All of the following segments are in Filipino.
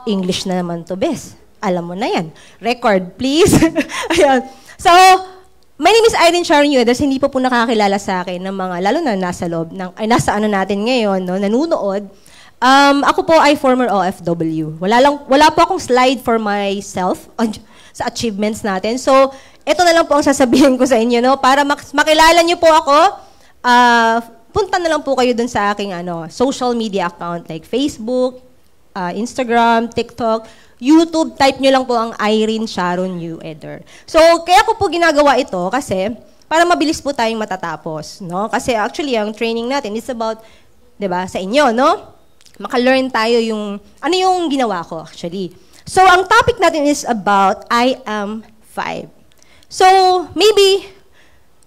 English na naman to, bes. Alam mo na yan. Record, please. Ayan. So, my name is Irene Sharon Uedas. Hindi po nakakakilala sa akin ng mga, lalo na nasa loob, nasa ano natin ngayon, no, nanunood. Ako po ay former OFW. Wala po akong slide for myself sa achievements natin. So, ito na lang po ang sasabihin ko sa inyo, no, para makilala niyo po ako. Punta na lang po kayo dun sa aking social media account like Facebook, Instagram, TikTok, YouTube, type nyo lang po ang Irene Sharon Ueder. So, kaya ko po ginagawa ito kasi para mabilis po tayong matatapos, no? Kasi actually, ang training natin is about, 'di ba, sa inyo, no? Maka-learn tayo ano yung ginawa ko actually. So, ang topic natin is about I am 5. So, maybe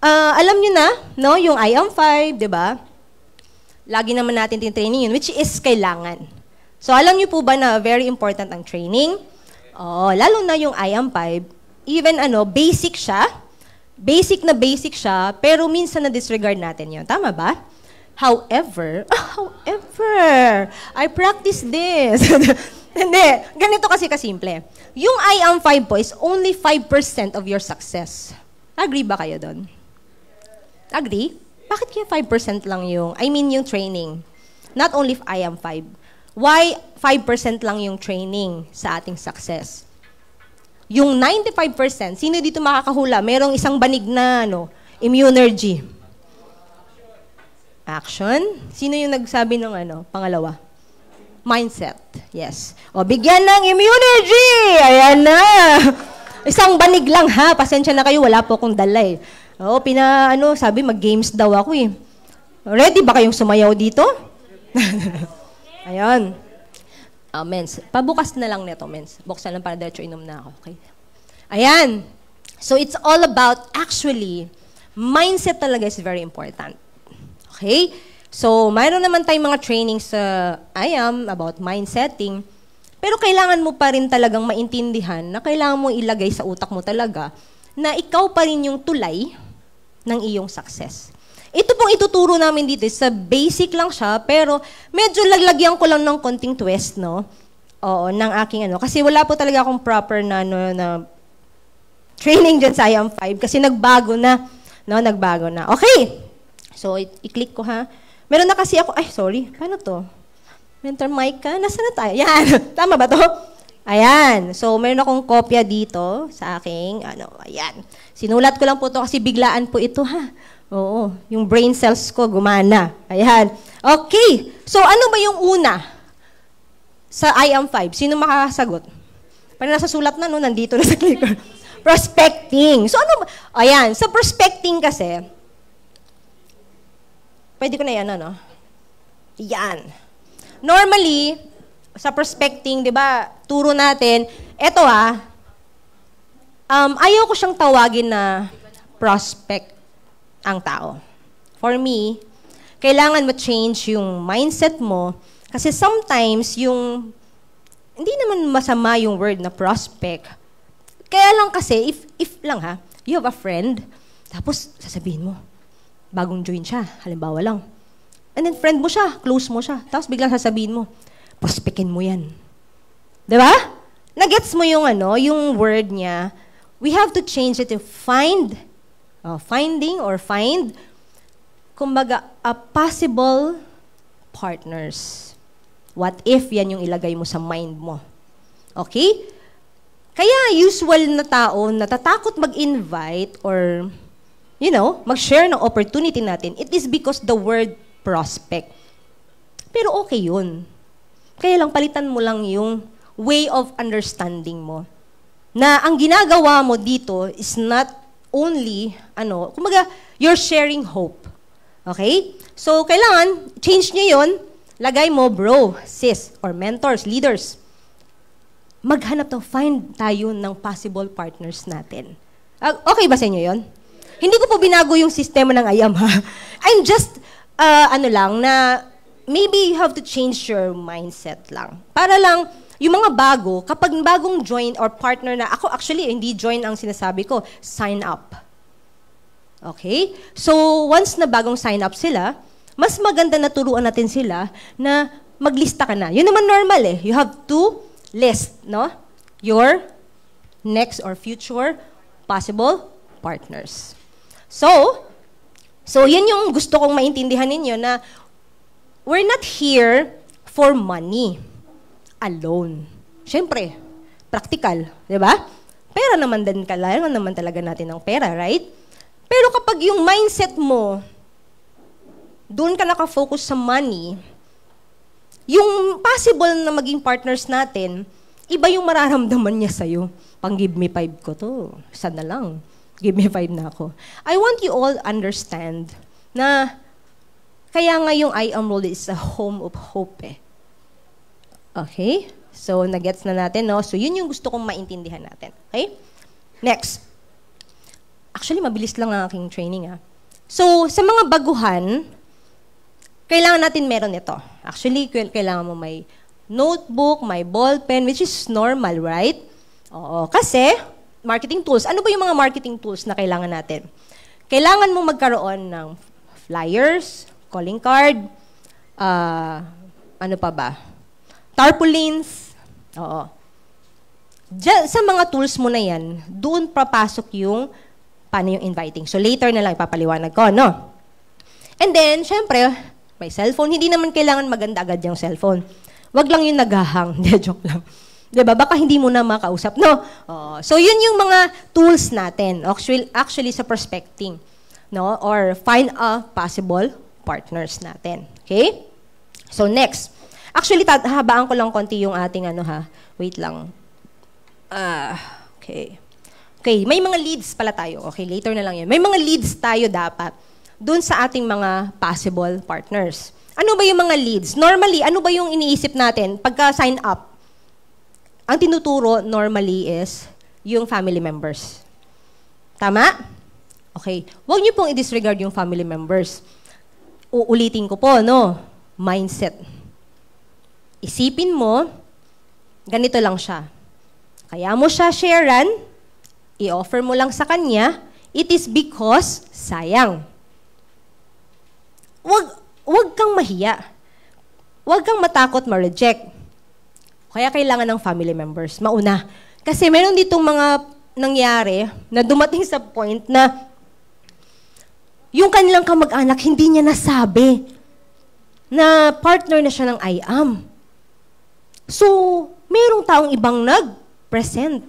alam niyo na, no, yung I am 5, 'di ba? Lagi naman natin tin-training yun, which is kailangan. So, alam niyo po ba na very important ang training? Lalo na yung I am 5. Even basic siya. Basic na basic siya, pero minsan na-disregard natin yun. Tama ba? However, I practice this. Hindi. Ganito kasi kasimple. Yung I am 5 po is only 5% of your success. Agree ba kayo doon? Agree? Bakit kaya 5% lang yung training? Not only if I am 5. Why 5% lang yung training sa ating success? Yung 95%, sino dito makakahula? Merong isang banig na immunergy. Action. Sino yung nagsabi ng pangalawa? Mindset. Yes. Bigyan ng immunergy! Ayan na! Isang banig lang ha. Pasensya na kayo, wala po akong dala eh. Sabi mag-games daw ako eh. Ready ba kayong sumayaw dito? Ayun. Mens. Pabukas na lang nito, mens. Buksan lang para diretso inom na ako. Okay? Ayan. So, it's all about, actually, mindset talaga is very important. Okay? So, mayroon naman tayong mga trainings sa about mindsetting. Pero kailangan mo pa rin talagang maintindihan na kailangan mo ilagay sa utak mo talaga na ikaw pa rin yung tulay ng iyong success. Ito pong ituturo namin dito, sa basic lang siya, pero medyo laglagyan ko lang ng konting twist, no? Ng aking Kasi wala po talaga akong proper na training dyan sa I am 5, kasi nagbago na, no? Nagbago na. Okay! So, i-click ko ha. Meron na kasi ako, paano to? Mentor Micah, nasaan na tayo? Yan! Tama ba to? Ayan. So, meron akong kopya dito sa aking, ayan. Sinulat ko lang po to kasi biglaan po ito, ha? Oo, yung brain cells ko gumana. Ayan. Okay. So, ano ba yung una sa I am 5? Sino makakasagot? Parang nasa sulat na, no? Nandito na sa clicker. Prospecting. So, ano ba? Ayan. Sa prospecting kasi, pwede ko na yan, Yan. Normally, sa prospecting, di ba, turo natin, eto ayaw ko siyang tawagin na prospect ang tao. For me, kailangan ma-change yung mindset mo kasi sometimes hindi naman masama yung word na prospect. Kaya lang kasi, if lang you have a friend, tapos sasabihin mo, bagong join siya, halimbawa lang. And then friend mo siya, close mo siya, tapos biglang sasabihin mo, prospectin mo yan. Diba? Nagets mo yung word niya, we have to change it to find, kumbaga, a possible partners. What if yan yung ilagay mo sa mind mo? Okay? Kaya usual na tao natatakot mag-invite or, mag-share ng opportunity natin, it is because the word prospect. Pero okay yun. Kaya lang palitan mo lang yung way of understanding mo. Na ang ginagawa mo dito is not only, kumbaga, you're sharing hope. Okay? So, kailangan, change nyo yun, lagay mo, bro, sis, or mentors, leaders. Maghanap find tayo ng possible partners natin. Okay ba sa inyo yun? Hindi ko po binago yung sistema ng IAM, ha? I'm just, na maybe you have to change your mindset lang. Para lang, yung mga bago, kapag bagong join or partner na, ako actually, hindi join ang sinasabi ko, sign up. Okay? So, once na bagong sign up sila, mas maganda na turuan natin sila na maglista ka na. Yun naman normal eh. You have to list, no? Your next or future possible partners. So yun yung gusto kong maintindihan ninyo na we're not here for money alone. Siyempre, practical, di ba? Pera naman din, kailangan naman talaga natin ng pera, right? Pero kapag yung mindset mo, doon ka nakafocus sa money, yung possible na maging partners natin, iba yung mararamdaman niya sa'yo. Pang give me 5 ko to, sana lang. Give me 5 na ako. I want you all understand na kaya nga yung I Am World is a home of hope eh. Okay? So, nagets na natin, no? So, yun yung gusto kong maintindihan natin. Okay? Next. Actually, mabilis lang ang aking training, ah. So, sa mga baguhan, kailangan natin meron ito. Actually, kailangan mo may notebook, may ballpen, which is normal, right? Oo. Kasi, marketing tools. Ano ba yung mga marketing tools na kailangan natin? Kailangan mo magkaroon ng flyers, calling card, ano pa ba? Tarpaulins. Oo. Diyan, sa mga tools mo na yan, doon papasok yung paano yung inviting. So, later na lang ipapaliwanag ko, no? And then, syempre, may cellphone. Hindi naman kailangan maganda agad yung cellphone. Wag lang yung naghahang. Hindi, joke lang. Diba? Baka hindi mo na makausap, no? So, yun yung mga tools natin. Actually sa prospecting, no? Or find a possible partners natin. Okay? So, next. Actually, habaan ko lang konti yung ating Wait lang. Okay. Okay, may mga leads pala tayo. Okay, later na lang yan. May mga leads tayo dapat dun sa ating mga possible partners. Ano ba yung mga leads? Normally, ano ba yung iniisip natin pagka sign up? Ang tinuturo normally is yung family members. Tama? Okay. Huwag niyo pong i-disregard yung family members. Uulitin ko po, no? Mindset. Isipin mo, ganito lang siya. Kaya mo siya sharean, i-offer mo lang sa kanya, it is because sayang. Huwag kang mahiya. Huwag kang matakot ma-reject. Kaya kailangan ng family members, mauna. Kasi meron ditong mga nangyari na dumating sa point na yung kanilang kamag-anak hindi niya nasabi na partner na siya ng I Am. So, merong taong ibang nag-present.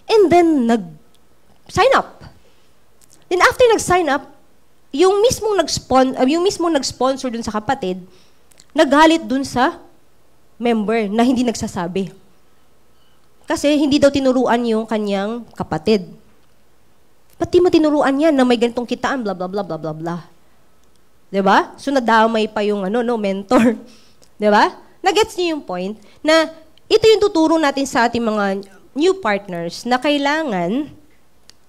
And then, nag-sign up. Then after nag-sign up, yung mismong nag-sponsor dun sa kapatid, naghalit dun sa member na hindi nagsasabi. Kasi hindi daw tinuruan yung kanyang kapatid. Ba't di mo tinuruan yan na may ganitong kitaan, blah, blah, blah, blah, blah, blah. Diba? So, nadamay pa yung mentor. Diba? Nagets niyo yung point na ito yung tuturo natin sa ating mga new partners na kailangan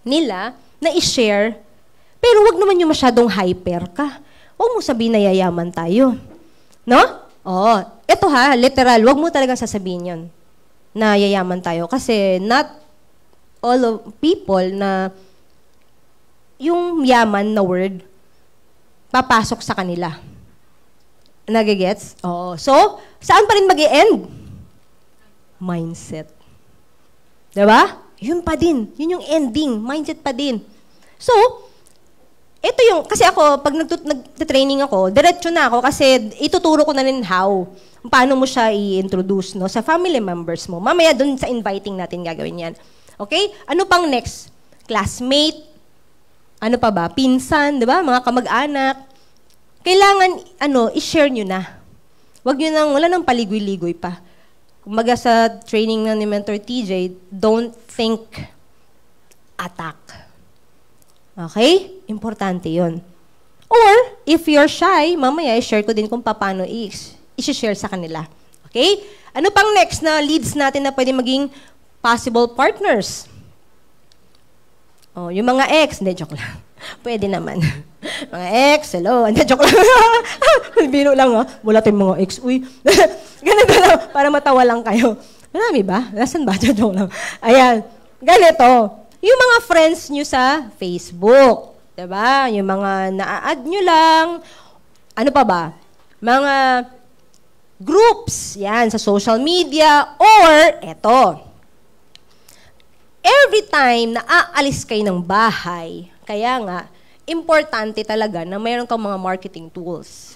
nila na i-share, pero wag naman yung masyadong hyper ka. Huwag mo sabihin na yayaman tayo. No? Oo. Ito literal, wag mo talagang sasabihin yun na yayaman tayo. Kasi not all of people na yung yaman na word papasok sa kanila. Nagigets? Oo. So, saan pa rin mag-i-end? Mindset. Diba? Yun pa din. Yun yung ending. Mindset pa din. So, ito yung, kasi ako, pag nag-training ako, diretso na ako kasi ituturo ko na rin how. Paano mo siya i-introduce sa family members mo. Mamaya dun sa inviting natin gagawin yan. Okay? Ano pang next? Classmate? Ano pa ba? Pinsan, di ba? Mga kamag-anak. Kailangan, i-share nyo na. Wala nang paligoy-ligoy pa. Kumaga sa training ni Mentor TJ, don't think, attack. Okay? Importante yun. Or, if you're shy, mamaya i-share ko din kung paano i-share sa kanila. Okay? Ano pang next na leads natin na pwede maging possible partners? Oh, yung mga ex, hindi, joke lang. Pwede naman. Mga ex, hello, hindi, joke lang. Biro lang, wala tayong mga ex. Uy, ganito lang, para matawa lang kayo. Marami ba? Nasaan ba? Joke lang. Ayan, ganito. Yung mga friends nyo sa Facebook, diba? Yung mga na-add nyo lang. Ano pa ba? Mga groups, yan, sa social media, or eto, every time na aalis kayo ng bahay, kaya nga, importante talaga na mayroon kang mga marketing tools.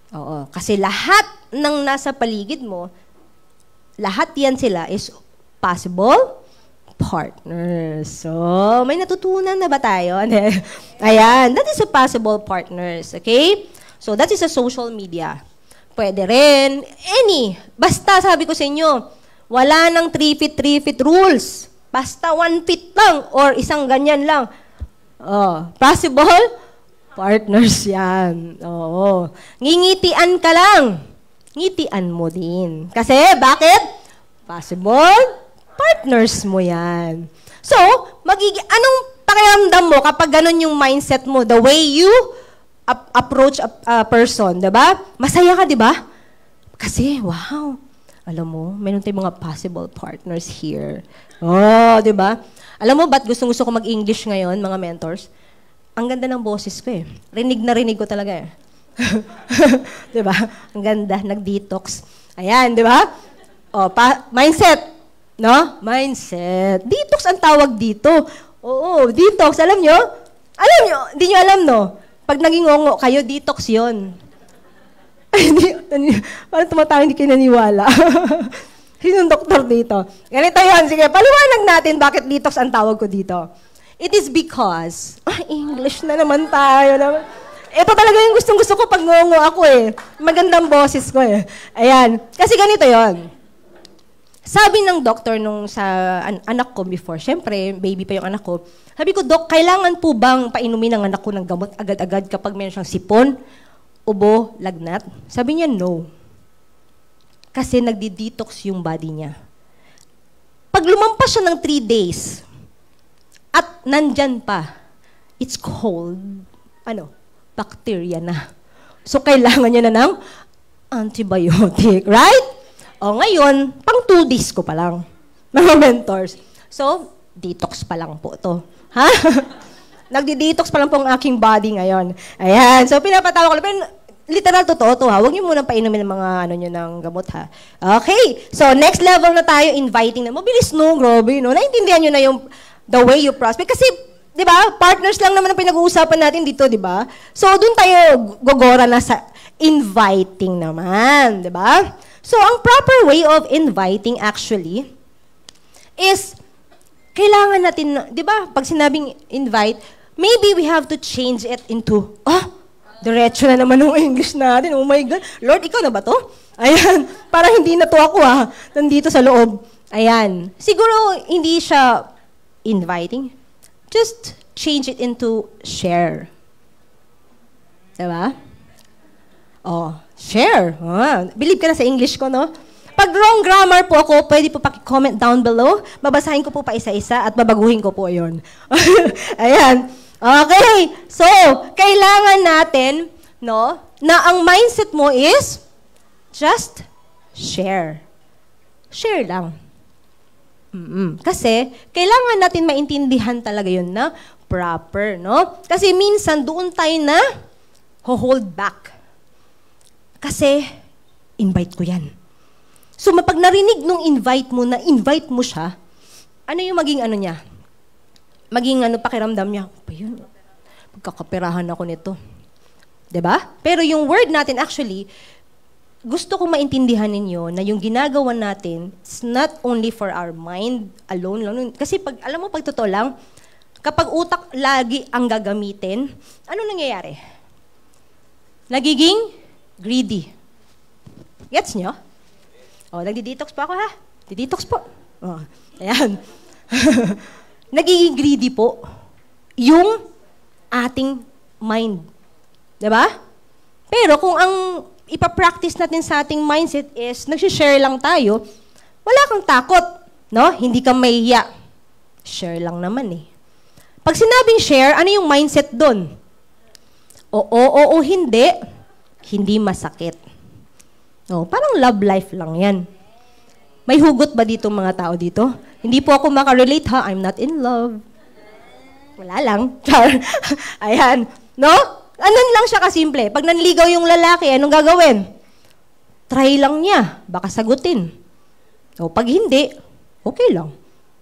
Oo, kasi lahat ng nasa paligid mo, lahat yan sila is possible partners. So, may natutunan na ba tayo? Ayan, that is a possible partners, okay? So, that is a social media. Pwede rin, basta sabi ko sa inyo, wala nang 3 feet rules. Basta 1 feet lang or isang ganyan lang. Possible partners yan. Oo. Ngingitian ka lang. Ngitian mo din. Kasi, bakit? Possible partners mo yan. So, anong pakiramdam mo kapag ganun yung mindset mo, the way you approach a person, diba? Masaya ka, diba? Kasi, wow, alam mo, meron tayong mga possible partners here. Diba? Alam mo, ba't gustong-gusto ko mag-English ngayon, mga mentors? Ang ganda ng boses ko eh. Rinig na rinig ko talaga eh. Diba? Ang ganda, nag-detox. Ayan, diba? Mindset. No? Mindset. Detox ang tawag dito. Oo, detox. Alam nyo? Hindi nyo alam, no? Pag naging ngongo kayo, detox yon. Parang tumatawa, hindi kayo naniwala. Sinong doktor dito? Ganito yun. Sige, paliwanag natin bakit detox ang tawag ko dito. It is because, English na naman tayo. Ito talaga yung gustong-gusto ko pag ngongo ako eh. Magandang boses ko eh. Ayan. Kasi ganito yon. Sabi ng doktor nung sa anak ko before, syempre, baby pa yung anak ko, sabi ko, Dok, kailangan po bang painumin ng anak ko ng gamot agad-agad kapag meron siyang sipon, ubo, lagnat? Sabi niya, no. Kasi nagdi-detox yung body niya. Pag lumampas siya ng 3 days, at nandyan pa, it's called, bacteria na. So, kailangan niya na ng antibiotic, right? O ngayon, pang 2 days ko pa lang, mga mentors. So, detox pa lang po to. Ha? Nagdi-detox pa lang po ang aking body ngayon. Ayan. So, pinapatawa ko lang. Pero literal totoo to ha. Huwag niyo muna painumin ng mga nyo ng gamot ha. Okay. So, next level na tayo, inviting na. Mabilis no, grabe no. Naintindihan nyo na yung the way you prospect. Kasi, di ba, partners lang naman ang pinag-uusapan natin dito, di ba? So, dun tayo gogora na sa inviting naman, di ba? So, ang proper way of inviting actually is, kailangan natin, di ba, pag sinabing invite, maybe we have to change it into, diretso na naman ng English natin. Oh my God. Lord, ikaw na ba to? Ayan. Parang hindi na to ako nandito sa loob. Ayan. Siguro, hindi siya inviting. Just change it into share. Diba? Share. Believe ka na sa English ko, no? Pag wrong grammar po ako, pwede po paki-comment down below. Babasahin ko po pa isa-isa at babaguhin ko po yon. Ayan. Okay. So, kailangan natin, no, na ang mindset mo is just share. Share lang. Kasi, kailangan natin maintindihan talaga yun na proper, no? Kasi minsan, doon tayo na hold back. Kasi, invite ko yan. So, pag narinig nung invite mo na invite mo siya, ano yung maging niya? Maging pakiramdam niya, pa yun, pagkakapirahan ako nito. Diba? Pero yung word natin actually, gusto kong maintindihan ninyo na yung ginagawa natin, it's not only for our mind alone lang. Kasi alam mo, pag totoo lang, kapag utak lagi ang gagamitin, ano nangyayari? Nagiging greedy. Gets nyo? Nagdi-detox pa ako ha? Di-detox po. Ayan. Nagiging greedy po yung ating mind. Diba? Pero kung ang ipapractice natin sa ating mindset is nagsishare lang tayo, wala kang takot. No? Hindi ka mahiya. Share lang naman eh. Pag sinabing share, ano yung mindset doon? Oo, hindi masakit. Parang love life lang yan. May hugot ba dito mga tao dito? Hindi po ako makarelate ha, I'm not in love. Wala lang. Ayan. No? Anon lang siya kasimple. Pag nanligaw yung lalaki, anong gagawin? try lang niya, baka sagutin. O pag hindi, okay lang.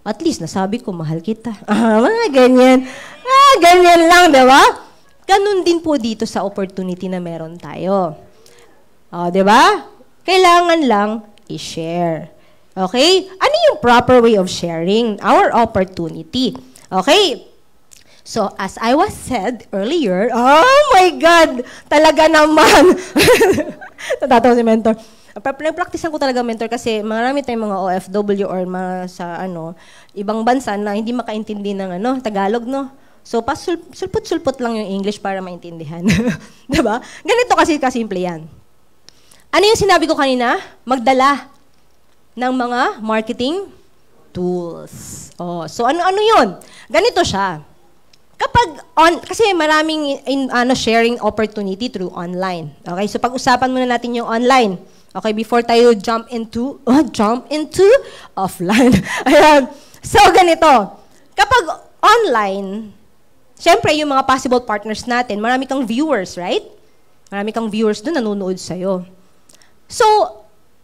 At least, nasabi ko, mahal kita. Mga ganyan. Ganyan lang, di ba? Ganun din po dito sa opportunity na meron tayo. O, di ba? Kailangan lang i-share. Okay? Ano yung proper way of sharing our opportunity? Okay? So, as I was said earlier, oh my God! Talaga naman! Natatawa si mentor. Nag-practicean ko talaga mentor kasi marami tayong mga OFW or mga sa ibang bansa na hindi makaintindi ng Tagalog, no? So, sulput-sulput lang yung English para maintindihan. Diba? Ganito kasi kasimple yan. Ano yung sinabi ko kanina? Magdala ng mga marketing tools. Oh, so, ano yun? Ganito siya. Kasi maraming sharing opportunity through online. Okay, so pag-usapan muna natin yung online. Okay, before tayo jump into offline. Ayan. So, ganito. Kapag online, syempre, yung mga possible partners natin, marami kang viewers, right? Marami kang viewers doon nanonood sa'yo. So,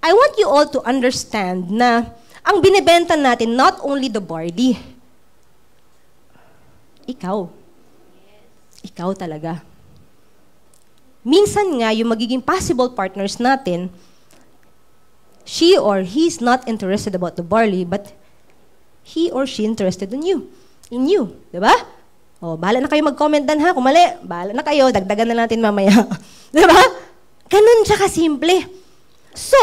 I want you all to understand na ang binibenta natin, not only the body, ikaw. Ikaw talaga. Minsan nga, yung magiging possible partners natin, she or he's not interested about the barley, but he or she interested in you. In you. Diba? O, bahala na kayo mag-comment dan ha. Kung mali, bahala na kayo. Dagdagan na natin mamaya. Diba? Ganun siya kasimple. So,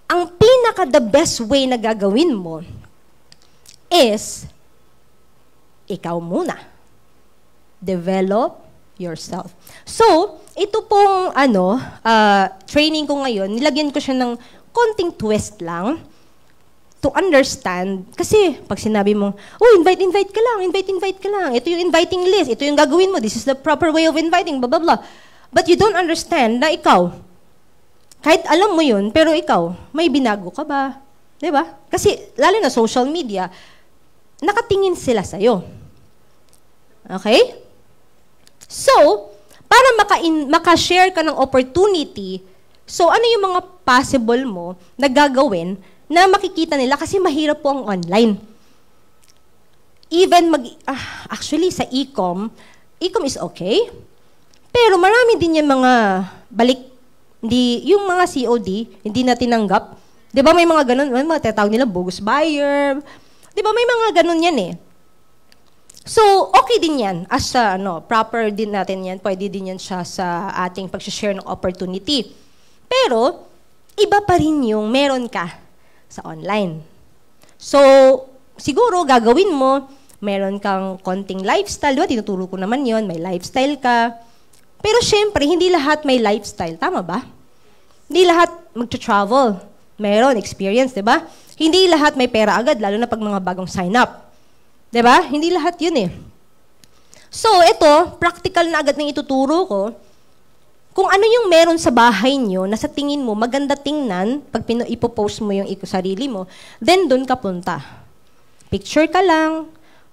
ang pinaka-the best way na gagawin mo is, ikaw muna. Develop yourself. So, ito pong training ko ngayon, nilagyan ko siya ng konting twist lang to understand. Kasi, pag sinabi mo, invite ka lang. Ito yung inviting list. Ito yung gagawin mo. This is the proper way of inviting, blah, blah, blah. But you don't understand na ikaw, kahit alam mo yun, pero ikaw, may binago ka ba? Diba? Kasi, lalo na social media, nakatingin sila sa'yo. Okay? So, para maka-share ka ng opportunity, so ano yung mga possible mo na gagawin na makikita nila kasi mahirap po ang online. Even actually sa e-com is okay, pero marami din yung mga yung mga COD, hindi na tinanggap. Di ba may mga ganun, may mga tinatawag nila bogus buyer. Di ba may mga ganun yan eh. So, okay din yan. As proper din natin yan. Pwede din yan siya sa ating pag-share ng opportunity. Pero, iba pa rin yung meron ka sa online. So, siguro gagawin mo, meron kang konting lifestyle. Diba? Tinuturo ko naman yon, may lifestyle ka. Pero syempre, hindi lahat may lifestyle. Tama ba? Hindi lahat mag-travel. Meron experience, diba? Hindi lahat may pera agad, lalo na pag mga bagong sign up. Diba? Hindi lahat yun eh. So, ito, practical na agad ng ituturo ko. Kung ano yung meron sa bahay nyo na sa tingin mo maganda tingnan, pag ipopost mo yung sarili mo, then doon ka punta. Picture ka lang,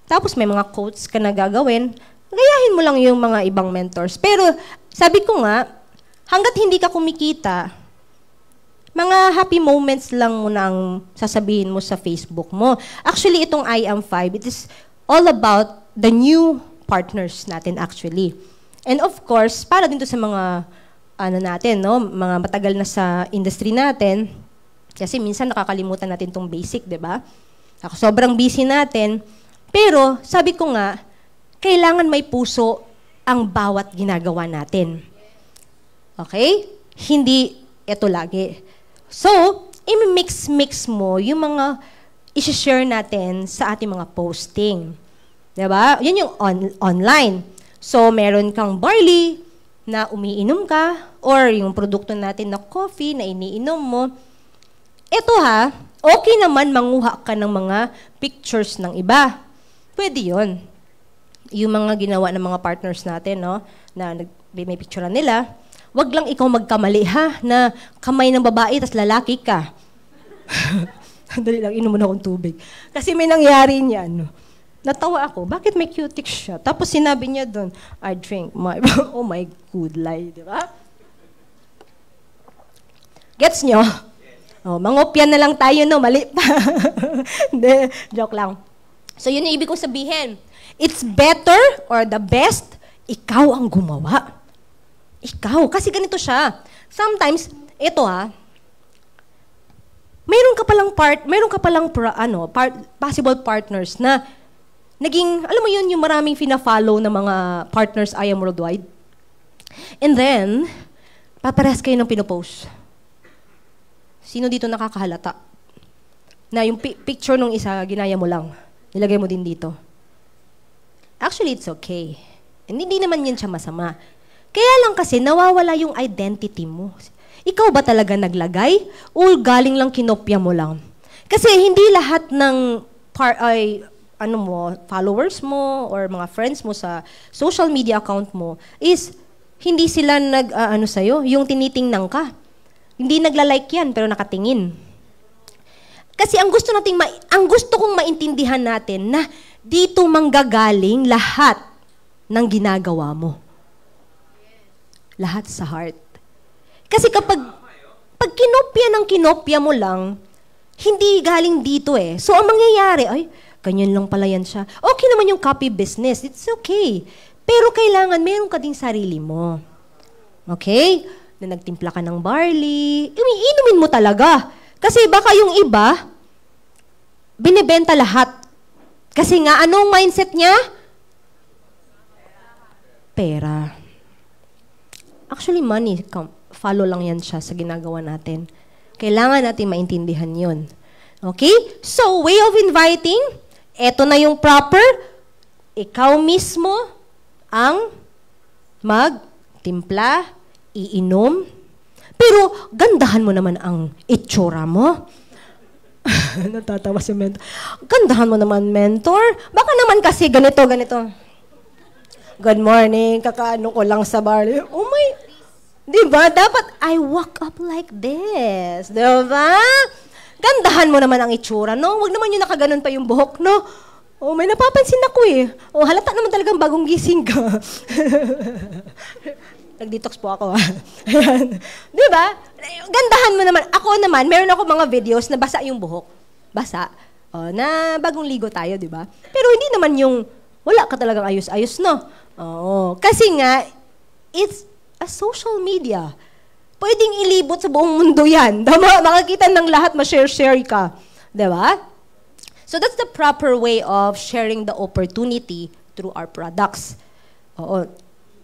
tapos may mga quotes ka na gagawin, gayahin mo lang yung mga ibang mentors. Pero, sabi ko nga, hanggat hindi ka kumikita, mga happy moments lang mo nang sasabihin mo sa Facebook mo. Actually, itong I Am 5, it is all about the new partners natin actually. And of course, para din to sa mga mga matagal na sa industry natin, kasi minsan nakakalimutan natin tong basic, 'di ba? Sobrang busy natin, pero sabi ko nga, kailangan may puso ang bawat ginagawa natin. Okay? Hindi ito lagi. So, i-mix mo yung mga i-share natin sa ating mga posting. Diba? Yan yung online. So, meron kang barley na umiinom ka or yung produkto natin na coffee na iniinom mo. Ito okay naman manguha ka ng mga pictures ng iba. Pwede yun. Yung mga ginawa ng mga partners natin, no, na may picture nila. Wag lang ikaw magkamali na kamay ng babae tas lalaki ka. Dali lang, inom muna akong tubig. Kasi may nangyari niyan. Natawa ako, bakit may cutics siya? Tapos sinabi niya doon, I drink my, oh my good lie, di ba? Gets nyo? Oh, mangopya na lang tayo, no? Mali pa. Hindi, joke lang. So, yun yung ibig kong sabihin. It's better or the best, ikaw ang gumawa. Ikaw. Kasi ganito siya. Sometimes, ito mayroon ka palang possible partners na naging, alam mo yun, yung maraming fina-follow na mga partners I Am Worldwide. And then, papares kayo ng pinopost. Sino dito nakakahalata? Na yung picture nung isa, ginaya mo lang. Nilagay mo din dito. Actually, it's okay. And hindi naman yan siya masama. Kaya lang kasi, nawawala yung identity mo. Ikaw ba talaga naglagay? O galing lang kinopya mo lang? Kasi hindi lahat ng followers mo or mga friends mo sa social media account mo is hindi sila sa'yo, yung tinitingnan ka. Hindi nagla-like yan, pero nakatingin. Kasi ang gusto kong maintindihan natin na dito manggagaling lahat ng ginagawa mo. Lahat sa heart. Kasi kapag kinopya mo lang, hindi galing dito eh. So ang mangyayari, ay, ganyan lang pala yan siya. Okay naman yung copy business. It's okay. Pero kailangan meron ka ding sarili mo. Okay? Na nagtimpla ka ng barley, inumin mo talaga. Kasi baka yung iba, binibenta lahat. Kasi nga, anong mindset niya? Pera. Actually, money, follow lang yan siya sa ginagawa natin. Kailangan natin maintindihan yun. Okay? So, way of inviting, eto na yung proper, ikaw mismo ang magtimpla, iinom, pero gandahan mo naman ang itsura mo. Natatawa si mentor. Gandahan mo naman, mentor. Baka naman kasi ganito. Good morning, kakaano ko lang sa bar. Oh my, diba? Dapat I walk up like this. Diba? Gandahan mo naman ang itsura, no? Huwag naman yung nakaganon pa yung buhok, no? Oh, may napapansin ako eh. Oh, halata naman talagang bagong gising ka. Nag-detox po ako. Di ba? Gandahan mo naman. Ako naman, meron ako mga videos na basa yung buhok. Basa. Na bagong ligo tayo, di ba? Pero hindi naman yung wala ka talagang ayos-ayos, no? Oo. Kasi nga, it's a social media. Pwedeng ilibot sa buong mundo yan. Makakita ng lahat, ma-share-share ka. Di ba? So that's the proper way of sharing the opportunity through our products. Oo.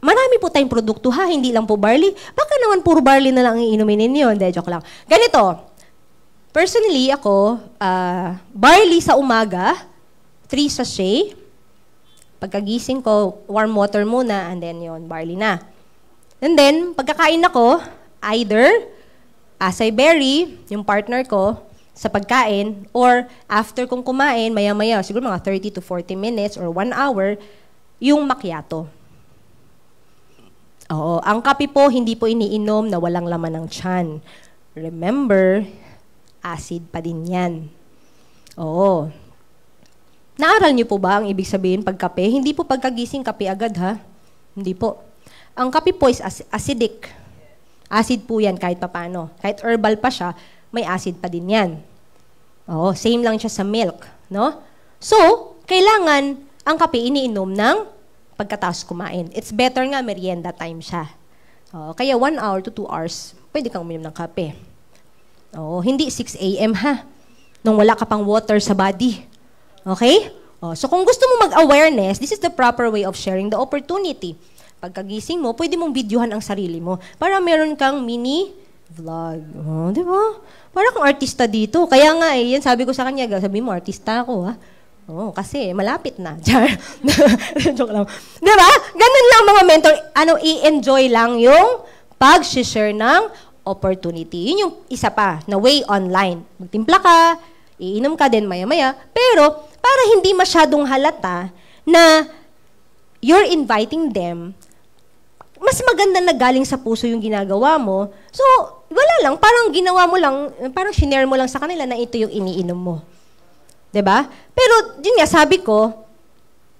Marami po tayong produkto ha, hindi lang po barley. Baka naman puro barley na lang iinumin ninyo. Hindi, joke lang. Ganito, personally ako, barley sa umaga, 3 sachet. Pagkagising ko, warm water muna, and then yon barley na. And then, pagkakain ako, either acai berry, yung partner ko, sa pagkain, or after kong kumain, maya-maya, siguro mga 30 to 40 minutes or 1 hour, yung macchiato. Oo, ang kape po, hindi po iniinom na walang laman ng tiyan. Remember, acid pa din yan. Oo. Naaral niyo po ba ang ibig sabihin pagkape? Hindi po pagkagising kape agad, ha? Hindi po. Ang kape po is acidic. Acid po yan kahit papano. Kahit herbal pa siya, may acid pa din yan. Oo, same lang siya sa milk, no? So, kailangan ang kape iniinom ng pagkatapos kumain. It's better nga, merienda time siya. Kaya 1 hour to 2 hours, pwede kang uminom ng kape. Hindi 6 a.m. ha, nung wala ka pang water sa body. Okay? So kung gusto mo mag-awareness, this is the proper way of sharing the opportunity. Pagkagising mo, pwede mong videohan ang sarili mo para meron kang mini vlog. Di ba? Para kang artista dito. Kaya nga yan sabi ko sa kanya, sabi mo, artista ako ha. Kasi malapit na. Joke lang. Diba? Ganun lang mga mentor. I-enjoy lang yung pag-share ng opportunity. Yun yung isa pa, na way online. Magtimpla ka, iinom ka din maya-maya, pero para hindi masyadong halata na you're inviting them, mas maganda na galing sa puso yung ginagawa mo. So, wala lang. Parang ginawa mo lang, parang shinare mo lang sa kanila na ito yung iniinom mo. Diba? Pero, yun nga, sabi ko,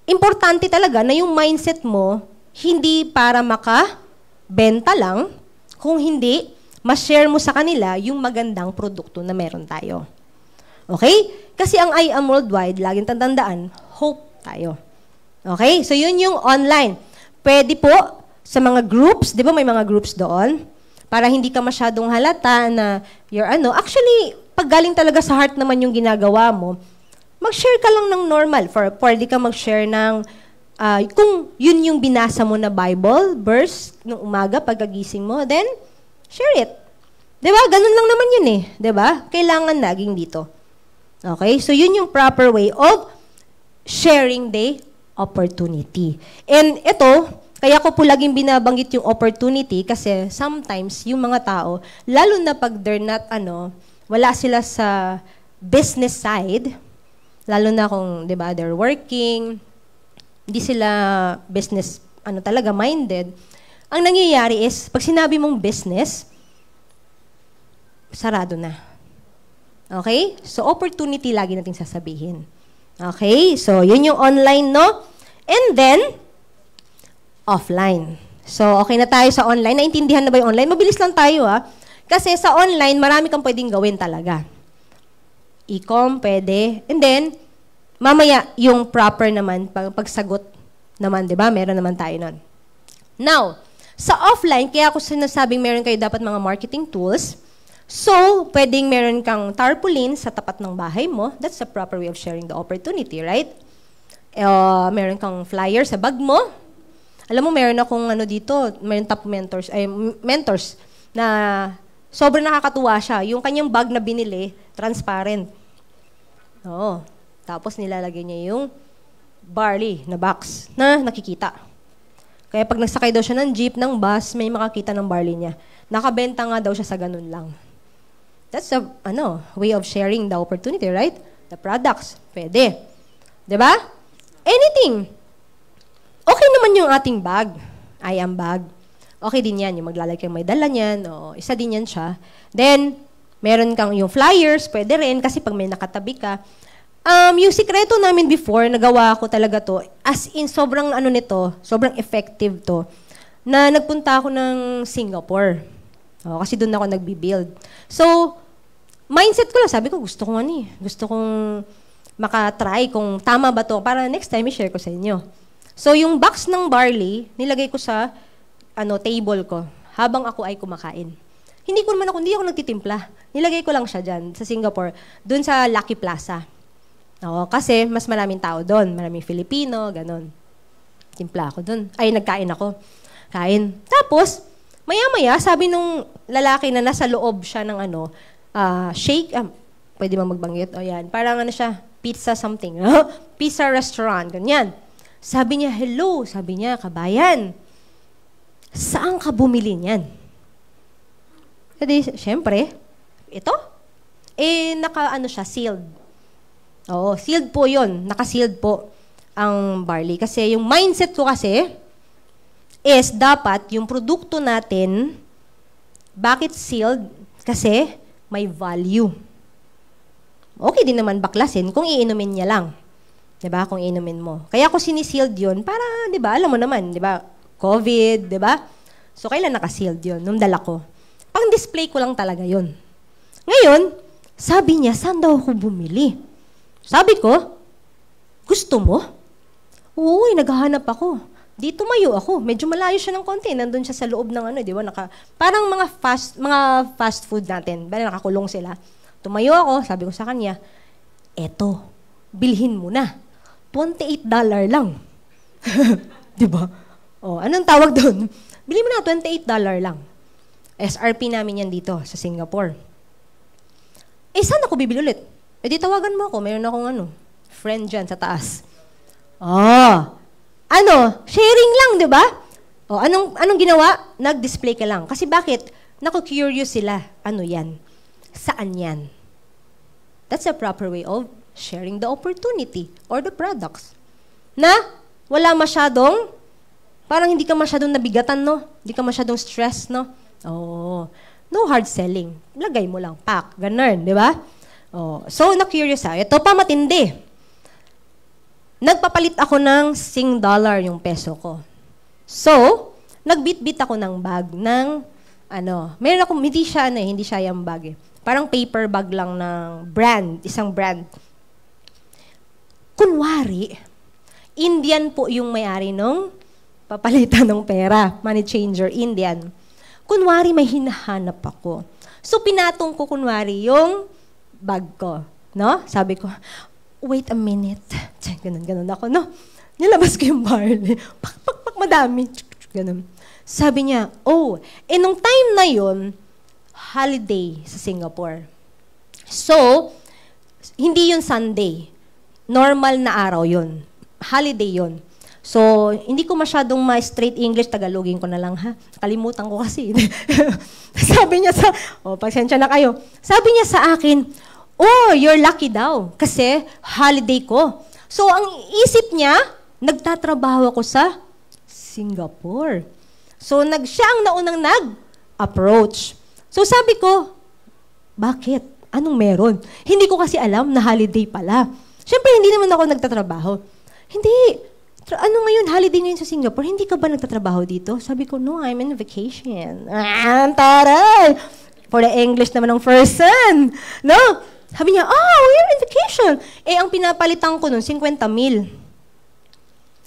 importante talaga na yung mindset mo, hindi para makabenta lang, kung hindi, ma-share mo sa kanila yung magandang produkto na meron tayo. Okay? Kasi ang I Am Worldwide, laging tandaan, hope tayo. Okay? So, yun yung online. Pwede po sa mga groups, di ba may mga groups doon? Para hindi ka masyadong halata na actually, pag galing talaga sa heart naman yung ginagawa mo, mag-share ka lang ng normal. Pwede ka mag-share ng, kung yun yung binasa mo na Bible, verse, nung umaga, pagkagising mo, then, share it. Di ba? Ganun lang naman yun eh. Di ba? Kailangan laging dito. Okay? So, yun yung proper way of sharing the opportunity. And ito, kaya ko po laging binabanggit yung opportunity kasi sometimes yung mga tao, lalo na pag they're not, wala sila sa business side, lalo na kung, di ba, they're working, hindi sila business, talaga minded, ang nangyayari is, pag sinabi mong business, sarado na. Okay? So, opportunity lagi nating sasabihin. Okay? So, yun yung online, no? And then, offline. So, okay na tayo sa online. Naintindihan na ba yung online? Mabilis lang tayo, ha? Kasi sa online, marami kang pwedeng gawin talaga. E-com, pwede. And then, mamaya, yung proper naman, pagsagot naman, di ba? Meron naman tayo nun. Now, sa offline, kaya ako sinasabing meron kayo dapat mga marketing tools. So, pwedeng meron kang tarpaulin sa tapat ng bahay mo. That's the proper way of sharing the opportunity, right? Meron kang flyer sa bag mo. Alam mo, meron akong dito, meron top mentors na sobrang nakakatuwa siya. Yung kanyang bag na binili, transparent. Oo. Tapos nilalagay niya yung barley na box na nakikita. Kaya pag nagsakay daw siya ng jeep, ng bus, may makakita ng barley niya. Nakabenta nga daw siya sa ganun lang. That's a way of sharing the opportunity, right? The products. Pwede. Diba? Anything. Okay naman yung ating bag. I am bag. Okay din yan. Yung maglalagay kang may dala niyan. O, isa din yan siya. Then, meron kang yung flyers. Pwede rin kasi pag may nakatabi ka. Yung sikreto namin before, nagawa ko talaga to. As in, sobrang nito, sobrang effective to. Na nagpunta ako ng Singapore. O, kasi doon ako nagbi-build. So, mindset ko lang. Sabi ko, gusto kong makatry kung tama ba to. Para next time, i-share ko sa inyo. So, yung box ng barley, nilagay ko sa table ko habang ako ay kumakain. Hindi ako nagtitimpla. Nilagay ko lang siya dyan sa Singapore, dun sa Lucky Plaza. Kasi mas maraming tao doon. Maraming Filipino, ganun. Timpla ako doon. Ay, nagkain ako. Kain. Tapos, maya-maya, sabi nung lalaki na nasa loob siya ng shake, pwede ba magbanggit? O yan, parang siya, pizza something. Pizza restaurant, ganyan. Sabi niya, hello. Sabi niya, kabayan. Saan ka bumili niyan? Kasi, syempre, ito? Siya, sealed. Oo, sealed po yun. Naka-sealed po ang barley. Kasi yung mindset ko kasi is dapat yung produkto natin, bakit sealed? Kasi may value. Okay din naman baklasin kung iinumin niya lang. Diba? Kung inumin mo. Kaya ako sinisealed yun para, diba, alam mo naman, diba, COVID, diba? So, kailan naka-sealed yun? Nung dala ko. Pang-display ko lang talaga yun. Ngayon, sabi niya, saan daw ako bumili? Sabi ko, gusto mo? Oo, naghahanap ako. Di tumayo ako. Medyo malayo siya ng konti. Nandun siya sa loob ng di ba? Parang mga fast food natin. Bale, nakakulong sila. Tumayo ako, sabi ko sa kanya, eto, bilhin mo na. $28 lang. Di ba? Anong tawag doon? Bili mo na, $28 lang. SRP namin yan dito sa Singapore. Saan ako bibili ulit? Di tawagan mo ako. Mayroon akong friend dyan sa taas. Sharing lang, di ba? Anong ginawa? Nag-display ka lang. Kasi bakit? Naku-curious sila. Ano yan? Saan yan? That's a proper way of sharing the opportunity or the products. Na wala masyadong, parang hindi ka masyadong nabigatan, no? Hindi ka masyadong stress, no? No hard selling. Lagay mo lang, pack, ganun, di ba? So, na-curious ito pa matindi. Nagpapalit ako ng $10 yung peso ko. So, nagbitbit ako ng bag ng meron akong, hindi siya yung bag eh. Parang paper bag lang ng brand, isang brand. Kunwari, Indian po yung may-ari nung papalitan ng pera, money changer, Indian. Kunwari, may hinahanap ako. So, pinatong ko kunwari yung bag ko. No? Sabi ko, wait a minute. Ganun ako, no? Nilabas ko yung barley. Pak, madami. Ganun. Sabi niya, nung time na yun, holiday sa Singapore. So, hindi yun Sunday. Normal na araw yun. Holiday yun. So, hindi ko masyadong ma-straight English, Tagalogin ko na lang, ha? Kalimutan ko kasi. Sabi niya pasensya na kayo. Sabi niya sa akin, you're lucky daw, kasi holiday ko. So, ang isip niya, nagtatrabaho ako sa Singapore. So, siya ang naunang nag-approach. So, sabi ko, bakit? Anong meron? Hindi ko kasi alam na holiday pala. Siyempre, hindi naman ako nagtatrabaho. Hindi. Ngayon, holiday ngayon sa Singapore, hindi ka ba nagtatrabaho dito? Sabi ko, no, I'm on vacation. Taray! For the English naman ng person. No? Sabi niya, we're on vacation. Ang pinapalitan ko nun, 50,000.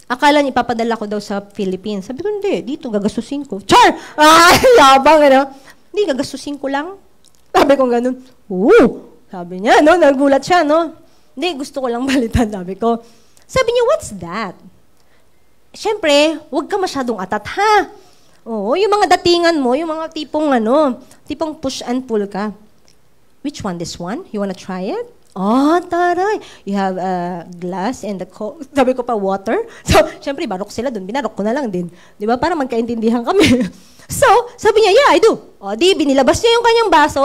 Akala niya, ipapadala ko daw sa Philippines. Sabi ko, hindi, dito, gagastusin ko. Char! Yabang, Hindi, gagastusin ko lang. Sabi ko ganun. Sabi niya, no? Nagulat siya, no? Hindi, gusto ko lang balitan, sabi ko. Sabi niya, what's that? Siyempre, huwag ka masyadong atat, ha? Yung mga datingan mo, yung mga tipong push and pull ka. Which one? This one? You wanna try it? Taray. You have a glass and sabi ko pa, water. So, siyempre, barok sila dun. Binarok ko na lang din. Di ba? Para magkaintindihan kami. So, sabi niya, yeah, I do. Binilabas niya yung kanyang baso,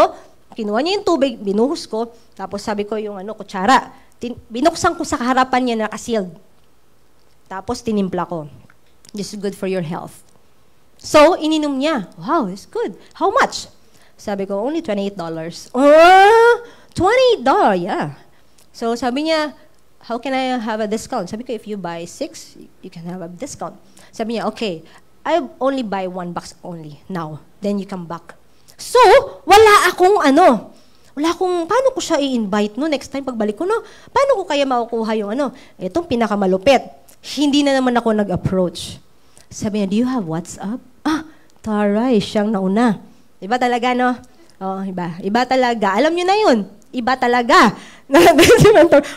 kinuha niya yung tubig, binuhos ko, tapos sabi ko yung kutsara. Binuksan ko sa harapan niya, nakasealed. Tapos tinimpla ko. This is good for your health. So, ininom niya. Wow, it's good. How much? Sabi ko, only $28. $28, yeah. So, sabi niya, how can I have a discount? Sabi ko, if you buy 6, you can have a discount. Sabi niya, okay, I only buy 1 box only now. Then you come back. So, wala akong paano ko siya i-invite no next time pagbalik ko, no? Paano ko kaya makukuha yung itong pinakamalupit. Hindi na naman ako nag-approach. Sabi niya, do you have WhatsApp? Taray, siyang nauna. Iba talaga, no? Iba. Iba talaga. Alam niyo na yun. Iba talaga.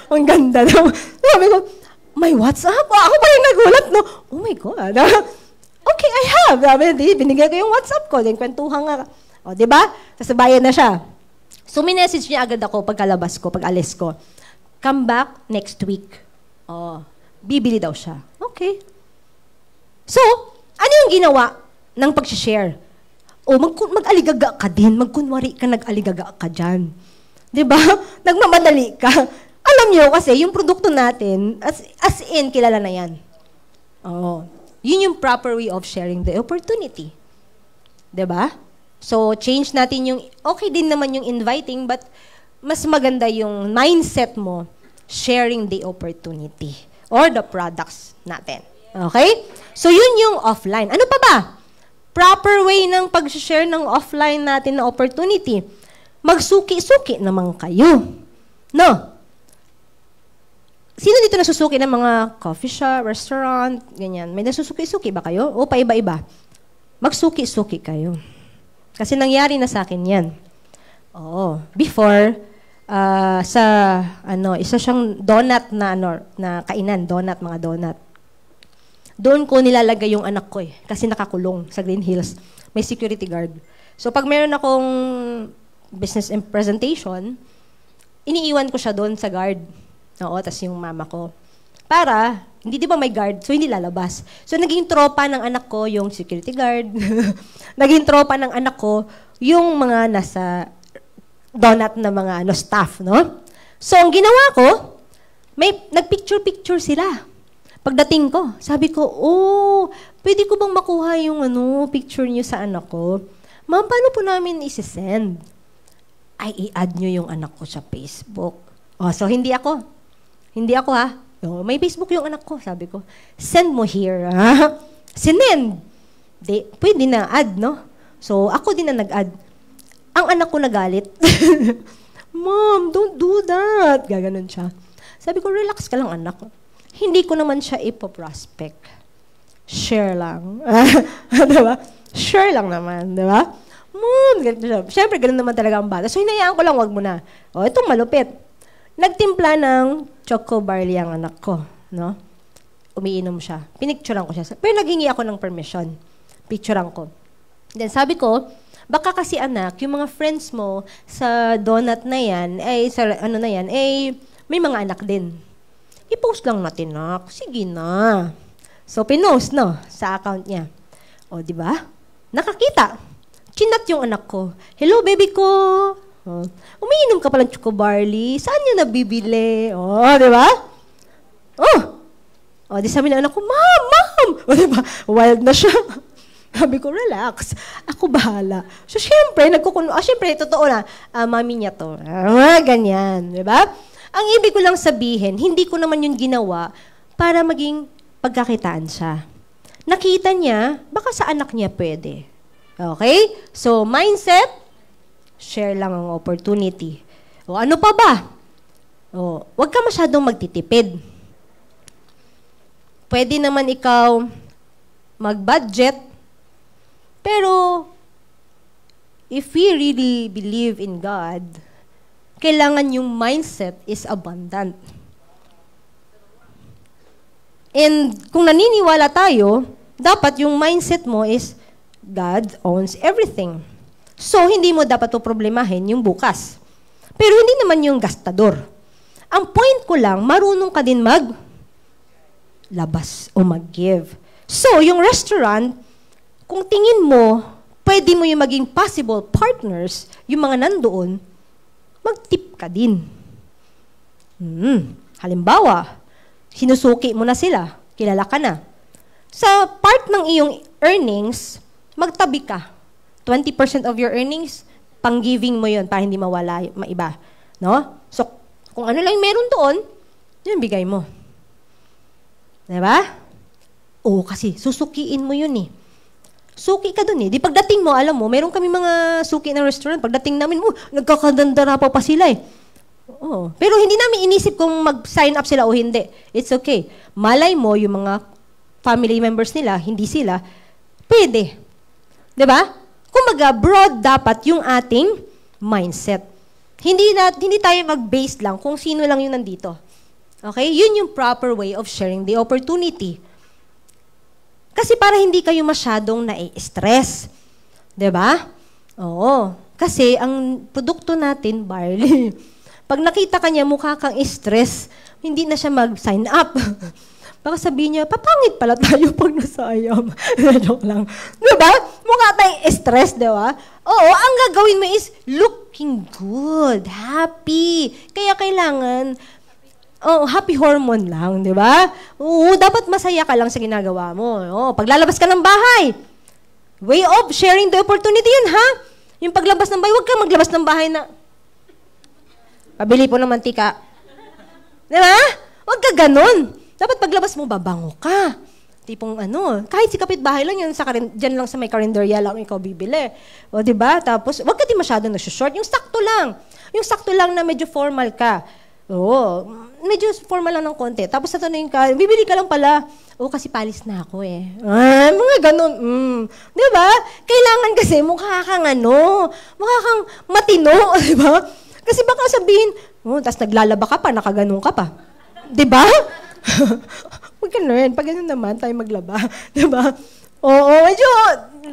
Ang ganda daw. Sabi ko, may WhatsApp? Ako pa yung nagulat, no? Oh my God. Okay, I have. Binigay ko yung WhatsApp ko. Then, kwentuhan nga. Di ba? Sasabayan na siya. So, minessage niya agad ako pagkalabas ko, pag-alis ko. Come back next week. Bibili daw siya. Okay. So, ano yung ginawa ng pag-share? Mag-aligaga ka din. Magkunwari ka, nag-aligaga ka dyan. Di ba? Nagmamadali ka. Alam niyo kasi, yung produkto natin, as in, kilala na yan. Yun yung proper way of sharing the opportunity. Diba? So, change natin yung, okay din naman yung inviting, but mas maganda yung mindset mo, sharing the opportunity or the products natin. Okay? So, yun yung offline. Ano pa ba? Proper way ng pag-share ng offline natin na opportunity. Magsuki-suki naman kayo. No? Sino dito nasusuki ng mga coffee shop, restaurant, ganyan? May nasusuki-suki ba kayo? O paiba-iba? Magsuki-suki kayo. Kasi nangyari na sa akin yan. Before, isa siyang donut na kainan, mga donut. Doon ko nilalagay yung anak ko kasi nakakulong sa Green Hills. May security guard. So pag meron akong business presentation, iniiwan ko siya doon sa guard. Tas yung mama ko. Para, hindi di ba may guard, so hindi lalabas. So naging tropa ng anak ko yung security guard. Naging tropa ng anak ko yung mga nasa donut na mga staff, no? So ang ginawa ko, may nagpicture-picture sila. Pagdating ko, sabi ko, pwede ko bang makuha yung picture niyo sa anak ko? Ma'am, paano po namin isi-send? Ay, i-add niyo yung anak ko sa Facebook. So hindi ako. Hindi ako, ha? May Facebook yung anak ko, sabi ko. Send mo here, ha? Sinend. Pwede na, add, no? So, ako din na nag-add. Ang anak ko nagalit. Mom, don't do that. Gaganon siya. Sabi ko, relax ka lang, anak. Hindi ko naman siya ipoprospect. Share lang. Diba? Share lang naman, diba? Mom, ganito siya. Siyempre, ganun naman talaga ang bata. So, hinayaan ko lang, wag mo na. O, itong malupit. Nagtimpla ng choco barley ang anak ko, no? Umiinom siya. Pinicturean ko siya. Pero naghingi ako ng permission. Picturean ko. Then sabi ko, baka kasi anak, yung mga friends mo sa donut na yan, sa ano na yan, may mga anak din. I-post lang natin, nak. Sige na. So, pinost, no? Sa account niya. O, di ba? Nakakita. Chinat yung anak ko. Hello, baby ko. Umiinom ka palang choco barley. Saan niya nabibili? O, di ba? O, di sabi ng anak ko, Mom! O, di ba? Wild na siya. Sabi ko, relax. Ako bahala. So, syempre, syempre, totoo na, mami niya to. Ganyan. Di ba? Ang ibig ko lang sabihin, hindi ko naman yun ginawa para maging pagkakitaan siya. Nakita niya, baka sa anak niya pwede. Okay? So, mindset, share lang ang opportunity. O, ano pa ba? O, huwag ka masyadong magtitipid. Pwede naman ikaw mag-budget, pero if we really believe in God, kailangan yung mindset is abundant. And kung naniniwala tayo, dapat yung mindset mo is God owns everything. So, hindi mo dapat problemahin yung bukas. Pero hindi naman yung gastador. Ang point ko lang, marunong ka din labas o mag-give. So, yung restaurant, kung tingin mo, pwede mo yung maging possible partners, yung mga nandoon, mag-tip ka din. Halimbawa, sinusuki mo na sila, kilala ka na. Sa part ng iyong earnings, magtabi ka. 20% of your earnings, pang-giving mo yun para hindi mawala maiba. No? So, kung ano lang meron doon, yun bigay mo. Diba? Oo, kasi susukiin mo yun eh. Suki ka dun eh. Di pagdating mo, alam mo, meron kami mga suki ng restaurant. Pagdating namin, nagkakadandara pa sila eh. Oo. Pero hindi namin inisip kung mag-sign up sila o hindi. It's okay. Malay mo, yung mga family members nila, hindi sila, pwede. Diba? Kumaga, broad dapat yung ating mindset. Hindi tayo mag-base lang kung sino lang yung nandito. Okay? Yun yung proper way of sharing the opportunity. Kasi para hindi kayo masyadong nai-stress. Diba? Oo. Kasi ang produkto natin, barley. Pag nakita ka niya, mukha kang stress, hindi na siya mag-sign up. Baka sabihin niya, papangit pala tayo pag nasayam. Joke lang. Diba? Mukha tayong stress, diba? Oo, ang gagawin mo is looking good, happy. Kaya kailangan, happy hormone lang, di ba? Oo, dapat masaya ka lang sa ginagawa mo. Oo, paglalabas ka ng bahay, way of sharing the opportunity yun, ha? Yung paglabas ng bahay, huwag ka maglabas ng bahay na, pabili po ng mantika. Di ba? Huwag ka ganun. Dapat paglabas mo, babango ka. Tipong kahit si kapitbahay lang yun, dyan lang sa may karinderya lang ikaw bibili. O, di ba? Tapos, huwag ka din masyado nag-short. Yung sakto lang. Yung sakto lang na medyo formal ka. Oo, medyo formal lang ng konti. Tapos tatanungin ka, bibili ka lang pala. Oo, kasi palis na ako eh. Mga ganun. Di ba? Kailangan kasi mukha kang mukha kang matino, di ba? Kasi baka sabihin, tapos naglalaba ka pa, nakaganon ka pa. Di ba? Huwag ka na rin. Pag ganun naman, tayo maglaba. Di ba? Oo, medyo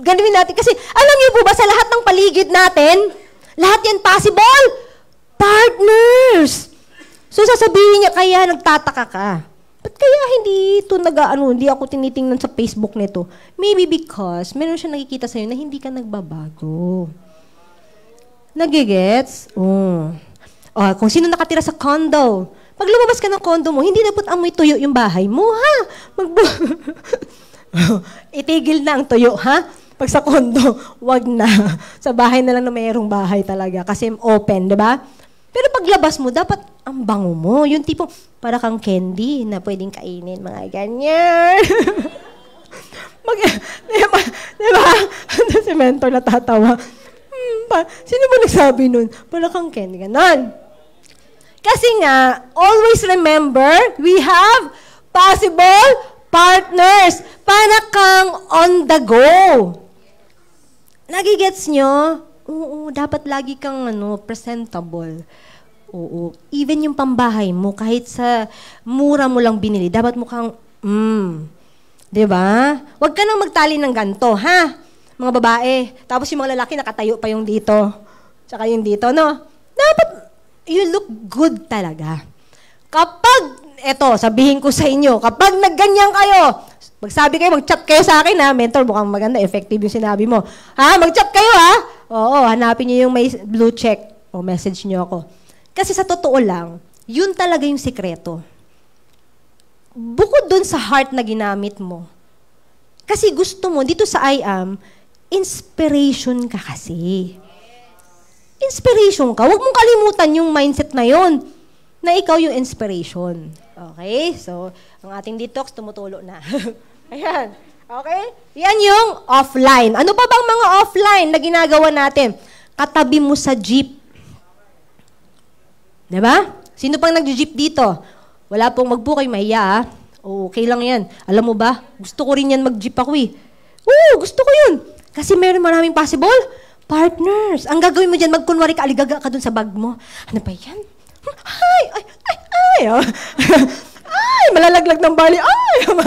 ganun natin. Kasi alam niyo po ba, sa lahat ng paligid natin, lahat yan possible? Partners! So, sasabihin niya, kaya nagtataka ka. Ba't kaya hindi ako tinitingnan sa Facebook nito? Maybe because meron siya nakikita sa'yo na hindi ka nagbabago. Nagigets? Kung sino nakatira sa condo, pag lumabas ka ng condo mo, hindi dapat amoy tuyo yung bahay mo, ha? Itigil na ang tuyo, ha? Pag sa condo, wag na. Sa bahay na lang na mayroong bahay talaga kasi open, di ba? Pero paglabas mo, dapat ang bango mo. Yung tipo, para kang candy na pwedeng kainin, mga ganyan. Di ba? Si mentor natatawa. Sino ba nagsabi nun? Para kang Ken, ganon. Kasi nga, always remember, we have possible partners. Para kang on the go. Nagigets nyo? Oo, dapat lagi kang presentable. Oo. Even yung pambahay mo, kahit sa mura mo lang binili, dapat mukhang, diba? Huwag ka nang magtali ng ganto, ha? Mga babae. Tapos yung mga lalaki, nakatayo pa yung dito. Tsaka yung dito, no? Dapat, you look good talaga. Kapag, sabihin ko sa inyo, kapag nagganyan kayo, magsabi kayo, mag-chat kayo sa akin, ha? Mentor, mukhang maganda, effective yung sinabi mo. Ha? Mag-chat kayo, ha? Oo, hanapin niyo yung may blue check. O, message niyo ako. Kasi sa totoo lang, yun talaga yung sikreto. Bukod dun sa heart na ginamit mo, kasi gusto mo, dito sa I am, inspiration ka kasi. Inspiration ka. Huwag mong kalimutan yung mindset na yon, na ikaw yung inspiration. Okay? So, ang ating detox, tumutulo na. Ayan. Okay? Yan yung offline. Ano pa bang mga offline na ginagawa natin? Katabi mo sa jeep. Diba? Sino pang nag-jeep dito? Wala pong mag-book, mahiya, ha? Okay lang yan. Alam mo ba? Gusto ko rin yan mag-jeep ako, eh. Oo, gusto ko yun. Kasi meron maraming possible partners. Ang gagawin mo dyan, magkunwari ka, aligaga ka dun sa bag mo. Ano ba yan? Ay, oh. Ay, malalaglag ng barley. Ay, yung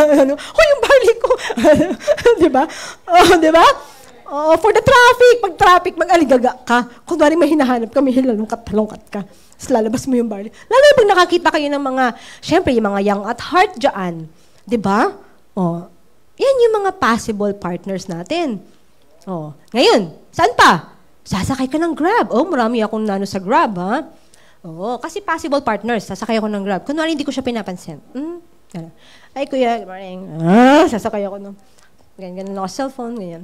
barley ko. Diba? Oh, diba? Oh, for the traffic. Pag traffic, mag-aligaga ka. Kunwari may hinahanap ka, may hilalungkat ka. Tapos lalabas mo yung barley. Lalo pag nakakita kayo ng mga, syempre, yung mga young at heart dyan. Diba? Oh, yan yung mga possible partners natin. Oh, ngayon, saan pa? Sasakay ka ng Grab. Oh, marami akong sa Grab, ha? Oo, kasi possible partners. Sasakay ako ng Grab. Kunwari, hindi ko siya pinapansin. Ay, kuya, good morning. Sasakay ako ganyan ako cellphone, ganyan.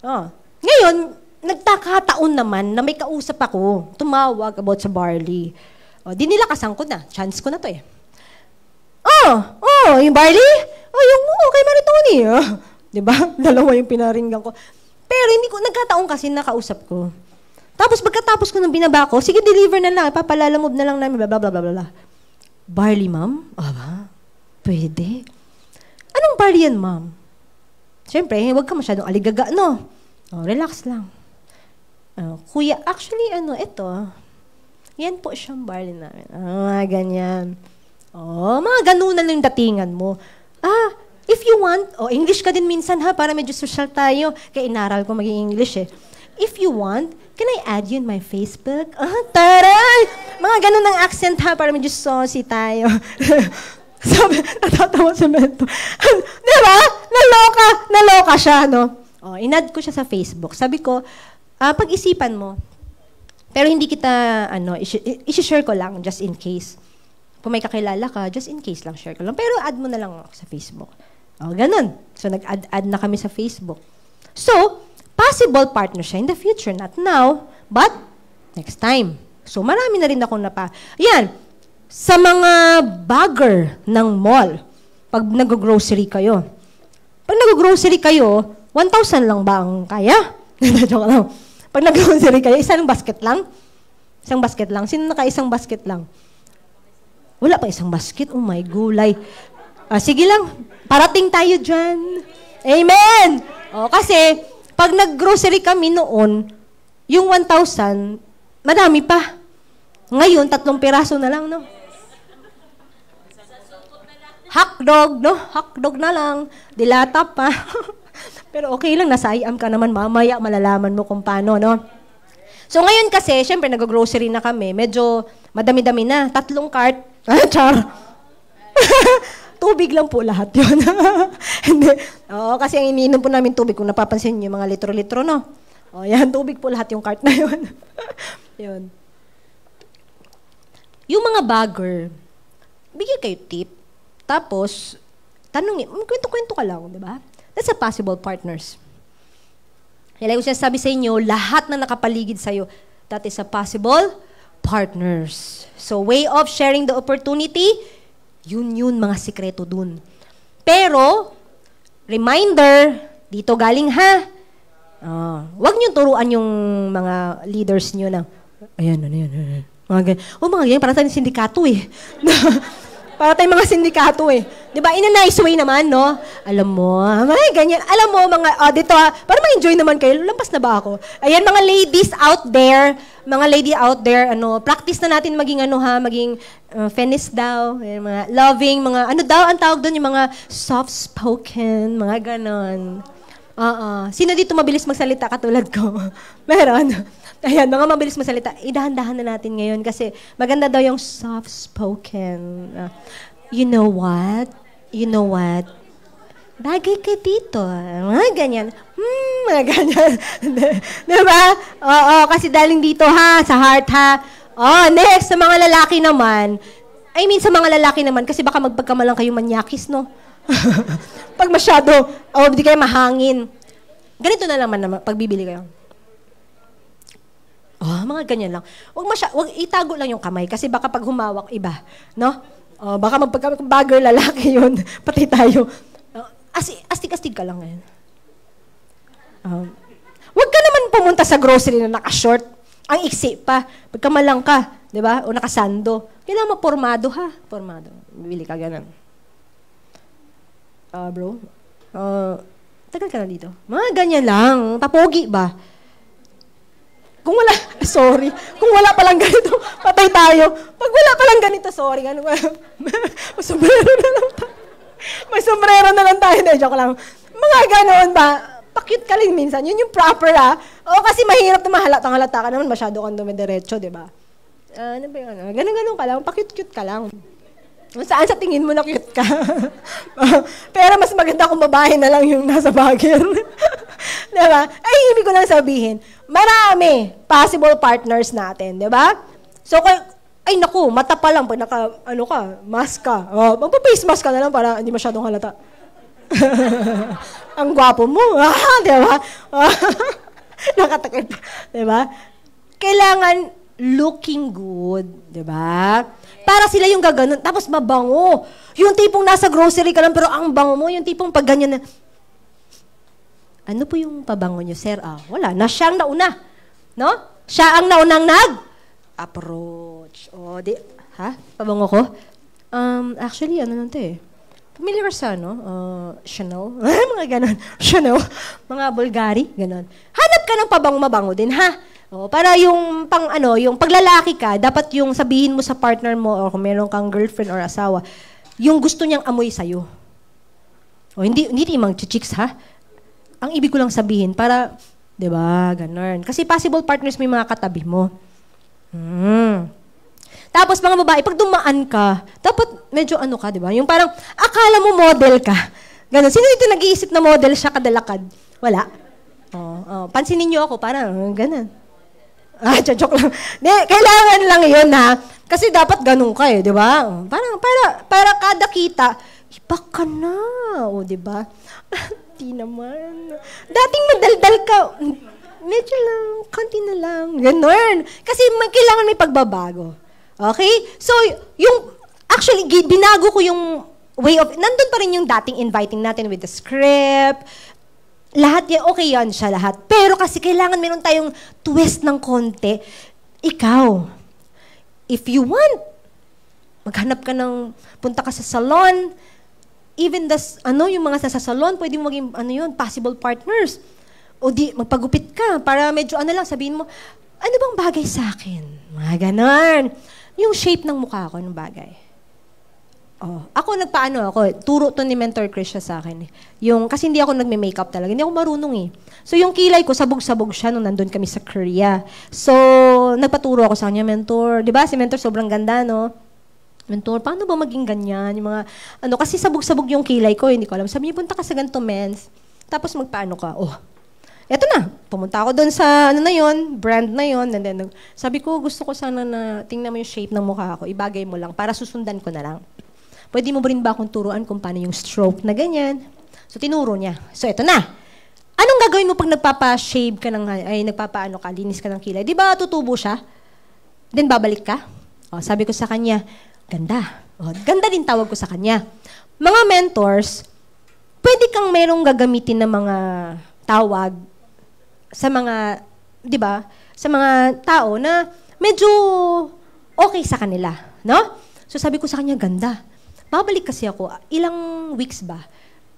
Oh. Ngayon, nagtakataon naman na may kausap ako. Tumawag about sa barley. Oh, di nila kasangkot na. Chance ko na to, eh. Yung barley? Yung kay Maritoni. Diba? Dalawa yung pinaringgan ko. Pero hindi ko, nagkataon kasi nakausap ko. Tapos pagkatapos ko nang binaba ko, sige, deliver na lang, papalalamove na lang namin, blah, blah, blah, blah, blah. Barley, ma'am? Aba, pwede. Anong barley yan, ma'am? Siyempre, huwag ka masyadong aligaga, no? Relax lang. Kuya, actually, ito, yan po siyang barley namin. Ganyan. Mga ganun na lang yung datingan mo. If you want, English ka din minsan, ha, para medyo social tayo. Kaya inaral ko maging English, eh. If you want, can I add you in my Facebook? Taray! Mga ganun ang accent, ha, para medyo saucy tayo. Sabi, natatawa si Mento. Diba? Naloka siya, no? Inad ko siya sa Facebook. Sabi ko, pag-isipan mo. Pero hindi kita, isi-share ko lang, just in case. Kung may kakilala ka, just in case lang, share ko lang. Pero add mo na lang ako sa Facebook. Ganun. So, nag-add na kami sa Facebook. So, possible partner siya in the future. Not now, but next time. So, marami na rin akong Yan. Sa mga bagger ng mall, pag nag-grocery kayo. Pag nag-grocery kayo, 1,000 lang ba ang kaya? Joke lang. Pag nag-grocery kayo, isang basket lang? Isang basket lang? Sino naka-isang basket lang? Wala pa isang basket? Oh my gulay. Sige lang, parating tayo dyan. Amen! Kasi, pag nag-grocery kami noon, yung 1,000, madami pa. Ngayon, 3 piraso na lang, no? Hotdog, no? Hotdog na lang. Dilata pa. Pero okay lang, nasa IAM ka naman, mamaya malalaman mo kung paano, no? So ngayon kasi, syempre nag-grocery na kami, medyo madami-dami na. 3 cart. Char. Tubig lang po lahat yun. Hindi. Kasi ang iniinom po namin tubig, kung napapansin niyo, yung mga litro-litro, no? Yan, tubig po lahat yung cart na yun. Yun. Yung mga bagger, bigyan kayo tip. Tapos, tanongin, kwento-kwento ka lang, di ba? That's a possible partners. Kaya ko sinasabi sa inyo, lahat na nakapaligid sa'yo, that is a possible partners. So, way of sharing the opportunity, yun mga sikreto dun. Pero, reminder, Dito galing ha. Huwag niyo turuan yung mga leaders niyo na, ayan, ano yan. Mga ganyan. Mga ganyan, para tayong sindikato eh. Para tayong mga sindikato eh. Di ba? In a nice way naman, no? Alam mo, mga ganyan. Alam mo, mga, dito para ma-enjoy naman kayo. Lampas na ba ako? Ayan, mga ladies out there, practice na natin maging maging feminist daw, mga loving, mga, ang tawag doon, yung mga soft-spoken, mga ganon. Sino dito mabilis magsalita katulad ko? Meron. Ayan, mga mabilis magsalita. Idahan-dahan na natin ngayon kasi maganda daw yung soft-spoken. You know what? Bagay ka dito. Mga ganyan. Mga ganyan. Diba? Kasi daling dito ha, sa heart ha. Next, sa mga lalaki naman. Sa mga lalaki naman, kasi baka magpagkamalang kayo manyakis, no? Pag masyado, di kayo mahangin. Ganito na lang naman, pag bibili kayo. Mga ganyan lang. Wag itago lang yung kamay kasi baka pag humawak iba, no? Baka bagger lalaki yun. Pati tayo. Astig-astig ka lang ngayon. Wag ka naman pumunta sa grocery na naka-short. Ang iksi pa. Pagkamalang ka, di ba? O nakasando. Kailangan mapormado ha. Pormado. Bibili ka ganun. Bro, tagal ka na dito. Mga ganyan lang. Tapogi ba? Kung wala, sorry. Kung wala palang ganito, patay tayo. Pag wala palang ganito, sorry. May sombrero na lang tayo. May sombrero na lang tayo. Joke lang. Mga ganoon ba? Pakit ka lang minsan. Yun yung proper kasi mahirap na mahalatang-halata ka naman. Masyado kang dumidiretso, di ba? Ano ba yun? Ganun-ganun ka lang. Pakit-cute ka lang. Saan sa tingin mo na cute ka? Pero mas maganda kung babae na lang yung nasa bagger. Diba? Ibig ko lang sabihin, marami possible partners natin, diba? So, naku, mata pa lang, pag mask ka. Magpa-face mask ka na lang para hindi masyadong halata. Ang gwapo mo. Diba? Nakatakit. Diba? Kailangan looking good, diba? Para sila yung gaganon. Tapos mabango. Yung tipong nasa grocery ka lang, pero ang bango mo, yung tipong pag ganyan na, ano po yung pabango nyo, sir? Wala. Siya ang nauna. No? Siya ang naunang nag-approach. Pabango ko? Actually, ano nito eh. Familiar sa, Chanel? Mga ganon. Chanel. Mga Bulgari. Ganon. Hanap ka ng pabango-mabango din, ha? Para yung yung paglalaki ka, dapat yung sabihin mo sa partner mo o kung meron kang girlfriend or asawa, yung gusto niyang amoy sa'yo. Hindi yung mga chicks, ha? Ang ibig ko lang sabihin, para, di ba, ganun. Kasi possible partners may mga katabi mo. Tapos, mga babae, pag dumaan ka, dapat medyo ka, di ba? Yung parang, akala mo model ka. Ganun. Sino dito nag-iisip na model siya kadalakad? Wala. Pansinin niyo ako, parang, ganun. Joke lang. Kailangan lang yun, ha? Kasi dapat ganun ka, di ba? Para kada kita, iba ka na. Di ba? Di naman. Dating madaldal ka, medyo lang, konti na lang. Ganun. Kasi kailangan may pagbabago. Okay? So, actually, binago ko yung way of, nandun pa rin yung dating inviting natin with the script, lahat yan, okay yan siya lahat. Pero kasi kailangan meron tayong twist ng konti. Ikaw, if you want, maghanap ka punta ka sa salon, even yung mga sa salon, pwede mo maging, possible partners. O magpagupit ka, para medyo sabihin mo, ano bang bagay sa akin? Mga ganon. Yung shape ng mukha ko, ng bagay. Ako turo to ni Mentor Chris siya sa akin. Kasi hindi ako nagme-makeup talaga, hindi ako marunong eh. So yung kilay ko, sabog-sabog siya nung nandun kami sa Korea. So, nagpaturo ako sa kanya, Mentor. Di ba, si Mentor sobrang ganda, no? Mentor, paano ba maging ganyan? Yung mga, kasi sabog-sabog yung kilay ko, hindi ko alam. Sabi niya, punta ka sa ganito, mens. Tapos magpaano ka? Eto na, pumunta ako doon sa, brand na yon. And then, sabi ko, gusto ko sana na tingnan mo yung shape ng mukha ko, ibagay mo lang, para susundan ko na lang. Pwede mo ba rin ba akong turuan kung paano yung stroke na ganyan? So, tinuro niya. So, eto na. Anong gagawin mo pag nagpapa-shave ka linis ka ng kilay? Di ba tutubo siya? Then, babalik ka? Sabi ko sa kanya, ganda. Ganda din tawag ko sa kanya. Mga mentors, pwede kang merong gagamitin ng mga tawag sa mga, di ba, sa mga tao na medyo okay sa kanila, no? So sabi ko sa kanya, ganda. Babalik kasi ako, ilang weeks ba?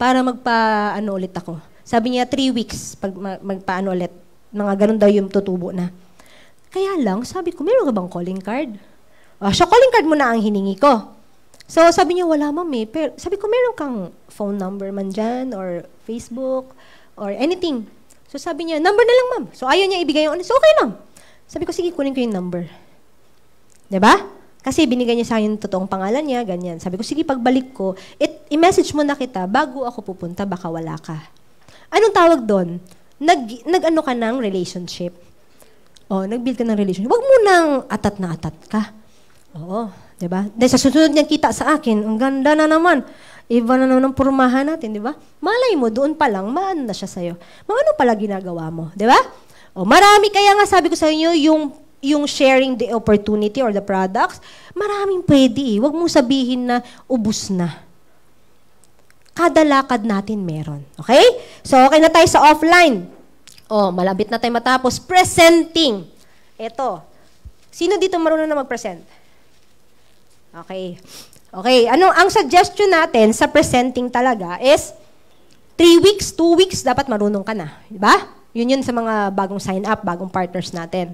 Para magpa-ano ulit ako. Sabi niya, 3 weeks, pag magpa-ano ulit. Mga ganun daw yung tutubo na. Kaya lang, sabi ko, meron ka bang calling card? So, calling card mo na ang hiningi ko. So, sabi niya, wala ma'am eh. Pero, sabi ko, meron kang phone number man dyan, or Facebook, or anything. So, sabi niya, number na lang ma'am. So, ayaw niya ibigay yung ano. So, okay lang. Sabi ko, sige, kunin ko yung number. Diba? Kasi binigay niya sa akin yung totoong pangalan niya, ganyan. Sabi ko, sige, pagbalik ko, i-message mo na kita, bago ako pupunta, baka wala ka. Anong tawag doon? Nag-ano ka ng relationship. Nag-build ka ng relationship. Huwag mo nang atat na atat ka. Oo, diba? Dahil sa susunod niyang kita sa akin, ang ganda na naman. Iba na naman ang purumahan natin, diba? Malay mo, doon pa lang, maano na siya sa'yo. Ano pala ginagawa mo, diba? Marami, kaya nga sabi ko sa inyo, yung sharing the opportunity or the products, maraming pwede eh. Huwag mong sabihin na ubus na. Kada lakad natin meron. Okay? So, okay na tayo sa offline. Malapit na tayo matapos. Presenting. Ito. Sino dito marunong na mag-present? Okay. Okay. Ang suggestion natin sa presenting talaga is 3 weeks, 2 weeks, dapat marunong ka na. Diba? Yun sa mga bagong sign-up, bagong partners natin.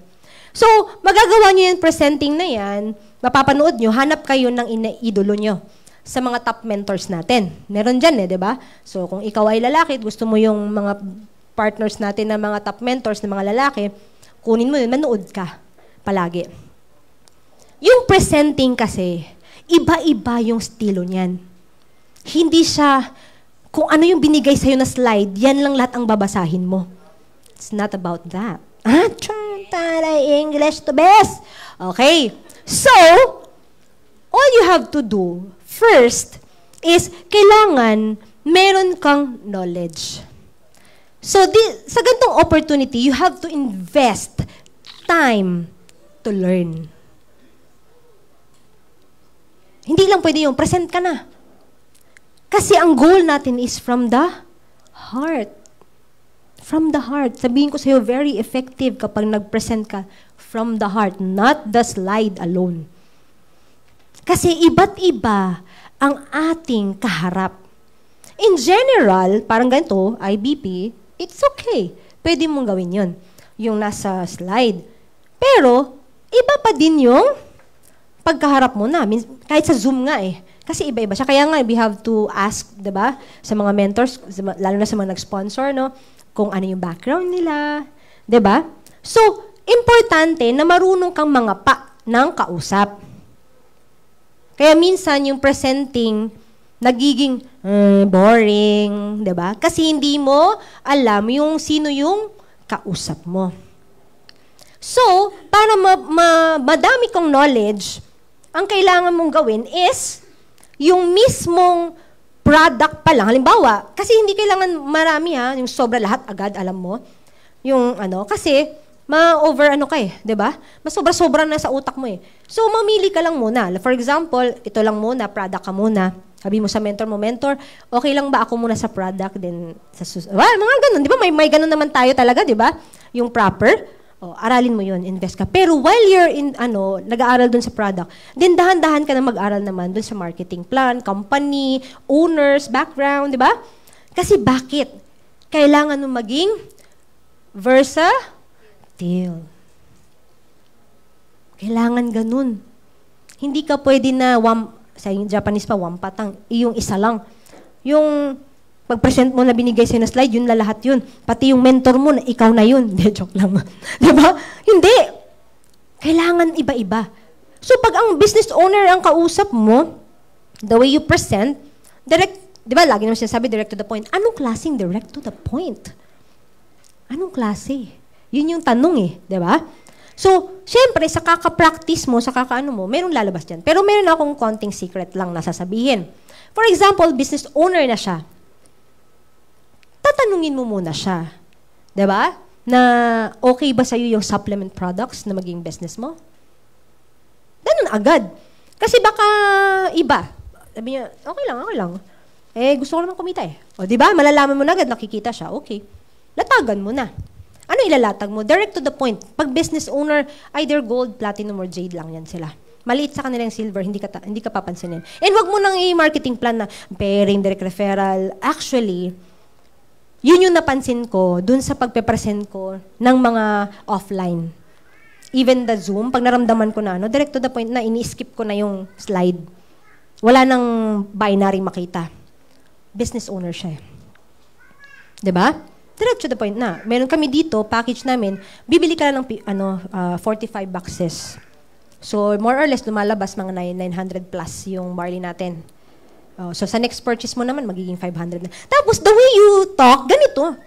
So, magagawa nyo yung presenting na yan, mapapanood nyo, hanap kayo ng ina-idolo nyo sa mga top mentors natin. Meron dyan di ba? So, kung ikaw ay lalaki, gusto mo yung mga partners natin na mga top mentors na mga lalaki, kunin mo yun, manood ka palagi. Yung presenting kasi, iba-iba yung estilo niyan. Hindi siya, kung ano yung binigay sa'yo na slide, yan lang lahat ang babasahin mo. It's not about that. Taray English to best. Okay. So, all you have to do first is kailangan meron kang knowledge. So, sa ganitong opportunity, you have to invest time to learn. Hindi lang pwede yung present ka na. Kasi ang goal natin is from the heart. From the heart. Sabihin ko sa'yo, very effective kapag nag-present ka from the heart, not the slide alone. Kasi iba't iba ang ating kaharap. In general, parang ganito, IBP, it's okay. Pwede mong gawin yun. Yung nasa slide. Pero, iba pa din yung pagkaharap mo na. Kahit sa Zoom nga eh. Kasi iba-iba siya. Kaya nga, we have to ask, diba, sa mga mentors, lalo na sa mga nag-sponsor, no? Kung ano yung background nila, 'di ba? So, importante na marunong kang mga pa ng kausap. Kaya minsan yung presenting nagiging boring, 'di ba? Kasi hindi mo alam yung sino yung kausap mo. So, para madami kong knowledge, ang kailangan mong gawin is yung mismong product pa lang. Halimbawa, kasi hindi kailangan marami yung sobra lahat agad, alam mo. Yung kasi ma-over ka eh, 'di ba? Mas sobra-sobra na sa utak mo eh. So mamili ka lang muna. For example, ito lang muna, product ka muna. Sabi mo sa mentor mo, mentor, okay lang ba ako muna sa product then sa mga ganun, 'di ba? May ganun naman tayo talaga, 'di ba? Yung proper. Aralin mo 'yun, invest ka. Pero while you're in nag-aaral dun sa product, then dahan-dahan ka na mag-aral naman dun sa marketing plan, company, owners, background, 'di ba? Kasi bakit? Kailangan mo maging versatile. Kailangan ganun. Hindi ka pwede na sa Japanese pa wampatang, yung isa lang. Yung pag-present mo na binigay sa'yo na slide, yun na lahat yun. Pati yung mentor mo, na ikaw na yun. Hindi, joke lang. Diba? Hindi. Kailangan iba-iba. So, pag ang business owner ang kausap mo, the way you present, direct, di ba, lagi naman sinasabi, direct to the point. Anong klaseng direct to the point? Anong klase? Yun yung tanong eh, di ba? So, syempre, sa kaka-practice mo, sa kaka-ano mo, merong lalabas dyan. Pero meron akong konting secret lang na sasabihin. For example, business owner na siya. Tatanungin mo muna siya. Diba? Na okay ba sa'yo yung supplement products na maging business mo? Ganun agad. Kasi baka iba. Sabi niya, okay lang, okay lang. Gusto ko naman kumita eh. O, di ba? Malalaman mo na agad, nakikita siya. Okay. Latagan mo na. Ano ilalatag mo? Direct to the point. Pag business owner, either gold, platinum, or jade lang yan sila. Maliit sa kanila yung silver, hindi ka papansinin. And wag mo nang i-marketing plan na pairing, direct referral. Actually, yun yung napansin ko dun sa pagpe-present ko ng mga offline. Even the Zoom, pag naramdaman ko na, direct to the point na, ini-skip ko na yung slide. Wala nang binary makita. Business owner siya. Diba? Direct to the point na. Meron kami dito, package namin, bibili ka lang ng 45 boxes. So, more or less, lumalabas mga 900 plus yung barley natin. So, sa next purchase mo naman, magiging 500 na. Tapos, the way you talk, ganito.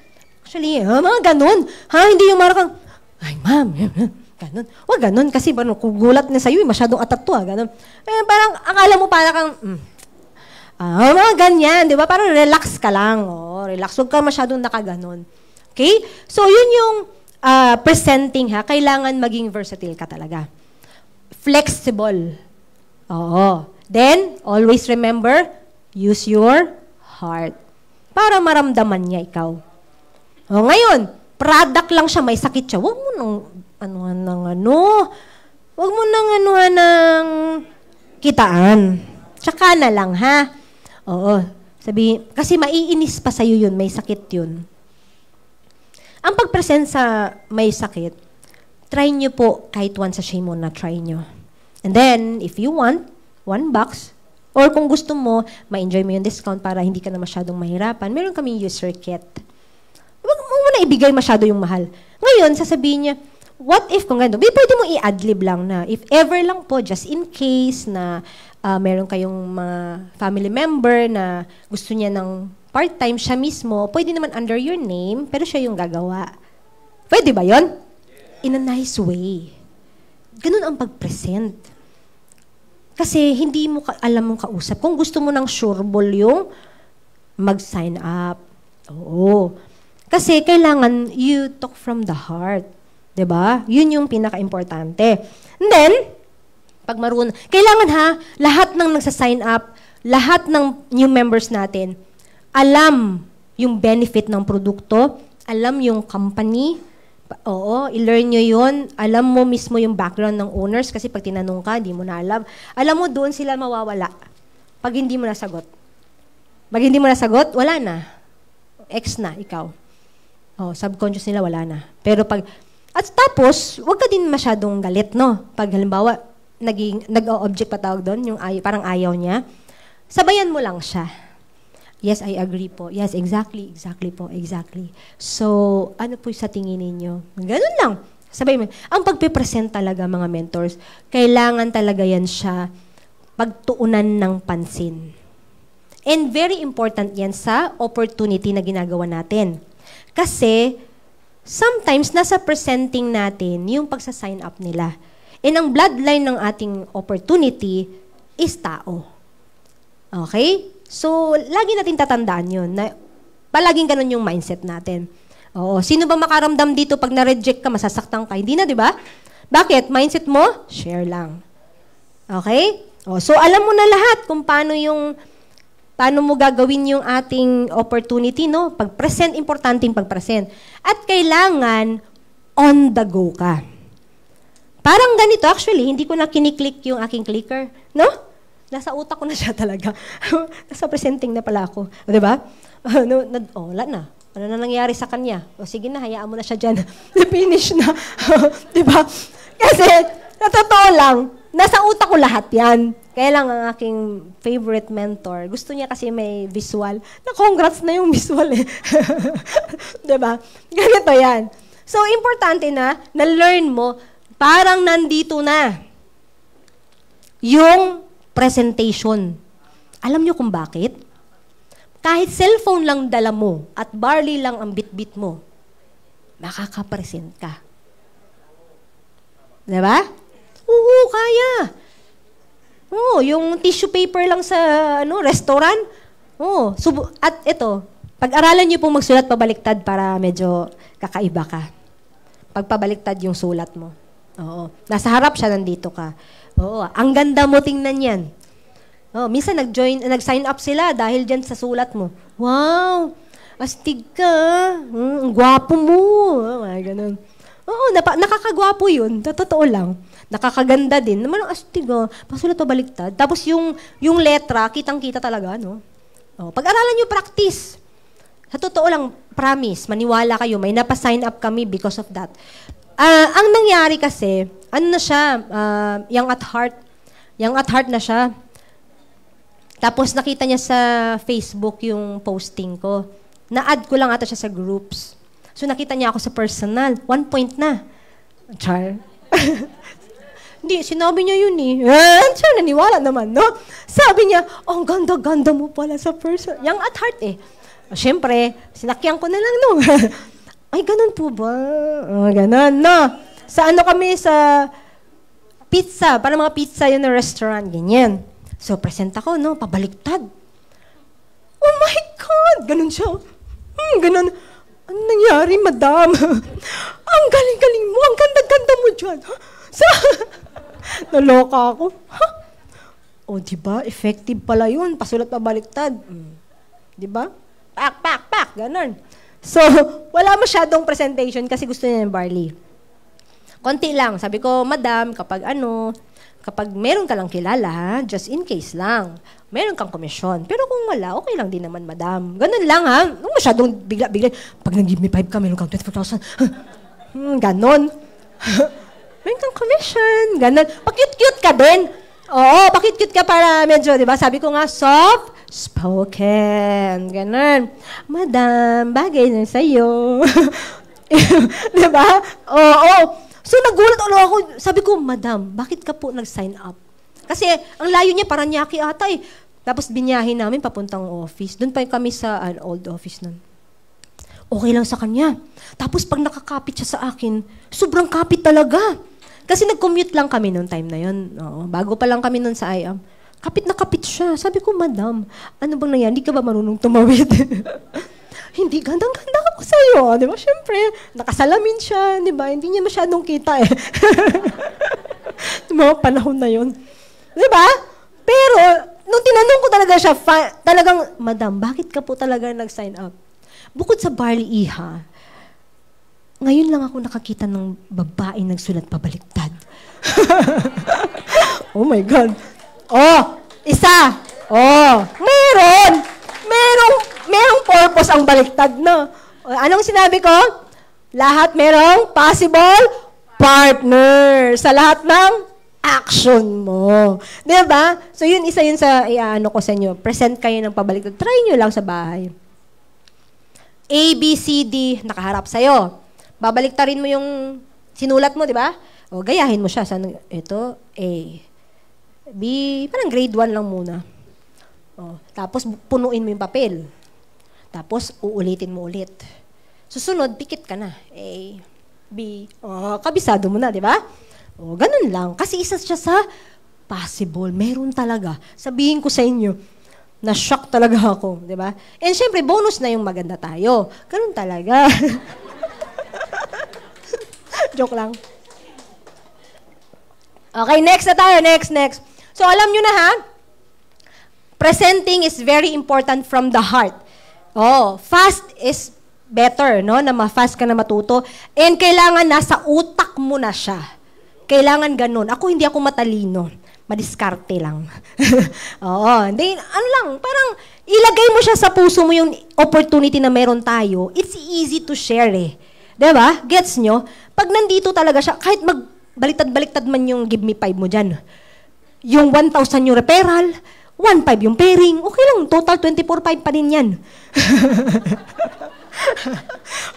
Actually, mga ganun. Hindi yung marakang, ay, ma'am, ganun. Huwag ganun, kasi kugulat na sa'yo, masyadong atat to, ganun. Parang, akala mo parang mga ganyan, di ba? Parang relax ka lang. Relax. Huwag ka masyadong nakaganon. Okay? So, yun yung presenting, Kailangan maging versatile ka talaga. Flexible. Oo. Then, always remember, use your heart. Para maramdaman niya ikaw. Ngayon, product lang siya, may sakit siya. Huwag mo nang kitaan. Tsaka na lang, Oo. Kasi maiinis pa sa'yo yun, may sakit yun. Ang pag-present sa may sakit, try nyo po kahit once sachet mo na try nyo. And then, if you want, 1 box, or kung gusto mo, ma-enjoy mo yung discount para hindi ka na masyadong mahirapan, meron kaming user kit. Huwag mo na ibigay masyado yung mahal. Ngayon, sasabihin niya, what if kung gano'n? Pwede mo i-adlib lang na, if ever lang po, just in case na meron kayong mga family member na gusto niya ng part-time, siya mismo, pwede naman under your name, pero siya yung gagawa. Pwede ba yon? In a nice way. Ganun ang pag-present. Kasi hindi mo alam mong kausap. Kung gusto mo ng sureball yung mag-sign up. Oo. Kasi kailangan you talk from the heart. 'Di ba? Yun yung pinaka-importante. And then, pag marunong, kailangan lahat ng nagsa-sign up, lahat ng new members natin, alam yung benefit ng produkto, alam yung company. Oo, i-learn nyo yun. Alam mo mismo yung background ng owners kasi pag tinanong ka, di mo na alam. Alam mo, doon sila mawawala pag hindi mo nasagot. Pag hindi mo nasagot, wala na. Ex na, ikaw. Subconscious nila, wala na. Pero at tapos, wag ka din masyadong galit, no? Pag halimbawa, nag-o-object pa tawag doon, yung parang ayaw niya, sabayan mo lang siya. Yes, I agree po. Yes, exactly po, exactly. So, ano po sa tingin ninyo? Ganun lang. Sabay mo. Ang pagpipresent talaga, mga mentors, kailangan talaga yan siya pagtuunan ng pansin. And very important yan sa opportunity na ginagawa natin. Kasi, sometimes, nasa presenting natin yung pagsa-sign up nila. And ang bloodline ng ating opportunity is tao. Okay? So, lagi natin tatandaan yun. Na palaging ganun yung mindset natin. Oo. Sino ba makaramdam dito pag na-reject ka, masasaktan ka? Hindi na, di ba? Bakit? Mindset mo? Share lang. Okay? So, alam mo na lahat kung paano mo gagawin yung ating opportunity, no? Pag-present, importanteng pag-present. At kailangan, on the go ka. Parang ganito, actually, hindi ko na kiniklik yung aking clicker, no? Nasa utak ko na siya talaga. Nasa presenting na pala ako. O, diba? Wala na. Ano na nangyari sa kanya? O, sige na, hayaan mo na siya dyan. Finish na. Diba? Kasi, sa totoo lang, nasa utak ko lahat yan. Kaya lang ang aking favorite mentor, gusto niya kasi may visual. Na-congrats na yung visual eh. Diba? Ganito yan. So, importante na-learn mo, parang nandito na yung presentation. Alam niyo kung bakit? Kahit cellphone lang dala mo at barley lang ang bit-bit mo, makakapresent ka. Diba? Oo, kaya. Yung tissue paper lang sa restaurant. At ito, pag-aralan niyo pong magsulat pabaliktad para medyo kakaiba ka. Pagpabaliktad yung sulat mo. Oo. Nasa harap siya, nandito ka. Oo. Ang ganda mo tingnan yan. Oh, minsan nag-sign up sila dahil dyan sa sulat mo. Wow! Astig ka. Ang gwapo mo. Mga ganun. Oo, nakakagwapo yun. Totoo lang. Nakakaganda din. Naman ang astig, pasulat pa baliktad. Tapos yung letra, kitang-kita talaga, no? Oh, pag-aralan nyo, practice. Sa totoo lang, promise, maniwala kayo, may napa-sign up kami because of that. Ang nangyari kasi, ano na siya, young at heart. Young at heart na siya. Tapos nakita niya sa Facebook yung posting ko. Na-add ko lang ata siya sa groups. So nakita niya ako sa personal. 1 point na. Char. Hindi, sinabi niya yun eh. Char, naniwala naman, no? Sabi niya, oh, ang ganda-ganda mo pala sa person. Young at heart eh. Siyempre, sinakyan ko na lang, no? Ay, ganun po ba? Ganun, no? Sa ano kami, sa pizza. Para mga pizza yun na restaurant, ganyan. So, present ako, no? Pabaliktad. Oh my God! Ganun siya. Ganun. Ano nangyari, madam? Ang galing-galing mo. Ang ganda-ganda mo dyan. Naloka ako. Oh, diba? Effective pala yun. Pasulat pabaliktad. Diba? Pak! Ganun. So, wala masyadong presentation kasi gusto niya ng Barley. Konti lang. Sabi ko, madam, kapag meron ka lang kilala, just in case lang, meron kang komisyon. Pero kung wala, okay lang din naman, madam. Ganun lang, ha? Masyadong bigla-bigla. Pag nag-give me 5 ka, meron kang 24,000. Ganon. Meron kang commission. Ganon. Pakit-cute ka din. Oo, pakit-cute ka para medyo, di ba? Sabi ko nga, soft-spoken. Ganon. Madam, bagay na sa'yo. Di ba? Oo. So, nagulat ako. Sabi ko, madam, bakit ka po nag-sign up? Kasi, ang layo niya, Paranaque ata eh. Tapos, binyahin namin papuntang office. Doon pa kami sa old office nun. Okay lang sa kanya. Tapos, pag nakakapit siya sa akin, sobrang kapit talaga. Kasi nag-commute lang kami noong time na yun. Oo, bago pa lang kami noon sa IAM. Kapit na kapit siya. Sabi ko, madam, ano bang nangyari? Hindi ka ba marunong tumawid? Hindi, gandang-ganda ako sa'yo. Di ba? Siyempre, nakasalamin siya. Di ba? Hindi niya masyadong kita eh. Mga panahon na yun. Di ba? Pero, nung tinanong ko talaga siya, talagang, madam, bakit ka po talaga nag-sign up? Bukod sa Barley Iha, ngayon lang ako nakakita ng babae nagsulat pabaliktad. Oh my God. Oh, isa. Oh, merong purpose ang baliktad, no? Anong sinabi ko? Lahat merong possible partner sa lahat ng action mo. Diba? So, isa yun sa ano ko sa inyo. Present kayo ng pabaliktad. Try nyo lang sa bahay. A, B, C, D, nakaharap sa'yo. Babaliktarin mo yung sinulat mo, di ba? O, gayahin mo siya. Ito, A. B, parang grade 1 lang muna. O, tapos, punuin mo yung papel. Tapos, uulitin mo ulit. Susunod, pikit ka na. A, B, kabisado mo na, di ba? O, ganun lang. Kasi isa siya sa possible. Meron talaga. Sabihin ko sa inyo, na-shock talaga ako, di ba? And syempre, bonus na yung maganda tayo. Ganun talaga. Joke lang. Okay, next na tayo. Next. So, alam nyo na ha, presenting is very important from the heart. Oh, fast is better, no? Na ma-fast ka na matuto. And kailangan nasa utak mo na siya. Kailangan ganun. Hindi ako matalino. Madiskarte lang. Oo. Hindi, ano lang, parang ilagay mo siya sa puso mo yung opportunity na meron tayo. It's easy to share eh. Diba? Gets nyo? Pag nandito talaga siya, kahit magbaliktad-baliktad man yung give me 5 mo dyan, yung 1,000 yung referral, 1,500 yung pairing, okay lang, total 24,500 pa din yan.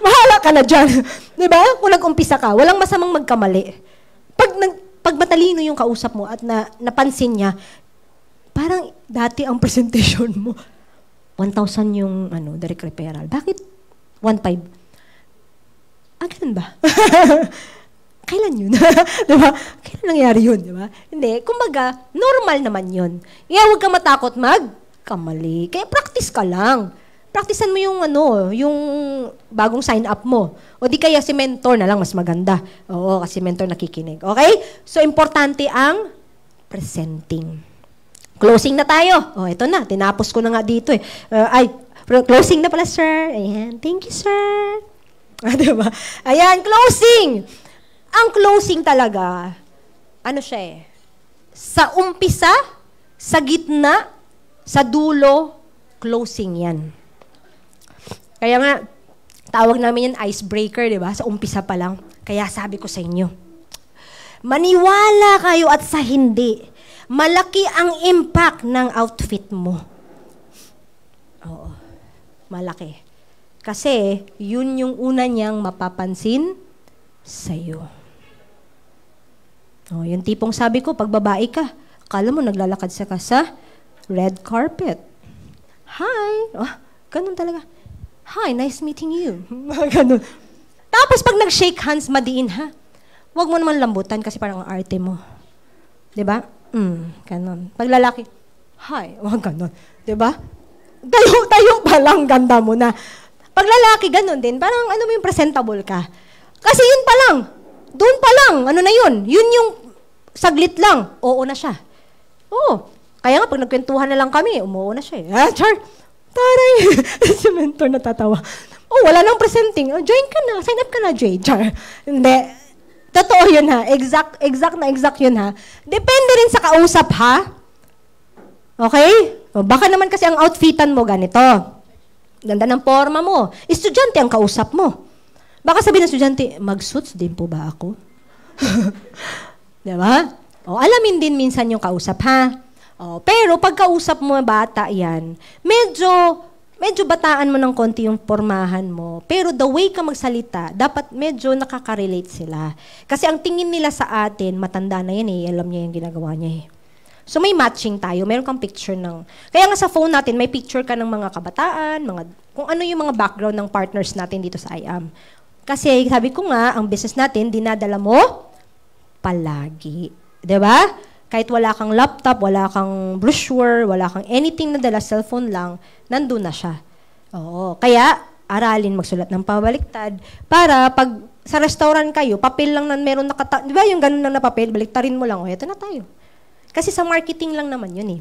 Mahala ka na dyan. Diba? Kung nag-umpisa ka, walang masamang magkamali. Pag matalino yung kausap mo at napansin niya, parang dati ang presentation mo, 1,000 yung direct referral. Bakit 1,500? Ganun ba? Kailan yun? Diba? Kailan nangyari yun? Diba? Hindi. Kumbaga, normal naman yun. Kaya huwag ka matakot magkamali. Kaya practice ka lang. Practicean mo yung bagong sign up mo. O di kaya si mentor na lang, mas maganda. Oo, kasi mentor nakikinig. Okay? So, importante ang presenting. Closing na tayo. Oh, ito na. Tinapos ko na nga dito eh. Closing na pala, sir. Ayan. Thank you, sir. Diba? Ayan, closing. Ang closing talaga, ano siya eh? Sa umpisa, sa gitna, sa dulo, closing yan. Kaya nga, tawag namin yan icebreaker, di ba? Sa umpisa pa lang. Kaya sabi ko sa inyo, maniwala kayo at sa hindi, malaki ang impact ng outfit mo. Oo, malaki. Kasi, yun yung una niyang mapapansin sa'yo. Oh, yung tipong sabi ko, pag babae ka, akala mo naglalakad ka sa red carpet. Hi! Oh, ganun talaga. Hi, nice meeting you. Ganun. Tapos pag nag-shake hands, madiin ha. Huwag mo naman lambutan kasi parang ang arte mo. Diba? Ganun. Pag lalaki, hi, huwag ganun. Diba? Tayo pa lang, ganda mo na. Pag lalaki, ganun din. Parang ano mo yung presentable ka. Kasi yun pa lang. Doon pa lang. Ano na yun? Yun yung saglit lang. Oo na siya. Oo. Kaya nga, pag nagkwentuhan na lang kami, umuo na siya. Char! Taray! Si mentor natatawa. Oh, wala nang presenting. Oh, join ka na. Sign up ka na, Jay. Char. Hindi. Totoo yun ha. Exact yun ha. Depende rin sa kausap ha. Okay? O, baka naman kasi ang outfitan mo ganito. Ganda ng forma mo. Estudyante ang kausap mo. Baka sabihin ng estudyante, mag-suits din po ba ako? Diba? O, alamin din minsan yung kausap ha. O, pero pagkausap mo bata yan, medyo bataan mo ng konti yung pormahan mo. Pero the way ka magsalita, dapat medyo nakaka-relate sila. Kasi ang tingin nila sa atin, matanda na yan eh, alam niya yung ginagawa niya eh. So may matching tayo, meron kang picture ng... Kaya nga sa phone natin, may picture ka ng mga kabataan, kung ano yung mga background ng partners natin dito sa IAM. Kasi sabi ko nga, ang business natin, dinadala mo palagi. Diba? Kahit wala kang laptop, wala kang brochure, wala kang anything na dala, cellphone lang, nandun na siya. Oo. Kaya, aralin magsulat ng pabaliktad para pag sa restaurant kayo, papel lang na meron di ba yung ganun lang na papel, baliktarin mo lang, o eto na tayo. Kasi sa marketing lang naman yun eh.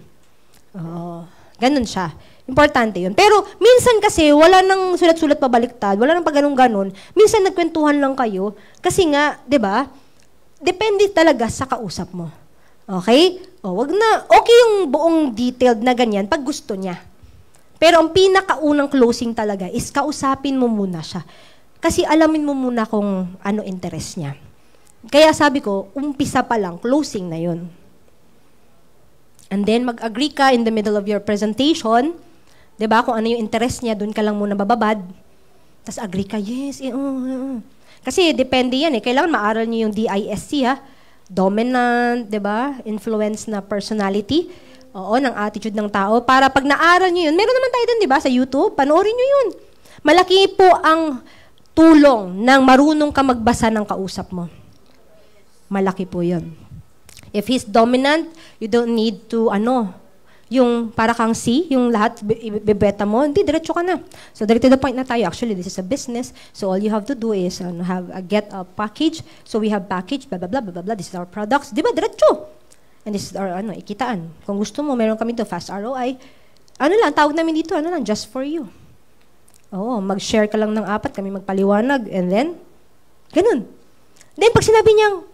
Oo. Ganun siya. Importante yun. Pero minsan kasi, wala nang sulat-sulat pabaliktad, wala nang pag-ganun-ganun. Minsan nagkwentuhan lang kayo. Kasi nga, di ba, depende talaga sa kausap mo. Okay? O, wag na, okay yung buong detailed na ganyan pag gusto niya. Pero ang pinakaunang closing talaga is kausapin mo muna siya. Kasi alamin mo muna kung ano interest niya. Kaya sabi ko, umpisa pa lang, closing na yun. And then, mag-agree ka in the middle of your presentation, diba, kung ano yung interest niya, doon ka lang muna bababad. Tapos agree ka, yes, Kasi depende yan eh. Kailangan maaral niyo yung DISC ha. Dominant, diba, influence na personality, oo, ng attitude ng tao. Para pag naaral niyo yun, meron naman tayo dun, diba, sa YouTube, panoorin niyo yun. Malaki po ang tulong ng marunong ka magbasa ng kausap mo. Malaki po yun. If he's dominant, you don't need to, yung para kang C, yung lahat bebeta mo, hindi, diretso ka na. So, direct to the point na tayo. Actually, this is a business. So, all you have to do is get a package. So, we have package, blah, blah, blah, blah, blah. This is our products. Di ba? Diretso. And this is our, ikitaan. Kung gusto mo, meron kami to fast ROI. Tawag namin dito, just for you. Oo, mag-share ka lang ng 4, kami magpaliwanag. And then, ganun. Then, pag sinabi niyang,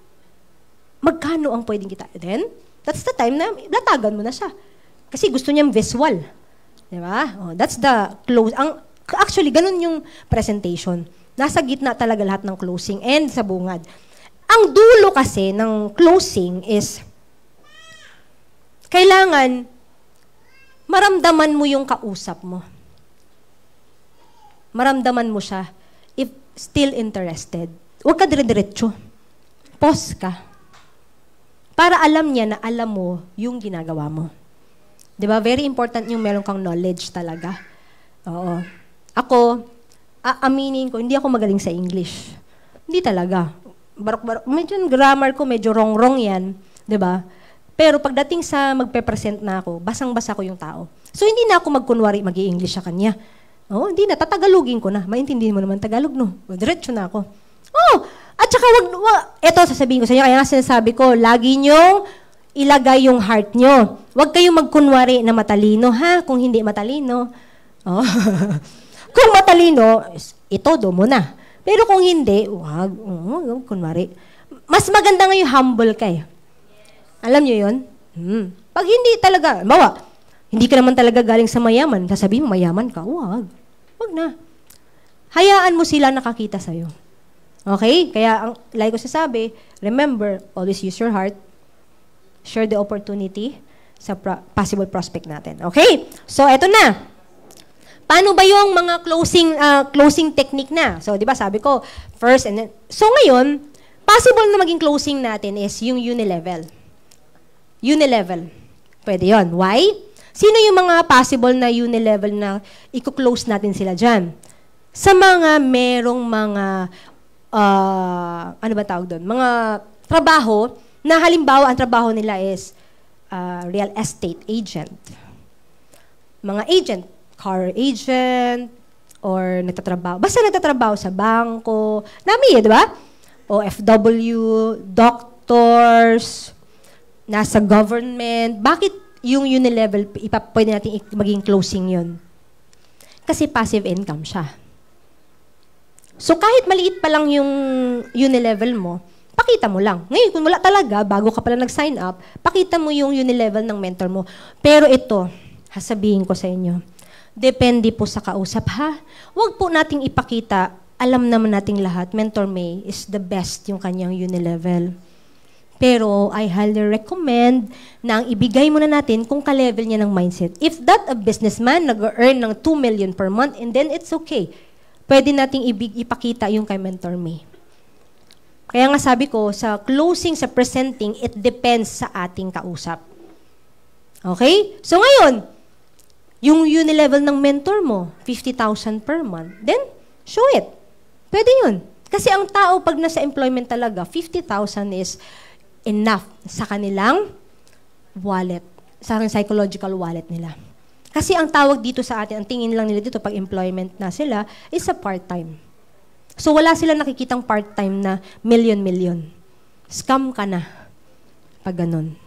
magkano ang pwedeng kita? Then, that's the time na latagan mo na siya. Kasi gusto niyang visual. Di ba? Oh, that's the close. Actually, ganun yung presentation. Nasa gitna talaga lahat ng closing and sa bungad. Ang dulo kasi ng closing is, kailangan maramdaman mo yung kausap mo. Maramdaman mo siya if still interested. Huwag ka dire-diretso. Pause ka. Para alam niya na alam mo yung ginagawa mo. Diba? Very important yung meron kang knowledge talaga. Oo. Ako, aaminin ko, hindi ako magaling sa English. Hindi talaga. Barok-barok. Medyo grammar ko, medyo wrong-wrong yan. Diba? Pero pagdating sa magpe-present na ako, basang-basa ko yung tao. So, hindi na ako magkunwari mag-i-English sa kanya. Oo, hindi na. Tatagalogin ko na. Maintindihin mo naman Tagalog, no? Diretso na ako. Oh! At saka eto sasabihin ko sa inyo, kaya nga sinasabi ko, lagi nyong ilagay yung heart nyo. Huwag kayong magkunwari na matalino, ha? Kung hindi matalino. Oh. Kung matalino, itodo mo na. Pero kung hindi, wag kunwari. Mas maganda nga yung humble kayo. Alam nyo yun? Pag hindi talaga, hindi ka naman talaga galing sa mayaman, sasabihin mo, mayaman ka, wag na. Hayaan mo sila nakakita sa'yo. Okay? Kaya, like ko sasabi, remember, always use your heart, share the opportunity sa possible prospect natin. Okay? So, eto na. Paano ba yung mga closing technique na? So, di ba sabi ko, first and then, so ngayon, possible na maging closing natin is yung unilevel. Unilevel. Pwede yon. Why? Sino yung mga possible na unilevel na i-close natin sila dyan? Sa mga merong mga, ano ba tawag doon? Mga trabaho na halimbawa ang trabaho nila is real estate agent. Mga agent, car agent, or basta nagtatrabaho sa bangko. Dami di ba? OFW, doctors, nasa government. Bakit yung unilevel, pwede natin maging closing yun? Kasi passive income siya. So kahit maliit pa lang yung unilevel mo, pakita mo lang. Ngayon, kung wala talaga, bago ka pala nag-sign up, pakita mo yung unilevel ng mentor mo. Pero ito, sasabihin ko sa inyo, depende po sa kausap, ha? Huwag po nating ipakita, alam naman nating lahat, Mentor May is the best yung kanyang unilevel. Pero I highly recommend na ang ibigay muna natin kung ka-level niya ng mindset. If that a businessman nag-earn ng 2 million per month, and then it's okay. Pwede nating ipakita yung kay Mentor May. Kaya nga sabi ko, sa closing, sa presenting, it depends sa ating kausap. Okay? So ngayon, yung unilevel ng mentor mo, 50,000 per month, then show it. Pwede yun. Kasi ang tao, pag nasa employment talaga, 50,000 is enough sa kanilang wallet, sa psychological wallet nila. Kasi ang tawag dito sa atin, ang tingin lang nila dito pag employment na sila, is a part-time. So wala sila nakikitang part-time na million. Scam ka na pag ganun.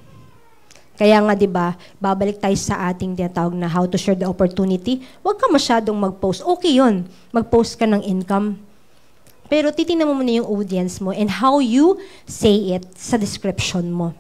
Kaya nga 'di ba, babalik tayo sa ating tinatawag na how to share the opportunity. Huwag ka masyadong mag-post. Okay 'yun. Mag-post ka ng income. Pero titingnan mo muna yung audience mo and how you say it sa description mo.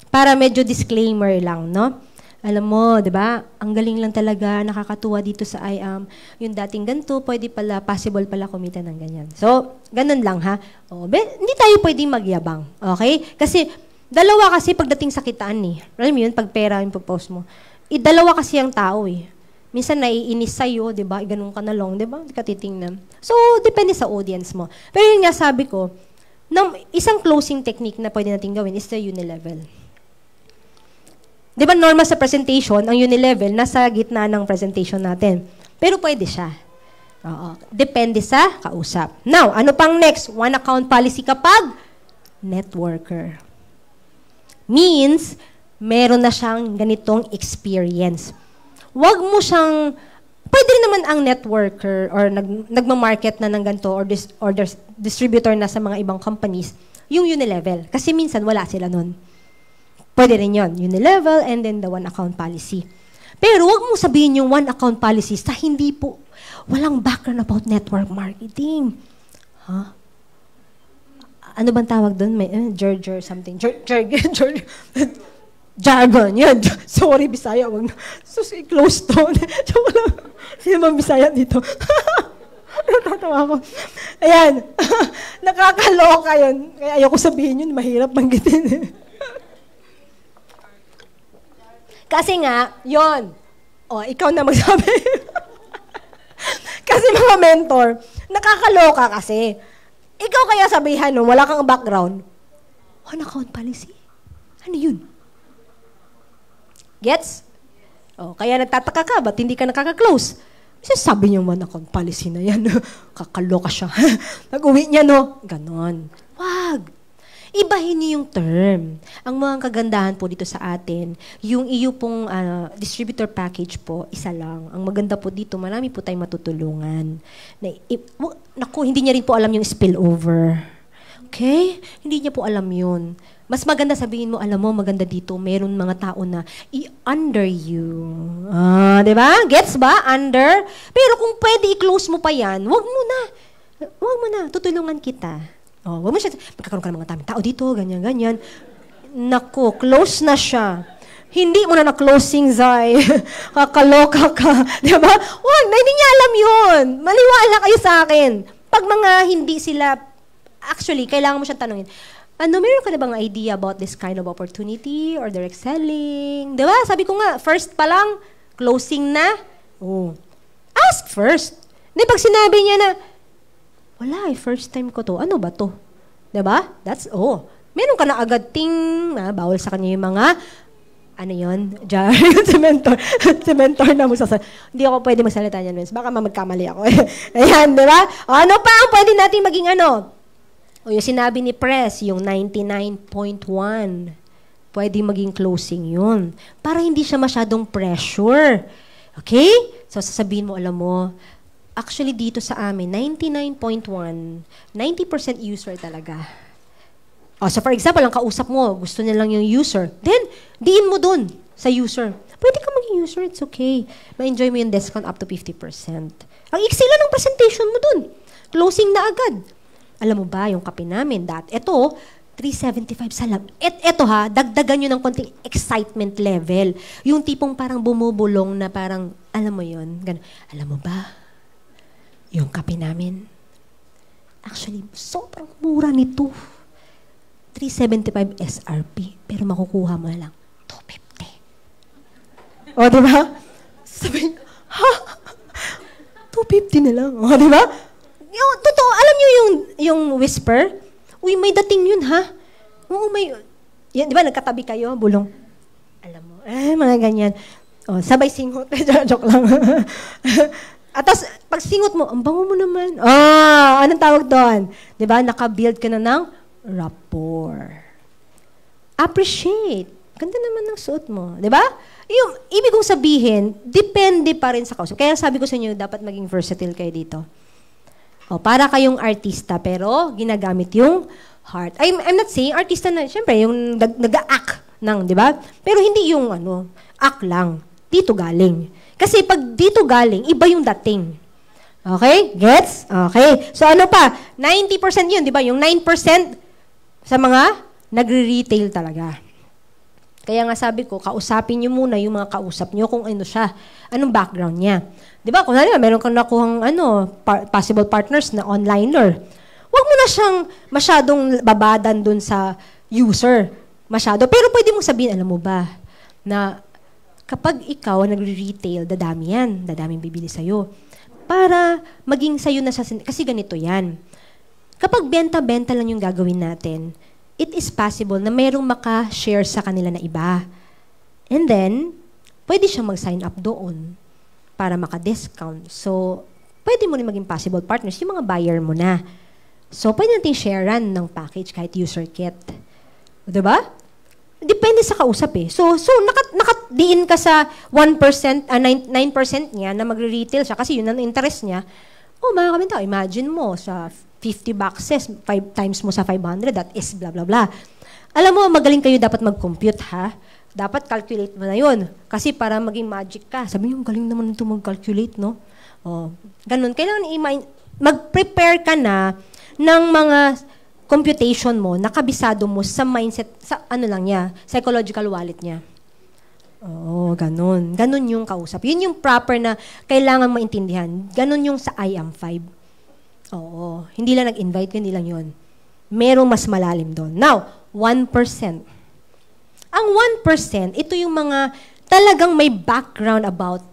Para medyo disclaimer lang, no? Alam mo, di ba, ang galing lang talaga, nakakatuwa dito sa IAM. Yung dating ganito, pwede pala, possible pala kumita ng ganyan. So, ganun lang ha. Hindi tayo pwedeng magyabang. Okay? Kasi, dalawa kasi pagdating sa kitaan eh. Alam mo yun, pag pera yung post mo. Dalawa kasi ang tao eh. Minsan naiinis sa'yo, di ba? Ganun ka na lang, di ba? Hindi ka titingnan. So, depende sa audience mo. Pero yun nga sabi ko, isang closing technique na pwede natin gawin is the unilevel. Di ba normal sa presentation, ang unilevel nasa gitna ng presentation natin. Pero pwede siya. Oo. Depende sa kausap. Now, ano pang next? One account policy kapag networker. Means, meron na siyang ganitong experience. Huwag mo siyang, pwede rin naman ang networker or nagmamarket na ng ganito or distributor na sa mga ibang companies, yung unilevel. Kasi minsan wala sila nun. Pwede rin yun, unilevel and then the one account policy. Pero huwag mo sabihin yung one account policy sa hindi po, walang background about network marketing. Huh? Ano bang tawag doon? Something. Jargon, yun. Sorry, Bisaya. Wag na. Sus, i-close to. Sino bang Bisaya dito? Natatawa ko. Ayan. Nakakaloka yun. Kaya ayoko sabihin yun, mahirap banggitin. Kasi nga, yon. Ikaw na magsabi. Kasi mga mentor, nakakaloka kasi. Ikaw kaya sabihan no, wala kang background. One account policy? Ano yun? Gets? Kaya nagtataka ka, ba't hindi ka nakaka-close? Kasi sabi niyo one account policy na yan. Kakaloka siya. Nag-uwi niya, no? Ganon. Wag. Ibahin niyo yung term. Ang mga kagandahan po dito sa atin, yung iyo pong distributor package po, isa lang. Ang maganda po dito, marami po tayong matutulungan. Naku, hindi niya rin po alam yung spillover. Okay? Hindi niya po alam yun. Mas maganda sabihin mo, alam mo, maganda dito, meron mga tao na i-under you. Di ba? Gets ba? Under. Pero kung pwede i-close mo pa yan, wag mo na. Wag mo na. Tutulungan kita. Wag mo siya. Magkakaroon ka ng mga tamang tao dito, ganyan, ganyan. Naku, close na siya. Hindi mo na closing, Zay. Kakaloka ka. Di ba? Wag na, hindi niya alam yun. Maliwala kayo sa akin. Pag mga hindi sila, actually, kailangan mo siyang tanungin, meron ka na bang idea about this kind of opportunity or direct selling? Di ba? Sabi ko nga, first pa lang, closing na. Ask first. Di pag sinabi niya na, wala first time ko to. Ano ba to? Di ba? Meron ka na agad bawal sa kanya yung mga, jar, cementor. Cementor na mo hindi ako pwede magsalita niyan, miss. Baka magkamali ako. Ayan, di ba? Ano pa ang pwede natin maging yung sinabi ni Press, yung 99.1, pwede maging closing yun. Para hindi siya masyadong pressure. Okay? So, sasabihin mo, alam mo, actually dito sa amin, 99.1, 90% user talaga. So, for example, ang kausap mo, gusto niya lang yung user. Then, diin mo dun sa user. Pwede ka maging user, it's okay. Ma-enjoy mo yung discount up to 50%. Ang iksi lang ng presentation mo dun. Closing na agad. Alam mo ba, yung kape namin, ito, 375 sa lab. Ito dagdagan nyo ng konting excitement level. Yung tipong parang bumubulong na parang, alam mo yun, ganun. Alam mo ba, yung kape namin, actually, sobrang mura nito. 375 SRP, pero makukuha mo lang 250. Di ba? Sabi, 250 na lang. Di ba? Yung, totoo, alam nyo yung whisper? Uy, may dating yun, ha? Oo, may... Yan, di ba, nagkatabi kayo, bulong. Alam mo, mga ganyan. Sabay singot. Joke lang. At tapos, pag singot mo, ang bango mo naman. Anong tawag doon? Di ba, naka-build ka na ng rapport. Appreciate. Ganda naman ng suot mo. Di ba? Yung, ibig kong sabihin, depende pa rin sa kausap. Kaya sabi ko sa inyo, dapat maging versatile kayo dito. Para kayong artista, pero ginagamit yung heart. I'm not saying artista na, syempre, yung nag-act ng, di ba? Pero hindi yung, act lang. Dito galing. Kasi pag dito galing, iba yung dating. Okay? Gets? Okay. So ano pa? 90% yun, di ba? Yung 9% sa mga nagre-retail talaga. Kaya nga sabi ko, kausapin nyo muna yung mga kausap nyo kung ano siya. Anong background niya. Di ba? Kung meron kang nakuhang possible partners na onliner. Huwag mo na siyang masyadong babadan dun sa user. Masyado. Pero pwede mong sabihin, alam mo ba, na kapag ikaw nagre-retail, dadami yan. Dadaming bibili sa'yo. Para maging sa'yo na kasi ganito yan. Kapag benta-benta lang yung gagawin natin, it is possible na mayroong maka-share sa kanila na iba. And then, pwede siyang mag-sign up doon para maka-discount. So, pwede mo rin maging possible partners, yung mga buyer mo na. So, pwede natin sharean ng package kahit user kit. Diba? Depende sa kausap eh. So nakadiin ka sa 1%, 9% niya na magre-retail siya kasi yun ang interest niya. Mga kabenta, imagine mo sa 50 boxes, 5 times mo sa 500, that is blah, blah, blah. Alam mo, magaling kayo dapat mag-compute, ha? Dapat calculate mo na yun. Kasi para maging magic ka, sabi niyo, galing naman ito mag-calculate, no? Ganun. Kailangan mag-prepare ka na ng mga computation mo, nakabisado mo sa mindset, sa psychological wallet niya. Ganun. Ganun yung kausap. Yun yung proper na kailangan maintindihan. Ganun yung sa I am 5. Hindi lang nag-invite, hindi lang yun. Merong mas malalim doon. Now, 1%. Ang 1%, ito yung mga talagang may background about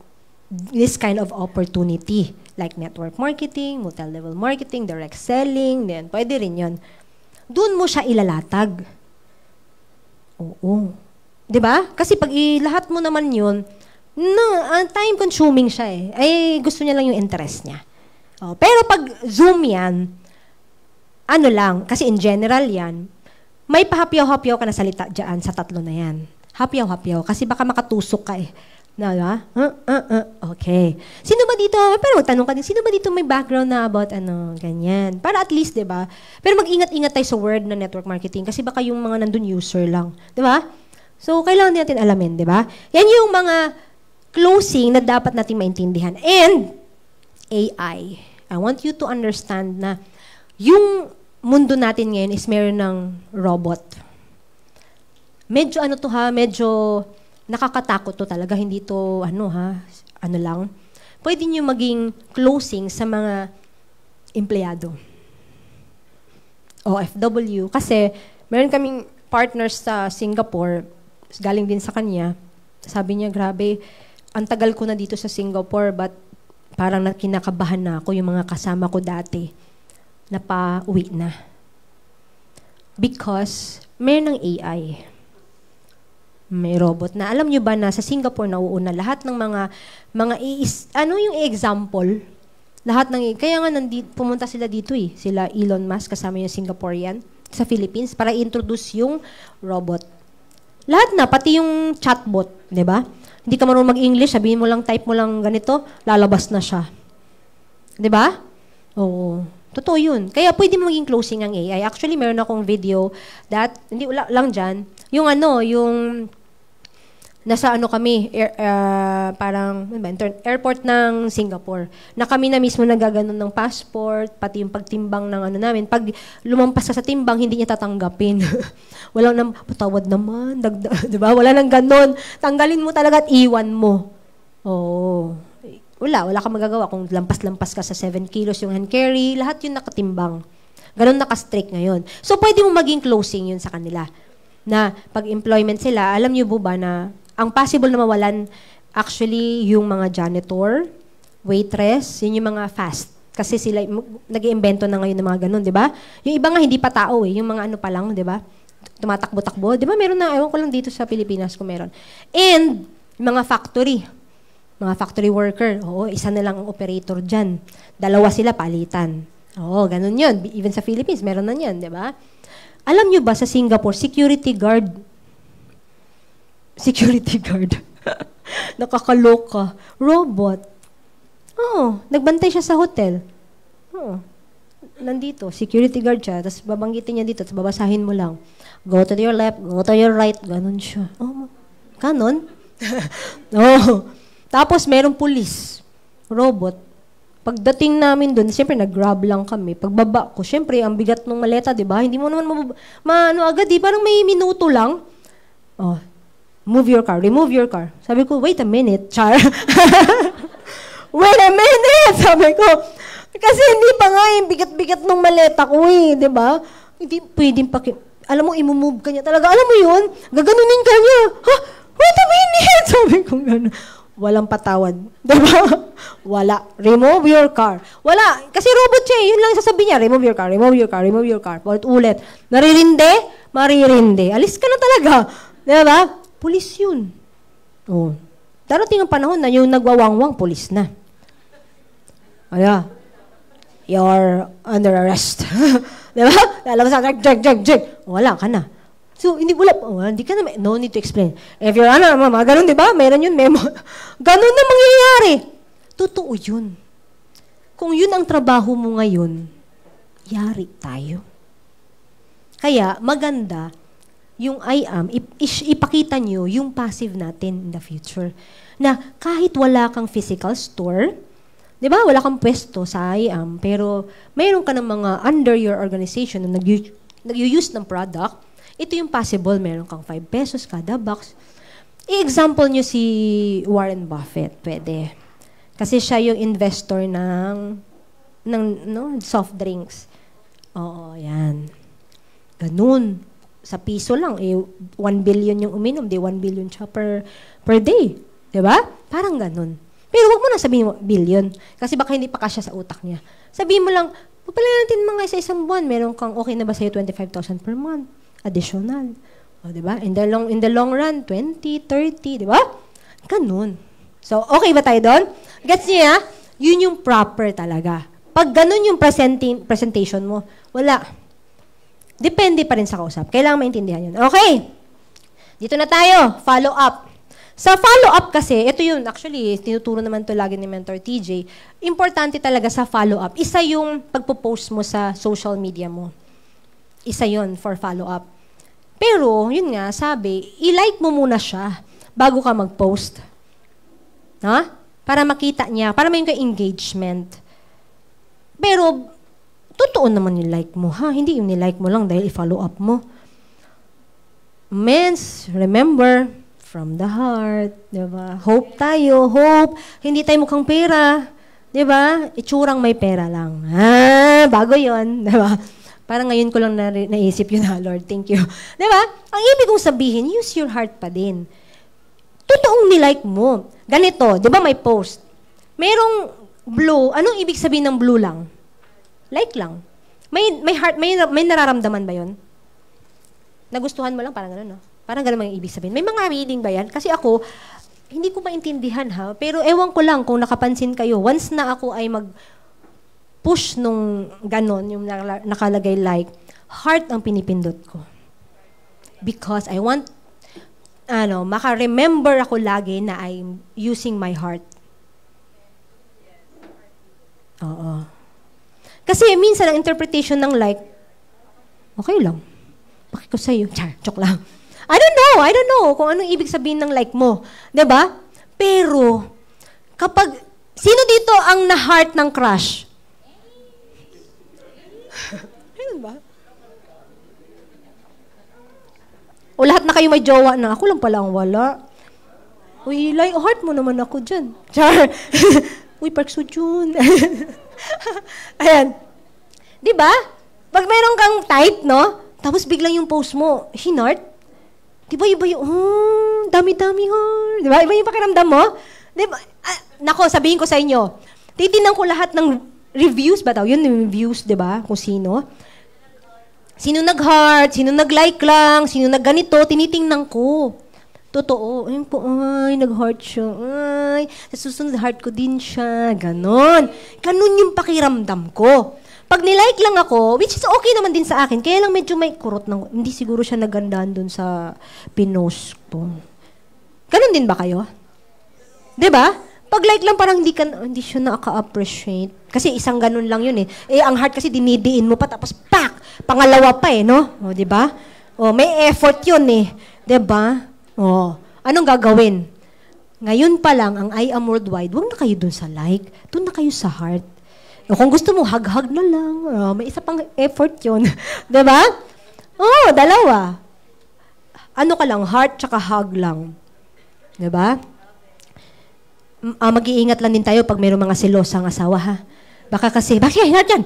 this kind of opportunity. Like network marketing, multi-level marketing, direct selling, then pwede rin yun. Doon mo siya ilalatag. Diba? Kasi pag lahat mo naman yun, time-consuming siya eh. Ay, gusto niya lang yung interest niya. Pero pag Zoom yan, kasi in general yan, may pahapyaw-hapyaw ka na salita dyan sa tatlo na yan. Hapyaw-hapyaw. Kasi baka makatusok ka eh. Na, okay. Sino ba dito, pero magtanong ka din, sino ba dito may background na about ganyan? Para at least, di ba? Pero mag-ingat-ingat tayo sa word na network marketing kasi baka yung mga nandun user lang. Di ba? So, kailangan din natin alamin, di ba? Yan yung mga closing na dapat natin maintindihan. And, AI. I want you to understand na yung mundo natin ngayon is meron ng robot. Medyo medyo nakakatakot to talaga, hindi to lang. Pwede nyo maging closing sa mga empleyado. OFW. Kasi, meron kaming partners sa Singapore, galing din sa kanya. Sabi niya, grabe, ang tagal ko na dito sa Singapore, but parang kinakabahan na ako yung mga kasama ko dati na pa-uwi na. Because, meron ng AI. May robot na. Alam nyo ba na sa Singapore nauuna lahat ng yung example? Lahat kaya nga pumunta sila dito Sila Elon Musk kasama yung Singaporean sa Philippines para introduce yung robot. Lahat na, pati yung chatbot, di ba? Hindi ka marunong mag-English, sabihin mo lang, type mo lang ganito, lalabas na siya. Di ba? Oo. Totoo yun. Kaya pwede maging closing ang AI. Actually, meron akong video that, hindi lang dyan, yung nasa kami, airport ng Singapore. Na kami na mismo nagaganon ng passport, pati yung pagtimbang ng namin. Pag lumampas ka sa timbang, hindi niya tatanggapin. Walang patawad naman, diba? Wala nang ganon. Tanggalin mo talaga at iwan mo. Oo. Wala kang magagawa. Kung lampas-lampas ka sa 7 kilos yung hand carry, lahat yun nakatimbang. Ganon naka-strict ngayon. So, pwede mo maging closing yun sa kanila. Na pag-employment sila, alam niyo ba na ang possible na mawalan actually yung mga janitor, waitress, yun yung mga fast. Kasi sila nag-iimbento na ngayon ng mga ganun, di ba? Yung iba nga hindi pa tao yung mga pa lang, di ba? Tumatakbo-takbo. Di ba meron na, ewan ko lang dito sa Pilipinas kung meron. And, mga factory worker, isa na lang ang operator dyan. Dalawa sila palitan. Ganun yun. Even sa Philippines, meron na yan, di ba? Alam nyo ba sa Singapore, security guard, nakakaloka, robot. Nagbantay siya sa hotel. Nandito, security guard siya, tapos babanggitin niya dito, tapos babasahin mo lang. Go to your left, go to your right, ganun siya. Ganon? Tapos merong pulis, robot. Pagdating namin doon, siyempre nag-grab lang kami. Pagbaba ko, siyempre ang bigat ng maleta, di ba? Hindi mo naman agad, parang may minuto lang. Move your car, remove your car. Sabi ko, wait a minute, Char. Wait a minute, sabi ko. Kasi hindi pa nga yung bigat-bigat ng maleta ko di ba? Hindi pwedeng alam mo, imumove ka niya talaga. Alam mo yun? Gaganunin ka niya. Wait a minute, sabi ko gano'n. Walang patawad. Diba? Wala. Remove your car. Wala. Kasi robot siya Yun lang sasabihin niya. Remove your car, remove your car, remove your car. Ulit. Naririnde? Maririnde. Alis ka na talaga. Diba? Pulis yun. Darating ang panahon na yung nagwawangwang, pulis na. You're under arrest. Diba? Lalabas sa jag. Wala ka na. So, hindi ka na, no need to explain. If you're ganun, di ba? Meron yun, memo. Ganun na mangyayari. Totoo yun. Kung yun ang trabaho mo ngayon, yari tayo. Kaya, maganda, yung I am, ipakita nyo yung passive natin in the future. Na kahit wala kang physical store, di ba? Wala kang pwesto sa I am, pero mayroon ka ng mga under your organization na nag-use ng product, ito yung possible, meron kang 5 pesos kada box. I-example nyo si Warren Buffett, pwede. Kasi siya yung investor ng soft drinks. Yan. Ganun. Sa piso lang, 1 billion yung uminom, 1 billion siya per day. Diba? Parang ganun. Pero wag mo na sabihin mo, billion. Kasi baka hindi pa kasya sa utak niya. Sabihin mo lang, pagpala natin mga isa-isang buwan, meron kang okay na ba sa'yo 25,000 per month? Additional. Diba? In the long run, 20, 30, diba? Ganun. So, okay ba tayo doon? Gets niya? Yun yung proper talaga. Pag ganun yung presentation mo, wala. Depende pa rin sa kausap. Kailangan maintindihan yun. Okay. Dito na tayo. Follow up. Sa follow-up kasi, ito yun, actually, tinuturo naman to lagi ni Mentor TJ, importante talaga sa follow-up. Isa yung pagpo-post mo sa social media mo. Isa yun for follow-up. Pero, yun nga, sabi, i-like mo muna siya bago ka mag-post. Ha? Para makita niya, para may engagement. Pero, totoo naman yung like mo, ha? Hindi yung nilike mo lang dahil i-follow up mo. Men's, remember, from the heart, di ba? Hope tayo, hope. Hindi tayo mukhang pera, di ba? Itsurang may pera lang. Bago yon, di ba? Parang ngayon ko lang naisip yun, Lord. Thank you. Di ba? Ang ibig kong sabihin, use your heart pa din. Totoong nilike mo. Ganito, di ba may post? Merong blue. Anong ibig sabihin ng blue lang? Like lang. May heart, may nararamdaman ba yon? Nagustuhan mo lang, parang gano'n, no? Parang gano'n mga ibig sabihin. May mga reading ba yan? Kasi ako, hindi ko maintindihan, ha? Pero ewan ko lang kung nakapansin kayo, once na ako ay mag-push nung gano'n, yung nakalagay like, heart ang pinipindot ko. Because I want, maka-remember ako lagi na I'm using my heart. Oo. Kasi minsan ang interpretation ng like, okay lang. Bakit ko sa'yo? Char, joke lang. I don't know kung anong ibig sabihin ng like mo. 'Di ba? Pero, kapag, sino dito ang na-heart ng crush? Ayun ba? O lahat na kayo may jowa na, ako lang pala ang wala. Uy, like, heart mo naman ako dyan. Char. Uy, Park Soo-joon. Ayan. 'Di ba? Pag meron kang type, no? Tapos biglang yung post mo, hinart? Di ba iba yung, dami-dami heart. Di ba? Iba yung pakiramdam mo? Di ba? Nako, sabihin ko sa inyo, titignan ko lahat ng reviews ba daw? Yun yung reviews, di ba? Kung sino. Sino nag-heart, sino nag-like lang, sino nag-ganito, tinitingnan ko. Totoo. Ayun po, ay, nag-heart siya. Ay, sa susunod heart ko din siya. Ganon. Ganon yung pakiramdam ko. Pag nilike lang ako, which is okay naman din sa akin, kaya lang medyo may kurot ng, hindi siguro siya nagandaan dun sa pinost ko. Ganon din ba kayo? 'Di ba? Pag like lang parang hindi siya naka-appreciate. Kasi isang ganon lang yun eh. Eh, ang heart kasi dinidiin mo pa, tapos pak! Pangalawa pa eh, no? O, 'di ba? O, may effort yun eh. 'Di ba? O, anong gagawin? Ngayon pa lang, ang I am worldwide, huwag na kayo dun sa like. Dun na kayo sa heart. O, kung gusto mo, hug-hug na lang. May isa pang effort yun. Diba? Oo, dalawa. Ano ka lang, heart tsaka hug lang. Diba? Mag-iingat lang din tayo pag mayroong mga selosang asawa, ha? Baka kasi, bakit heart yan?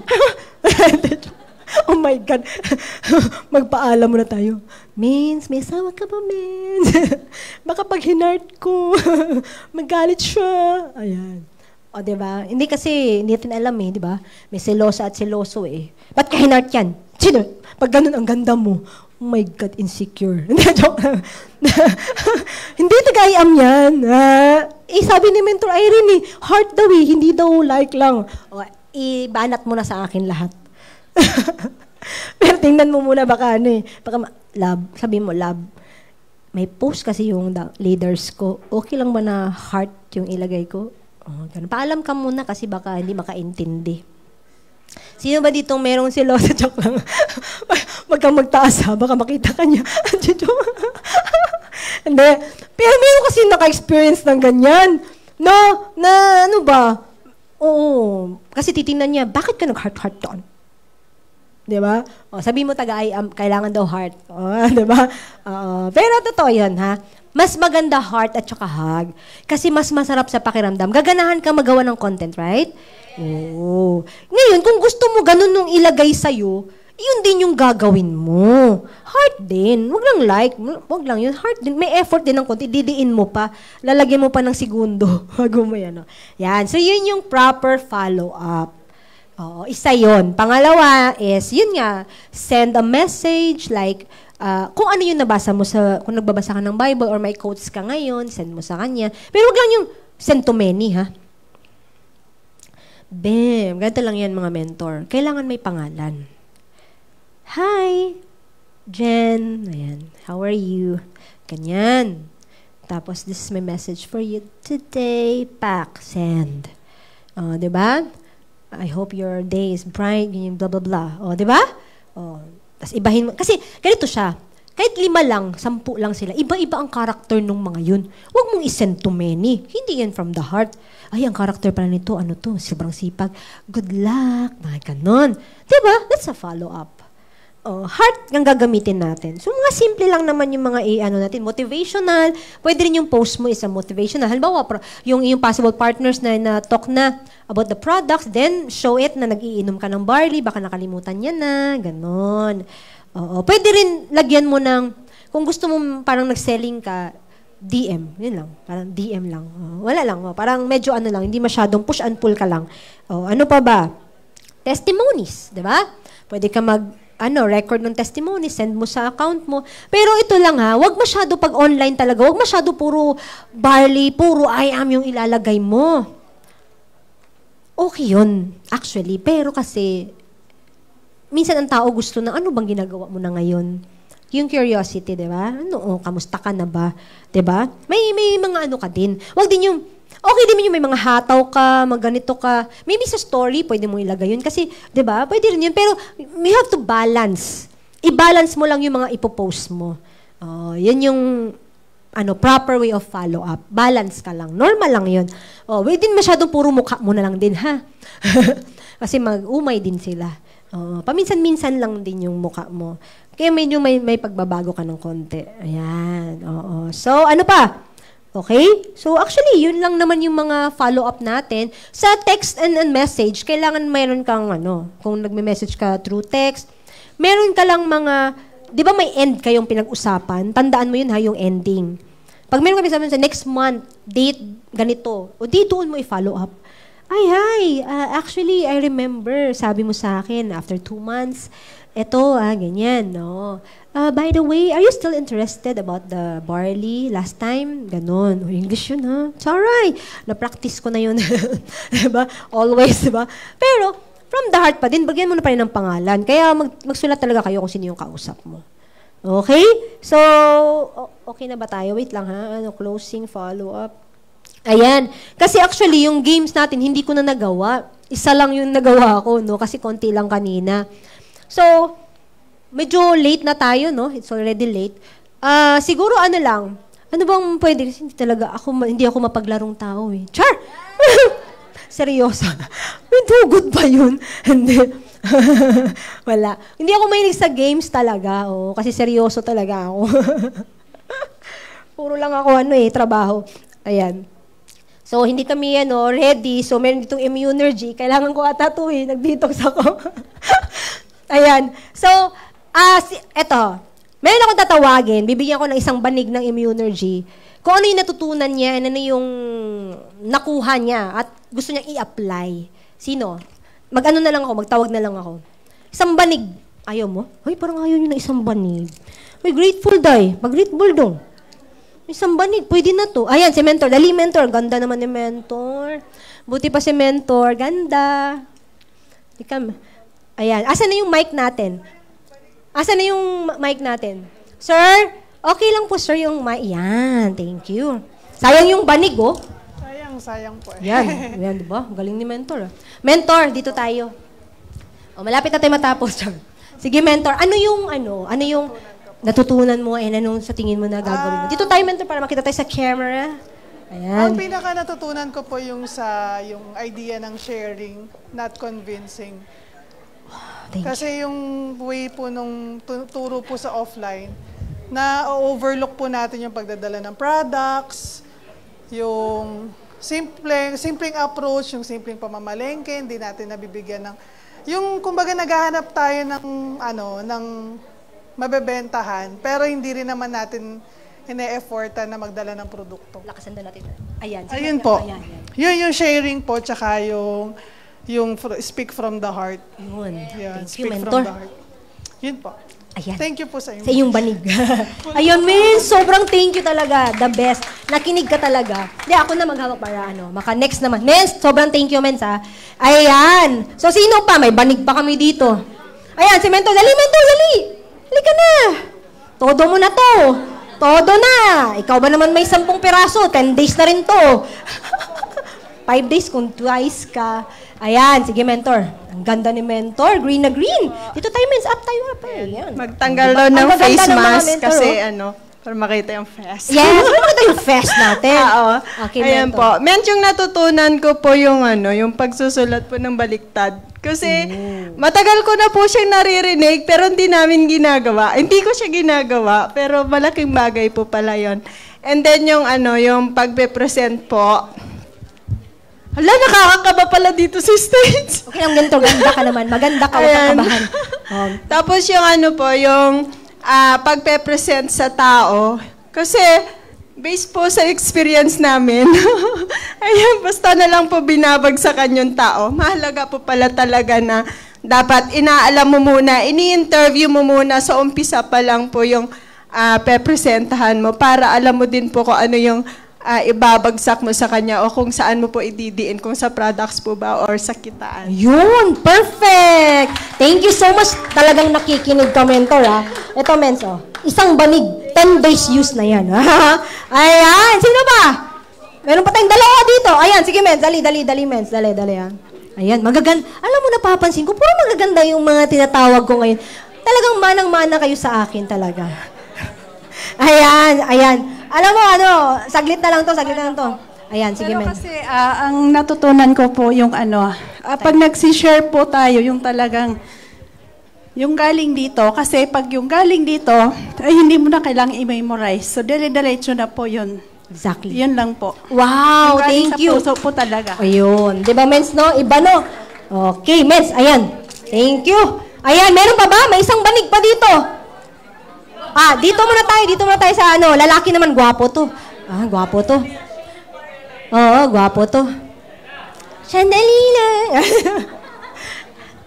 Oh my God. Magpaalam muna tayo. Mins, may asawa ka ba, Mins? Baka pag hinart ko, magalit siya. Ayan. O, diba? Hindi kasi, hindi natin alam eh, diba? May selosa at seloso eh. Ba't ka hinart yan? Sino? Pag ganun ang ganda mo, oh my God, insecure. Hindi, joke lang. Hindi nag-I-am yan. Sabi ni Mentor Irene eh, heart daw eh, hindi daw like lang. O, ibanat mo na sa akin lahat. Pero tingnan mo muna baka ano eh. Baka, love, sabi mo, love. May post kasi yung leaders ko. Okay lang ba na heart yung ilagay ko? Oh, paalam ka muna kasi baka hindi makaintindi. Sino ba ditong merong selosa? Joke lang. Wag kang magtaas ha, baka makita ka niya. Hindi. Pero meron kasi naka-experience ng ganyan. No, na ano ba? Oo. Kasi titingnan niya, bakit ka nag-heart-heart doon? Diba? O, sabi mo taga-I-am, kailangan daw heart. O, diba? Pero totoo yun, ha? Mas maganda heart at saka hug. Kasi mas masarap sa pakiramdam. Gaganahan ka magawa ng content, right? Oo. Ngayon, kung gusto mo ganun nung ilagay sa'yo, yun din yung gagawin mo. Heart din. Huwag lang like. Huwag lang yun. Heart din. May effort din ng konti. Didiin mo pa. Lalagyan mo pa ng segundo. Bago mo yan. Yan. So, yun yung proper follow-up. Oo, isa yun. Pangalawa is, yun nga, send a message like, kung ano yung nabasa mo kung nagbabasa ka ng Bible or may quotes ka ngayon, send mo sa kanya. Pero wag lang yung send to many, ha? Bam! Ganito lang yan, mga mentor. Kailangan may pangalan. Hi! Jen. Ayan. How are you? Ganyan. Tapos, this is my message for you today. Pack, send. Diba? I hope your day is bright, blah, blah, blah. Diba? Tapos ibahin mo. Kasi, ganito siya. Kahit 5 lang, 10 lang sila, iba-iba ang character ng mga yun. Huwag mong isend too many. Hindi yan from the heart. Ay, ang character pala nito, ano to, sobrang sipag. Good luck, mga ganon. Diba? That's a follow-up. Heart ang gagamitin natin. So, mga simple lang naman yung mga natin. Motivational. Pwede rin yung post mo is a motivational. Halimbawa, yung possible partners na talk na about the products, then show it na nag-iinom ka ng barley, baka nakalimutan niya na, ganon. Pwede rin lagyan mo ng, kung gusto mo parang nag-selling ka, DM. Yun lang. Parang DM lang. Wala lang. Parang medyo lang, hindi masyadong push and pull ka lang. Ano pa ba? Testimonies. Diba? Pwede ka record ng testimony, send mo sa account mo. Pero ito lang wag masyado pag online talaga, wag masyado puro barley, puro I am yung ilalagay mo. Okay yun, actually. Pero kasi, minsan ang tao gusto na, ano bang ginagawa mo na ngayon? Yung curiosity, di ba? Kamusta ka na ba? Di ba? May mga ka din. Wag din yung, okay din yung may mga hataw ka, ganito ka. Maybe sa story, pwede mo ilagay yun. Kasi, di ba? Pwede rin yun. Pero, we have to balance. I-balance mo lang yung mga ipopost mo. Yan yung, proper way of follow-up. Balance ka lang. Normal lang yun. Wait din masyadong puro mukha mo na lang din, ha? Kasi mag-umay din sila. Paminsan-minsan lang din yung mukha mo. Kaya medyo may pagbabago ka ng konti. Ayan. So, ano pa? Okay? So, actually, yun lang naman yung mga follow-up natin. Sa text and message, kailangan mayroon kang, kung nagme-message ka through text, meron ka lang mga, di ba may end kayong pinag-usapan? Tandaan mo yun yung ending. Pag meron kami sabihin sa next month, date, ganito, doon mo i-follow up. Actually, I remember, sabi mo sa akin, after 2 months, eto, ganyan, no? By the way, are you still interested about the barley last time? Ganon. English yun, ha? It's alright. Na-practice ko na yun. Diba? Always, diba? Pero, from the heart pa din, bagyan mo na pa rin ng pangalan. Kaya magsulat talaga kayo kung sino yung kausap mo. Okay? So, okay na ba tayo? Wait lang, ha? Closing, follow-up. Ayan. Kasi actually, yung games natin, hindi ko na nagawa. Isa lang yung nagawa ko, no? Kasi konti lang kanina. So, medyo late na tayo, no? It's already late. Siguro lang. Ano bang pwede? Kasi hindi ako mapaglarong tao, eh. Char! Seryoso. May good ba yun? Hindi. Wala. Hindi ako mahilig sa games talaga, kasi seryoso talaga ako. Puro lang ako, trabaho. Ayan. So, hindi kami, ready. So, meron ditong immunergy. Kailangan ko ata ito, nag-detox ako. Ayan. So, eto. Meron akong tatawagin. Bibigyan ko ng isang banig ng immunergy. Kung ano yung natutunan niya, ano yung nakuha niya, at gusto niyang i-apply. Sino? Mag-ano na lang ako, magtawag na lang ako. Isang banig. Ayaw mo? Ay, parang ayaw niyo na isang banig. Ay, grateful day. Mag-grateful dong. Isang banig, pwede na to. Ayan, si Mentor. Dali, Mentor. Ganda naman ni Mentor. Buti pa si Mentor. Ganda. Ayan. Asan na yung mic natin? Asan na yung mic natin? Sir, okay lang po, sir, yung mic. Yan, thank you. Sayang yung banig, Sayang po. Yan, diba? Galing ni Mentor. Mentor, dito tayo. Malapit na tayo matapos. Sige, Mentor. Ano yung natutunan mo, anong sa tingin mo na gagawin mo? Dito tayo, Mentor, para makita tayo sa camera. Ayan. Ang pinaka natutunan ko po yung idea ng sharing, not convincing. Kasi yung way po nung turo po sa offline, na overlook po natin yung pagdadala ng products, yung simpleng approach, yung simpleng pamamalengke, hindi natin nabibigyan ng, yung kumbaga naghahanap tayo ng mabebentahan, pero hindi rin naman natin ine-effortan na magdala ng produkto. Lakasan na natin. Ayan. Ayun po. Ayan. Yun yung sharing po, tsaka yung speak from the heart. Yun. Yan, Thank you, speak Mentor. from the heart. Yun po. Ayan. Thank you po sa inyo. Sa iyong banig. Ayun, men, sobrang thank you talaga. The best. Nakinig ka talaga. Hindi, ako na maghawak para maka-next naman. Men, sobrang thank you, men, ha. Ayan. So, sino pa? May banig pa kami dito. Ayan, si Mentor. Dali, Mentor, dali. Halika na. Todo mo na to. Todo na. Ikaw ba naman may 10 piraso? 10 days na rin to. 5 days kung twice ka. Ayan, sige, mentor. Ang ganda ni mentor. Green na green. Dito tayo, men's up tayo. Ayan. Magtanggal daw ng face mask kasi para makita yung face. Yes, para makita yung face natin. Oo. Okay, Ayan mentor. po. Yung natutunan ko po yung pagsusulat po ng baliktad. Kasi matagal ko na po siyang naririnig pero hindi namin ginagawa. Hindi ko siya ginagawa pero malaking bagay po pala yon. And then yung pagpe-present po. Hala, nakakakaba pala dito sa stage. Okay lang, mentor. Ganda ka naman. Maganda ka. Huwag kang kabahan. Tapos yung pagpe-present sa tao. Kasi, based po sa experience namin, ayan, basta na lang po binabagsakan yung tao. Mahalaga po pala talaga na dapat inaalam mo muna, ini-interview mo muna sa umpisa pa lang po yung pepresentahan mo para alam mo din po kung ano yung ibabagsak mo sa kanya o kung saan mo po ididiin, kung sa products po ba or sa kitaan. Yun! Perfect! Thank you so much. Talagang nakikinig ka, mentor, ha? Ito, mens, isang banig. 10 days use na yan. Ayan! Sino ba? Meron pa tayong dalawa dito. Ayan, sige, mens. Dali, mens. Dali, ha? Ayan, magaganda. Alam mo, napapansin ko, puro magaganda yung mga tinatawag ko ngayon. Talagang manang-mana kayo sa akin talaga. Ayan. Alam mo, saglit na lang to. Ayan, sige, men. Kasi ang natutunan ko po yung pag nagsishare po tayo, yung talagang, yung galing dito, kasi pag yung galing dito, ay hindi mo na kailangang i-memorize. So, dire-diretso na po yun. Exactly. Yun lang po. Wow, thank you. Sa puso po talaga. Ayun. Di ba, mens, no? Iba, no? Okay, mens, ayan. Thank you. Ayan, meron pa ba? May isang banig pa dito. Dito muna tayo sa lalaki naman, gwapo to. Gwapo to. Oo, gwapo to. Sandali lang.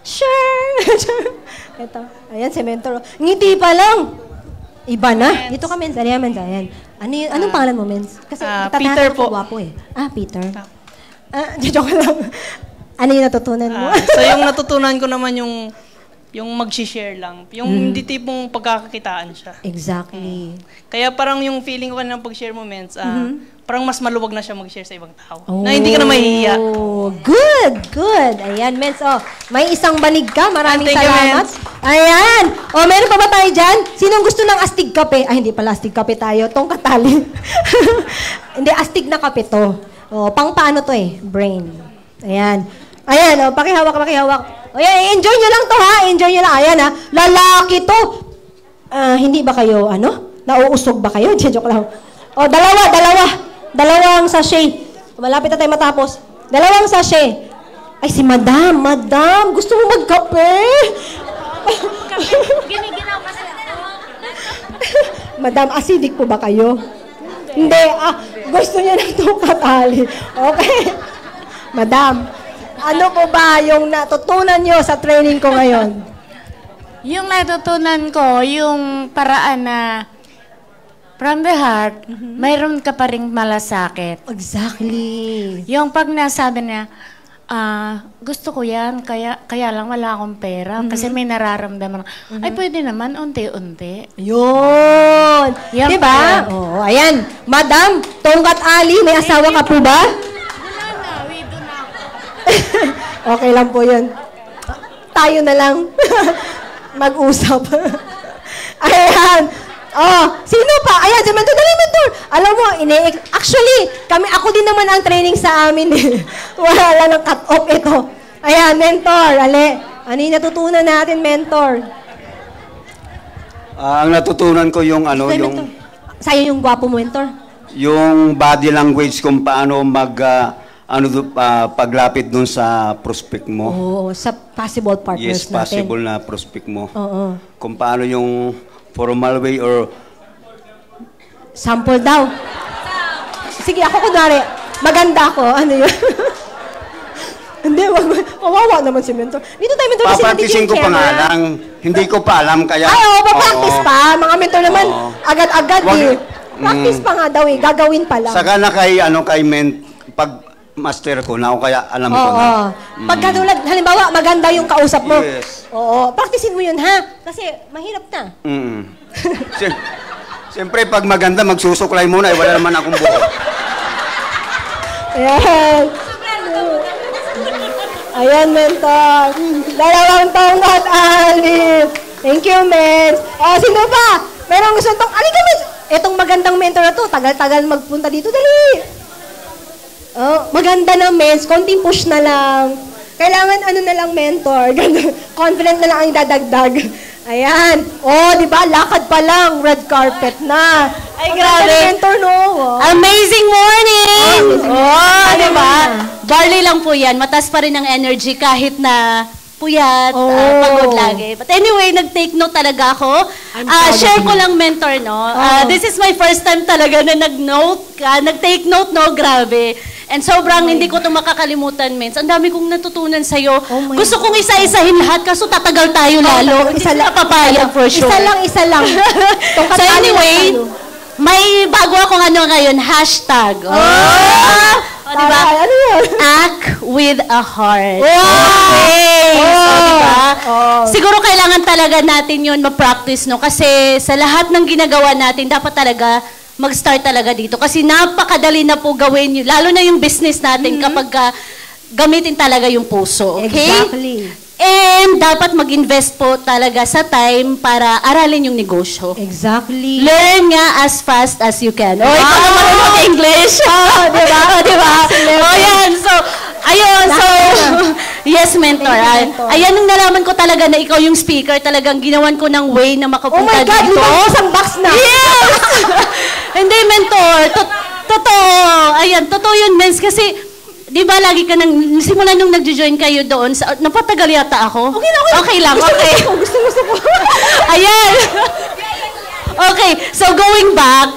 Sure. Ito. Ayan, si mentor. Ngiti pa lang. Iba na. Dito ka, mens. Ayan. Anong pangalan mo, mens? Kasi Peter po. Gwapo eh. Peter. Joke lang. Ano yung natutunan mo? So yung natutunan ko naman yung mag-share lang. Yung hindi tipong pagkakakitaan siya. Exactly. Kaya parang yung feeling ko ng pag-share moments, parang mas maluwag na siya mag-share sa ibang tao. Na hindi ka na mahihiya. Good. Ayan, mens. May isang banig ka. Maraming Thank you, salamat. mens. Ayan. Meron pa ba tayo dyan? Sinong gusto ng astig kape? Hindi pala astig kape tayo. Tong katali. Hindi, astig na kape to. Pang paano to Brain. Ayan, pakihawak. Ayan, enjoy nyo lang to, ha? Enjoy nyo lang. Ayan, ha? Lalaki to. Hindi ba kayo, nauusog ba kayo? Joke lang. Dalawang sachet. Malapit na tayo matapos. 2 sachet. Ay, si Madam. Madam, gusto mo magkape? Giniginaw kasi ako. Madam, acidic po ba kayo? Hindi. Gusto niya ng katali. Okay. Madam, ano po ba yung natutunan nyo sa training ko ngayon? Yung natutunan ko, yung paraan na from the heart, mayroon ka pa rin malasakit. Exactly. Yung pag nasabi niya, gusto ko yan, kaya lang wala akong pera. Kasi may nararamdaman. Ay, pwede naman, unti-unti. Yun. Yan diba? pa. Oo, ayan. Madam, Tongkat Ali, may asawa ka po ba? Wala na, widow na ako. Okay lang po yun. Tayo na lang. Mag-usap. Ayan. Sino pa? Ayan, si Mentor. Dali, Mentor. Alam mo, actually, ako din naman ang training sa amin. Wala lang ng cut-off ito. Ayan, Mentor. Ano yung natutunan natin, Mentor? Ang natutunan ko yung Mentor. Sa'yo yung gwapo mo, Mentor. yung body language kung paano paglapit dun sa prospect mo. Oo, sa possible partners Yes, natin. possible na prospect mo. Oo. Kung paano yung formal way or Sample daw. Sige, ako kunwari, maganda ako. Ano yun? Hindi, kawawa naman si Mentor. Dito tayo, Mentor, kasi papracticein ko pa nga lang. Hindi ko pa alam, kaya... Ay, pa-practice pa. Mga Mentor naman, agad-agad eh. Practice pa nga daw eh, gagawin pa lang. Saka na pag master ko na, o kaya alam ko na. Pag katulad, halimbawa, maganda yung kausap mo. Yes. Oo, practicein mo yun, ha? Kasi mahirap na. Siyempre, pag maganda, magsusuklay muna. Wala naman akong buhok. Ayan. Ayan, mentor. 2 taong at alis. Thank you, men. O, sino pa? Merong gusto itong, alika, men. Itong magandang mentor na to, tagal-tagal magpunta dito. Dali. Oh, maganda na, men. Konting push na lang. Kailangan ano na lang, mentor. Confident na lang ang idadagdag. Ayan. Oh, di ba? Lakad pa lang. Red carpet na. Ay, grabe. Mentor, no? Oh. Amazing morning! Oh, di ba? Barley lang po yan. Mataas pa rin ang energy kahit na puyat, pagod lagi. But anyway, nag-take note talaga ako. Share ko lang, mentor, no? This is my first time talaga na nag-take note, no? Grabe. And sobrang hindi ko ito makakalimutan, Mens. Ang dami kong natutunan sa'yo. Gusto kong isa-isahin lahat, kaso tatagal tayo lalo. Isa lang papayag for sure. Isa lang. So anyway, may bago akong ano ngayon, hashtag. Diba? Ano yun? Act with a heart. Okay. So, diba? Siguro kailangan talaga natin yun ma-practice, no? Kasi sa lahat ng ginagawa natin, dapat talaga mag-start talaga dito. Kasi napakadali na po gawin yun. Lalo na yung business natin kapag gamitin talaga yung puso. Okay? Exactly. And dapat mag-invest po talaga sa time para aralin yung negosyo. Exactly. Learn nga as fast as you can. Oh, ikaw naman yung English. Diba? Diba? Yan. So, ayun. So, yes, mentor. Ayan yung nalaman ko talaga na ikaw yung speaker. Talagang ginawan ko ng way na makapunta dito. Oh my God, isang box na. Yes! Hindi, mentor. Totoo. Ayan, totoo yun, Mens. Kasi, di ba lagi ka simula nung nag-join kayo doon, napatagal yata ako? Okay lang, okay. Gusto ko. Ayan. Okay, so going back.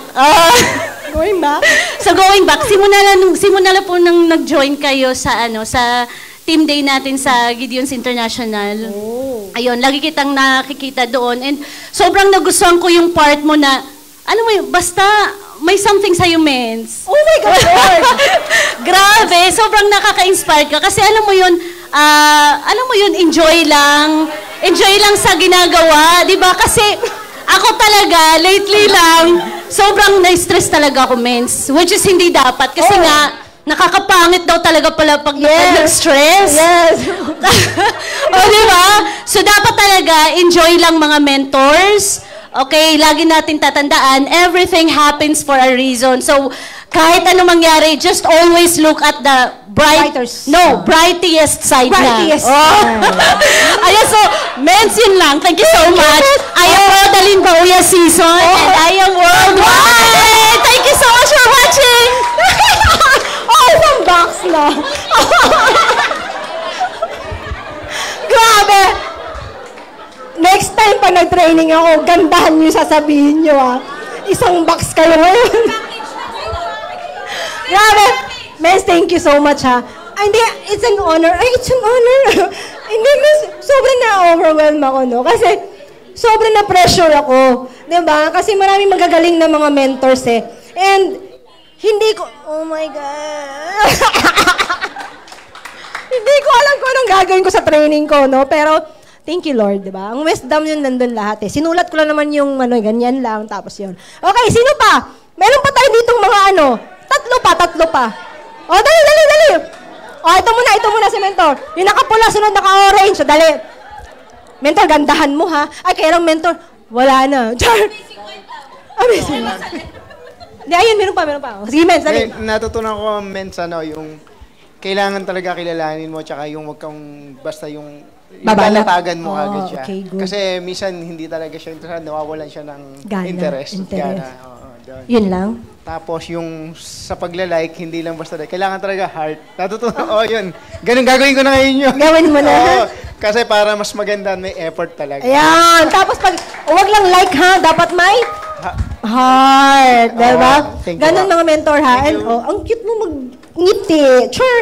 So going back, simula po nung nag-join kayo sa team day natin sa Gideon's International. Ayun, lagi kitang nakikita doon. And sobrang nagustuhan ko yung part mo na, ano mo yun, basta may something sa'yo, Mens. Oh my God, Lord! Grabe, sobrang nakaka-inspire ka. Kasi alam mo yun, enjoy lang. Enjoy lang sa ginagawa. Diba? Kasi ako talaga, lately lang, sobrang na-stress talaga ako, Mens. Which is hindi dapat. Kasi nga, nakakapangit daw talaga pala pag nag-stress. Yes. O, diba? So, dapat talaga, enjoy lang mga mentors. Okay, lagi natin tatandaan, everything happens for a reason. So, kahit ano mangyari, just always look at the brightest side na. Ayan, so, Mens, yun lang. Thank you so much. I am Rodalyn Bauya Season, and I am worldwide. Thank you so much for watching. Isang box na. Grabe. Next time pa nag-training ako, gandahan niyo sasabihin niyo, Isang box kayo ngayon. Grabe. Mens, thank you so much, Hindi, it's an honor. It's an honor. Hindi, Mens, sobrang na-overwhelm ako, no? Kasi, sobrang na-pressure ako. Diba? Kasi maraming magagaling na mga mentors, And, hindi ko, oh my God. Hindi ko alam kung anong gagawin ko sa training ko, no? Pero, thank you, Lord, di ba? Ang wisdom yun nandun lahat Sinulat ko lang naman yung ganyan lang, tapos yun. Okay, sino pa? Meron pa tayo ditong mga tatlo pa. O, dali. O, ito muna si Mentor. Yung nakapula, sunod naka-orange. O, dali. Mentor, gandahan mo, ha? Ay, kaya lang, Mentor, wala na. Char. Amazing. Di, ayun, meron pa. Sige, Mens, dali. Natutunan ko, Mens, yung kailangan talaga kilalanin mo, tsaka yung wag kang basta yung lalatagan mo agad siya. Okay, good. Kasi minsan hindi talaga siya interesado, nawawalan siya ng interest. Gana. Yun lang. Tapos yung sa pagla-like, hindi lang basta like. Kailangan talaga heart. Natutunan, yun. Ganun gagawin ko na ngayon yun. Gawin mo na. Kasi para mas maganda, may effort talaga. Ayan. Tapos wag lang like, Dapat may heart. Diba? Ganun mga mentor, And, ang cute mo ngiti. Sure.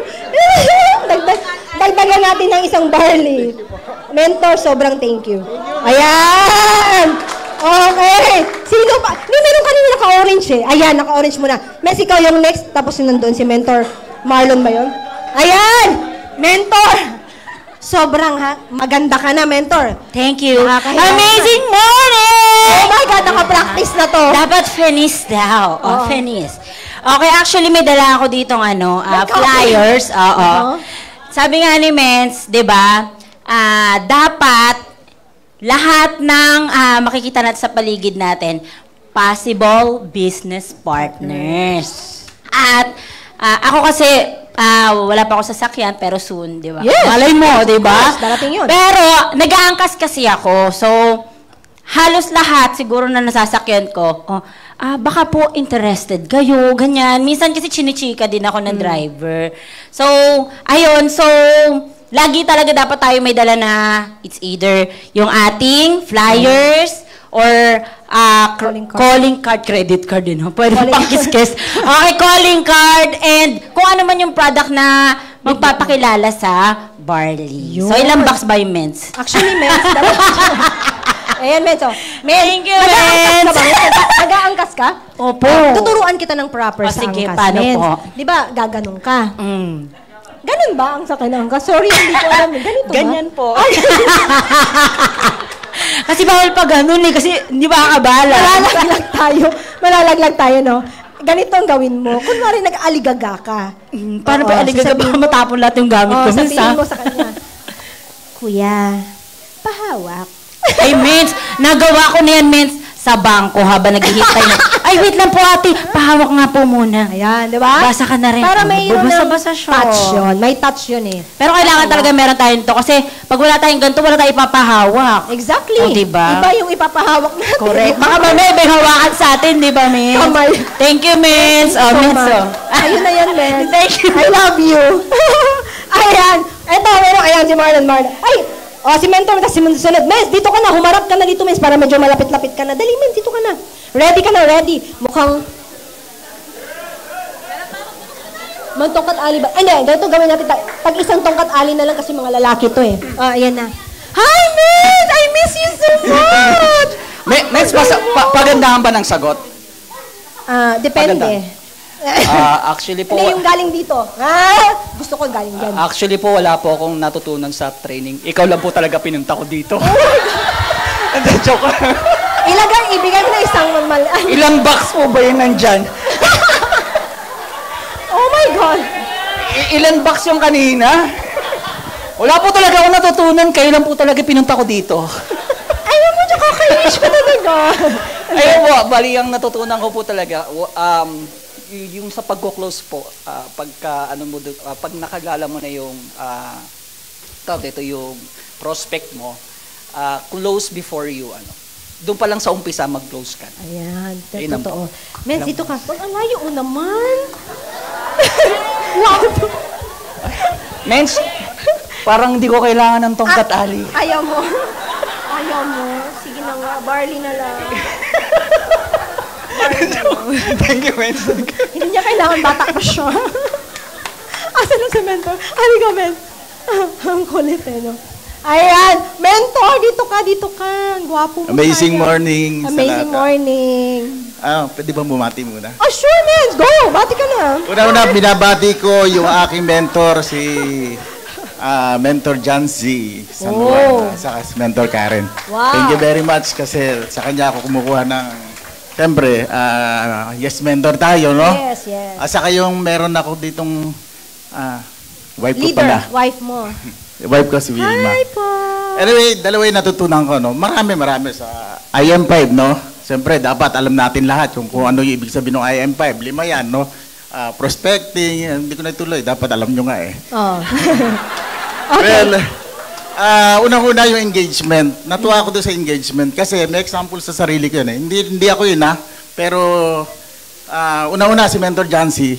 Dagdagan natin ng isang barley. Mentor, sobrang thank you. Ayan! Okay. Sino pa? Meron kanina naka-orange Ayan, naka-orange muna. Mes, ikaw yung next. Tapos yun nandun si Mentor Marlon ba yun? Ayan! Mentor! Sobrang maganda ka na, mentor. Thank you. Nakakahiya Amazing morning! Oh my God, naka-practice na to. Dapat finis daw. Finis. Okay, actually may dala ako ditong flyers. Oo. Sabi nga ni Mens, 'di ba? Dapat lahat ng makikita natin sa paligid natin, possible business partners. At ako kasi wala pa ako sasakyan, pero soon, di ba? Yes! Malay mo, di ba? Yes, darating yun. Pero, nag-aangkas kasi ako. So, halos lahat, siguro na nasasakyan ko, baka po interested kayo, ganyan. Minsan kasi chinichika din ako ng driver. So, ayun. So, lagi talaga dapat tayo may dala na it's either yung ating flyers, or calling card, credit card din. Pwede pang kiss-kiss. Okay, calling card, and kung ano man yung product na magpapakilala sa Barley. So, ilang box ba yung Mens? Actually, Mens, ayan, Mens. Thank you, Mens. Nag-aangkas ka? Opo. Tuturuan kita ng proper sa sige, angkas, paano Mens. po? Di ba, gaganong ka? Ganun ba ang sakay ng angkas? Sorry, hindi ko alam. Ganito ba? Ganyan po. Kasi bawal pa ganun kasi hindi ba kakabala? Malalaglag tayo, no? Ganito ang gawin mo. Kunwari nag-aligaga ka. Paano ba aligaga? Baka matapon lahat yung gamit ko. Sabihin mo sa kanya, Kuya, pahawak. Ay, Mens, nagawa ko na yan, Mens, sa bangko habang naghihintay na. Ay, wait lang po, ate. Pahawak nga po muna. Ayan, di ba? Basa ka na rin. Para may basa siya. touch yun. May touch yun eh. Pero kailangan talaga meron tayong to. Kasi pag wala tayong ganito, wala tayong ipapahawak. Exactly. Oh, diba? Iba yung ipapahawak natin. Correct. Baka may hawakan sa atin, di ba, Mens? Kamay. Thank you, Mens. Oh, Mens. Ayun na yan, Mens. Thank you. I love you. Ayan. Eto, meron. Ayan, si Marlon. Ay! Si Mentor, si sunod. Mens, dito ka na. Humarap ka na dito, Mens, para medyo malapit-lapit ka na. Dali, Mens, dito ka na. Ready ka na, ready. Mukhang... Tongkat ali ba? Hindi, ganito gawin natin. Tag-isang tongkat ali na lang kasi mga lalaki to eh. Ayan na. Hi, Mens! I miss you so much! Mens, pagandahan ba ng sagot? Depende. Actually po... Hindi yung galing dito. Gusto ko galing dyan. Actually po, wala po akong natutunan sa training. Ikaw lang po talaga pinunta ko dito. Hindi, joke lang. Ibigay mo na isang normal. Ilang box po ba yun nandyan? Oh my God! Ilan box yung kanina? Wala po talaga ako natutunan. Kayo lang po talaga pinunta ko dito. Ayaw mo, tsaka kainis ka talaga. Ayun po, bali ang natutunan ko po talaga, yung sa pagko-close po, pag nakagala mo na yung yung prospect mo, close before you doon pa lang sa umpisa mag-close ka. Ayan, totoo. Mens, dito ka. Ang layo mo naman. Wow. Mens, parang hindi ko kailangan ng tongkat ali. Ayaw mo. Sige na nga, Barley na lang. Thank you, Mens. Hindi niya kailangan, bata pa siya. Asan ang si Mentor? Halika, Mens. Ang kulit no? Ayan, Mentor, dito ka. Ang gwapo mo. Amazing morning. Amazing morning. Pwede bang bumati muna? Sure, Mens. Go, bati ka na. Una-una, binabati ko yung aking mentor, si Mentor John Z. San Juan, saka si Mentor Karen. Wow. Thank you very much kasi sa kanya ako kumukuha ng, siyempre, yes, mentor tayo, no? Yes. Saka yung meron ako ditong wife ko Leader, pala. wife mo. Wife ko si Wilma. Hi po. Anyway, dalawa yung natutunan ko, no? Marami sa IM5, no? Siyempre, dapat alam natin lahat kung ano yung ibig sabihin ng IM5. 5 yan, no? Prospecting, hindi ko na ituloy. Dapat alam nyo nga eh. Okay. Well, unang-una yung engagement. Natuwa ako doon sa engagement kasi may example sa sarili ko yun eh. Hindi ako yun pero una-una si Mentor Jancy,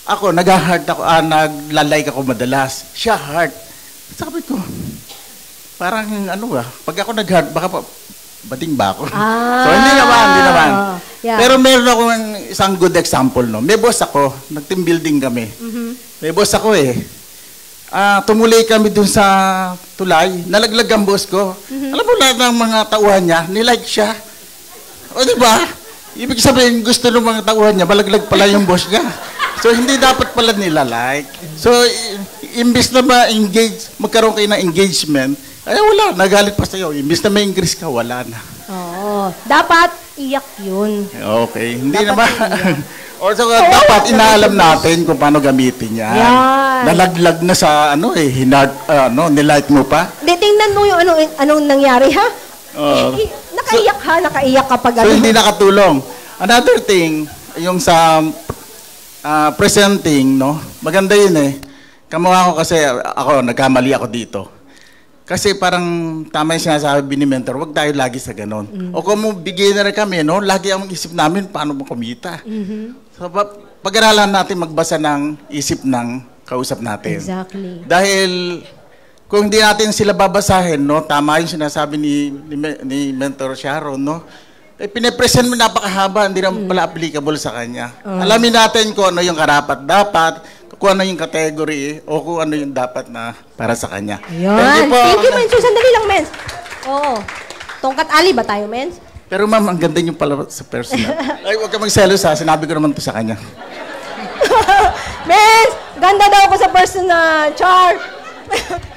ako, nag-heart ako, naglalike ako madalas. Siya heart. Sabi ko, parang pag ako nag-heart, baka bading ba ako? So, hindi naman. Yeah. Pero meron ako isang good example, no? May boss ako, nag-team building kami. May boss ako tumuloy kami dun sa tulay, nalaglag ang boss ko. Alam mo lahat ng mga tauhan niya, nilike siya. O, di ba? Ibig sabihin, gusto ng mga tauhan niya, malaglag pala yung boss niya. So, hindi dapat pala nila like. So, imbis na ma-engage, magkaroon kayo ng engagement, ay wala, nagalit pa sa'yo. Imbis na ma-increase ka, wala na. Oo. Dapat iyak yun. Okay, hindi naman. Also, dapat inaalam natin kung paano gamitin yan. Nalaglag na sa, nilight mo pa. Di, tingnan mo yung anong nangyari, ha? Nakaiyak ha, nakaiyak kapag So, hindi nakatulong. Another thing, yung sa presenting, no? Maganda yun eh. Kamukha ko kasi nagkamali ako dito. Kasi parang tama yung sinasabi ni mentor, wag tayo lagi sa ganon. O kung beginner kami, no? Lagi ang isip namin, paano mo kumita? So, pag-aralan natin magbasa ng isip ng kausap natin. Exactly. Dahil kung hindi natin sila babasahin, no? Tama yung sinasabi ni mentor Sharon, no? Pinapresent mo napakahaba, hindi naman pala applicable sa kanya. Alamin natin kung ano yung karapat-dapat, kung ano yung category, o kung ano yung dapat na para sa kanya. Ayan. Thank you, Mens. Sandali lang, Mens. Oo. Tongkat ali ba tayo, Mens? Pero ma'am, ang ganda niyo pala sa personal. Ay, huwag ka magselos ha. Sinabi ko naman to sa kanya. Mens, ganda daw ako sa personal. Char.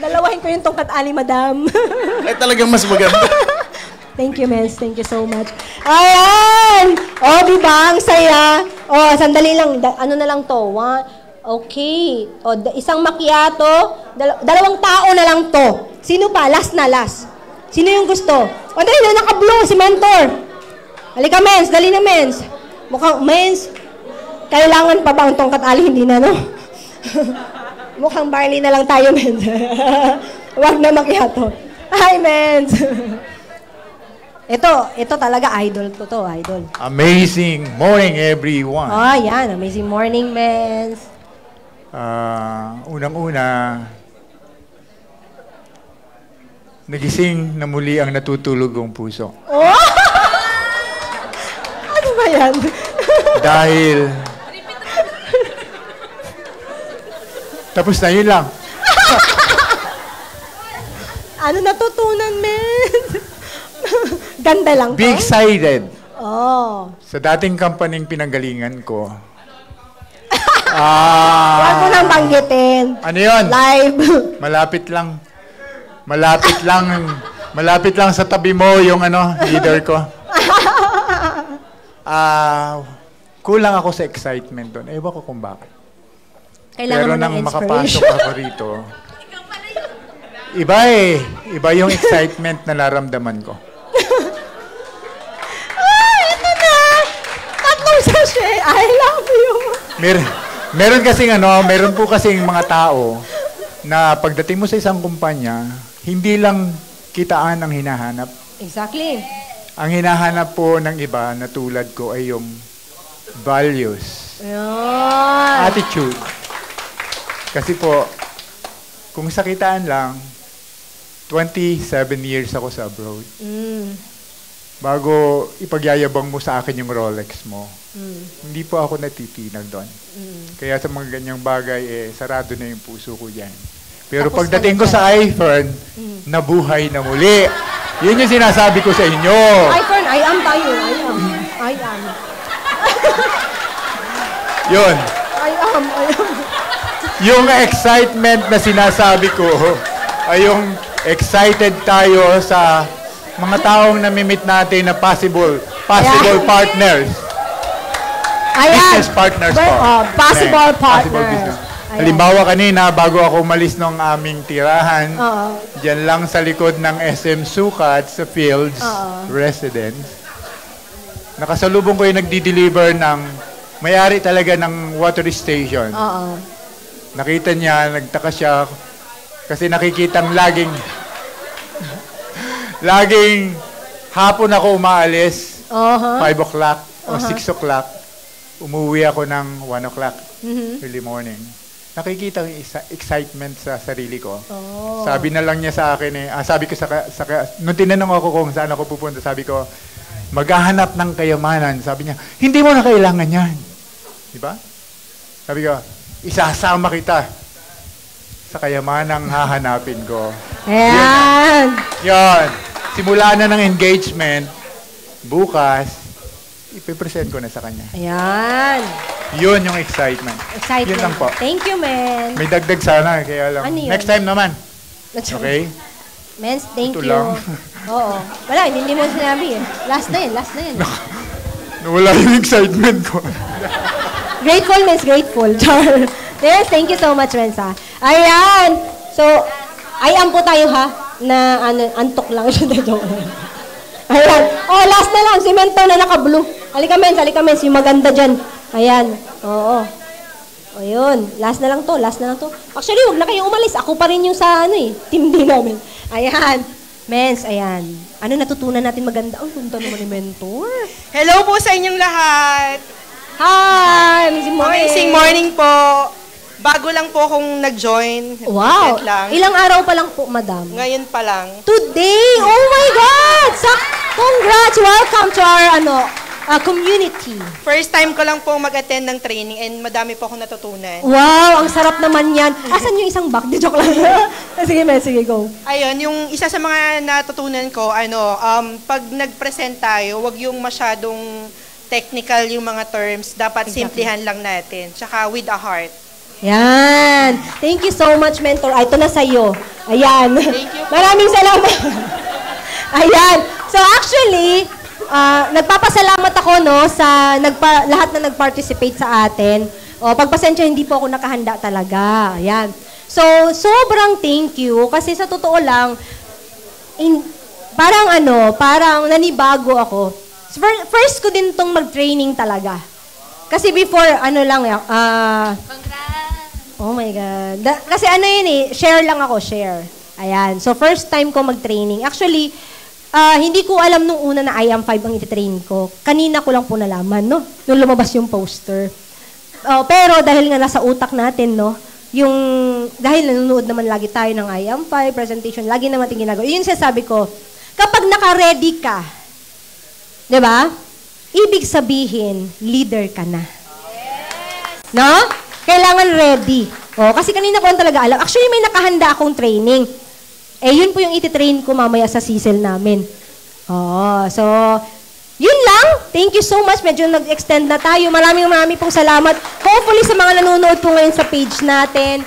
Dalawahin ko yung tongkat ali, madam. Ay, talagang mas maganda. Thank you, Mens. Thank you so much. Ayan! O, diba? Ang saya. O, sandali lang. Ano na lang to? Okay. O, isang macchiato. Dalawang tao na lang to. Sino pa? Last na, last. Sino yung gusto? O, dali na, naka-blue, si Mentor. Halika, Mens. Dali na, Mens. Mukhang, Mens, kailangan pa ba ang tongkat ali? Hindi na, no? Mukhang barley na lang tayo, Mens. Wag na macchiato. Hi, Mens. Ito talaga idol ko to, idol. Amazing morning, everyone. Oh, yan. Amazing morning, Mens. Unang-una, nagising na muli ang natutulog kong puso. Oh! Ano ba yan? Dahil... Tapos na, yun lang. Ano natutunan, Mens? Ganda lang to? Be excited. Oh. Sa dating kampaning pinanggalingan ko. Huwag mo nang banggitin. Ano yun? Live. Malapit lang. Malapit lang sa tabi mo yung leader ko. Kulang ako sa excitement doon. Ewan ko kung bakit. Kailangan pero mo nang ng makapasok ako rito, iba eh. Iba yung excitement na naramdaman ko. Ito na! Tatlong sachet. I love you. Meron po kasing mga tao na pagdating mo sa isang kumpanya, hindi lang kitaan ang hinahanap. Exactly. Ang hinahanap po ng iba na tulad ko ay yung values. Ayan. Attitude. Kasi po, kung sa kitaan lang, 27 years ako sa abroad. Bago ipagyayabang mo sa akin yung Rolex mo, hindi po ako natitinag doon. Kaya sa mga ganyang bagay, sarado na yung puso ko dyan. Pero tapos pagdating ko sa iPhone, nabuhay na muli. Yun yung sinasabi ko sa inyo. iPhone, I am tayo. I am. Yun. I am. Yung excitement na sinasabi ko, ay yung excited tayo sa mga taong namimit natin na possible partners. Ayan. Business partners po. Possible partners. Halimbawa kanina, bago ako umalis ng aming tirahan, dyan lang sa likod ng SM Sukat sa Fields Residence, nakasalubong ko yung nagdi-deliver ng may-ari talaga ng water station. Nakita niya, nagtaka siya, kasi nakikitang laging hapon ako umaalis, 5 o'clock o 6 o'clock. Umuwi ako ng 1 o'clock, early morning. Nakikita yung excitement sa sarili ko. Sabi na lang niya sa akin sabi ko nung tinanong ako kung saan ako pupunta, sabi ko, maghahanap ng kayamanan. Sabi niya, hindi mo na kailangan yan. Diba? Sabi ko, isasama kita sa kayamanang hahanapin ko. Ayan. Yan. Simula na ng engagement, bukas, ipipresent ko na sa kanya. Ayan. Yun yung excitement. Excitement. Yun lang po. Thank you, men. May dagdag sana, kaya lang. Ano yun? Next time naman. Okay? Mens, thank Ito you. lang. Oo. Wala, hindi mo sinabi eh. Last na yan. Nawala yung excitement ko. Grateful, Mens, grateful. Char. Yes, thank you so much, Mens, ha. Ayan. So, ayan po tayo, ha, na antok lang siya. Ayan. Oh, last na lang. Si Mentor na naka-blue. Halika, Mens. Yung maganda dyan. Ayan. Oo. O yun. Last na lang to. Actually, wag na kayong umalis. Ako pa rin yung sa team din namin. Ayan. Mens, ayan. Ano natutunan natin maganda? Ang punta naman ni Mentor. Hello po sa inyong lahat. Hi! Amazing morning po. Bago lang po akong nag-join. Wow! Lang. Ilang araw pa lang po, madam? Ngayon pa lang. Today! Oh my God! Congrats! Welcome to our community. First time ko lang po mag-attend ng training and madami po akong natutunan. Wow! Ang sarap naman yan. Asan yung isang back? Di joke lang. Sige, go. Ayun, yung isa sa mga natutunan ko, pag nag-present tayo, wag yung masyadong technical yung mga terms. Dapat simplihan lang natin. Tsaka with a heart. Yan. Thank you so much, Mentor. Ito na sa'yo. Ayan. Thank you. Maraming salamat. Ayan. So actually, nagpapasalamat ako sa lahat na nag-participate sa atin. Pagpasensya, hindi po ako nakahanda talaga. Ayan. So, sobrang thank you kasi sa totoo lang, parang nanibago ako. First ko din tong mag-training talaga. Kasi before, oh my God. Kasi share lang ako, share. Ayan. So, first time ko mag-training. Actually, hindi ko alam nung una na I am 5 ang iti-train ko. Kanina ko lang po nalaman, no? Nung lumabas yung poster. Pero dahil nga nasa utak natin, no? Dahil nanonood naman lagi tayo ng I am 5, presentation, lagi naman tingin ginagawa. Yun sabi ko, kapag naka-ready ka, di ba? Ibig sabihin, leader ka na. No? Kailangan ready. Kasi kanina ko lang talaga alam. Actually, may nakahanda akong training. Yun po yung iti-train ko mamaya sa CSEL namin. So, yun lang. Thank you so much. Medyo nag-extend na tayo. Maraming pong salamat. Hopefully sa mga nanonood po ngayon sa page natin,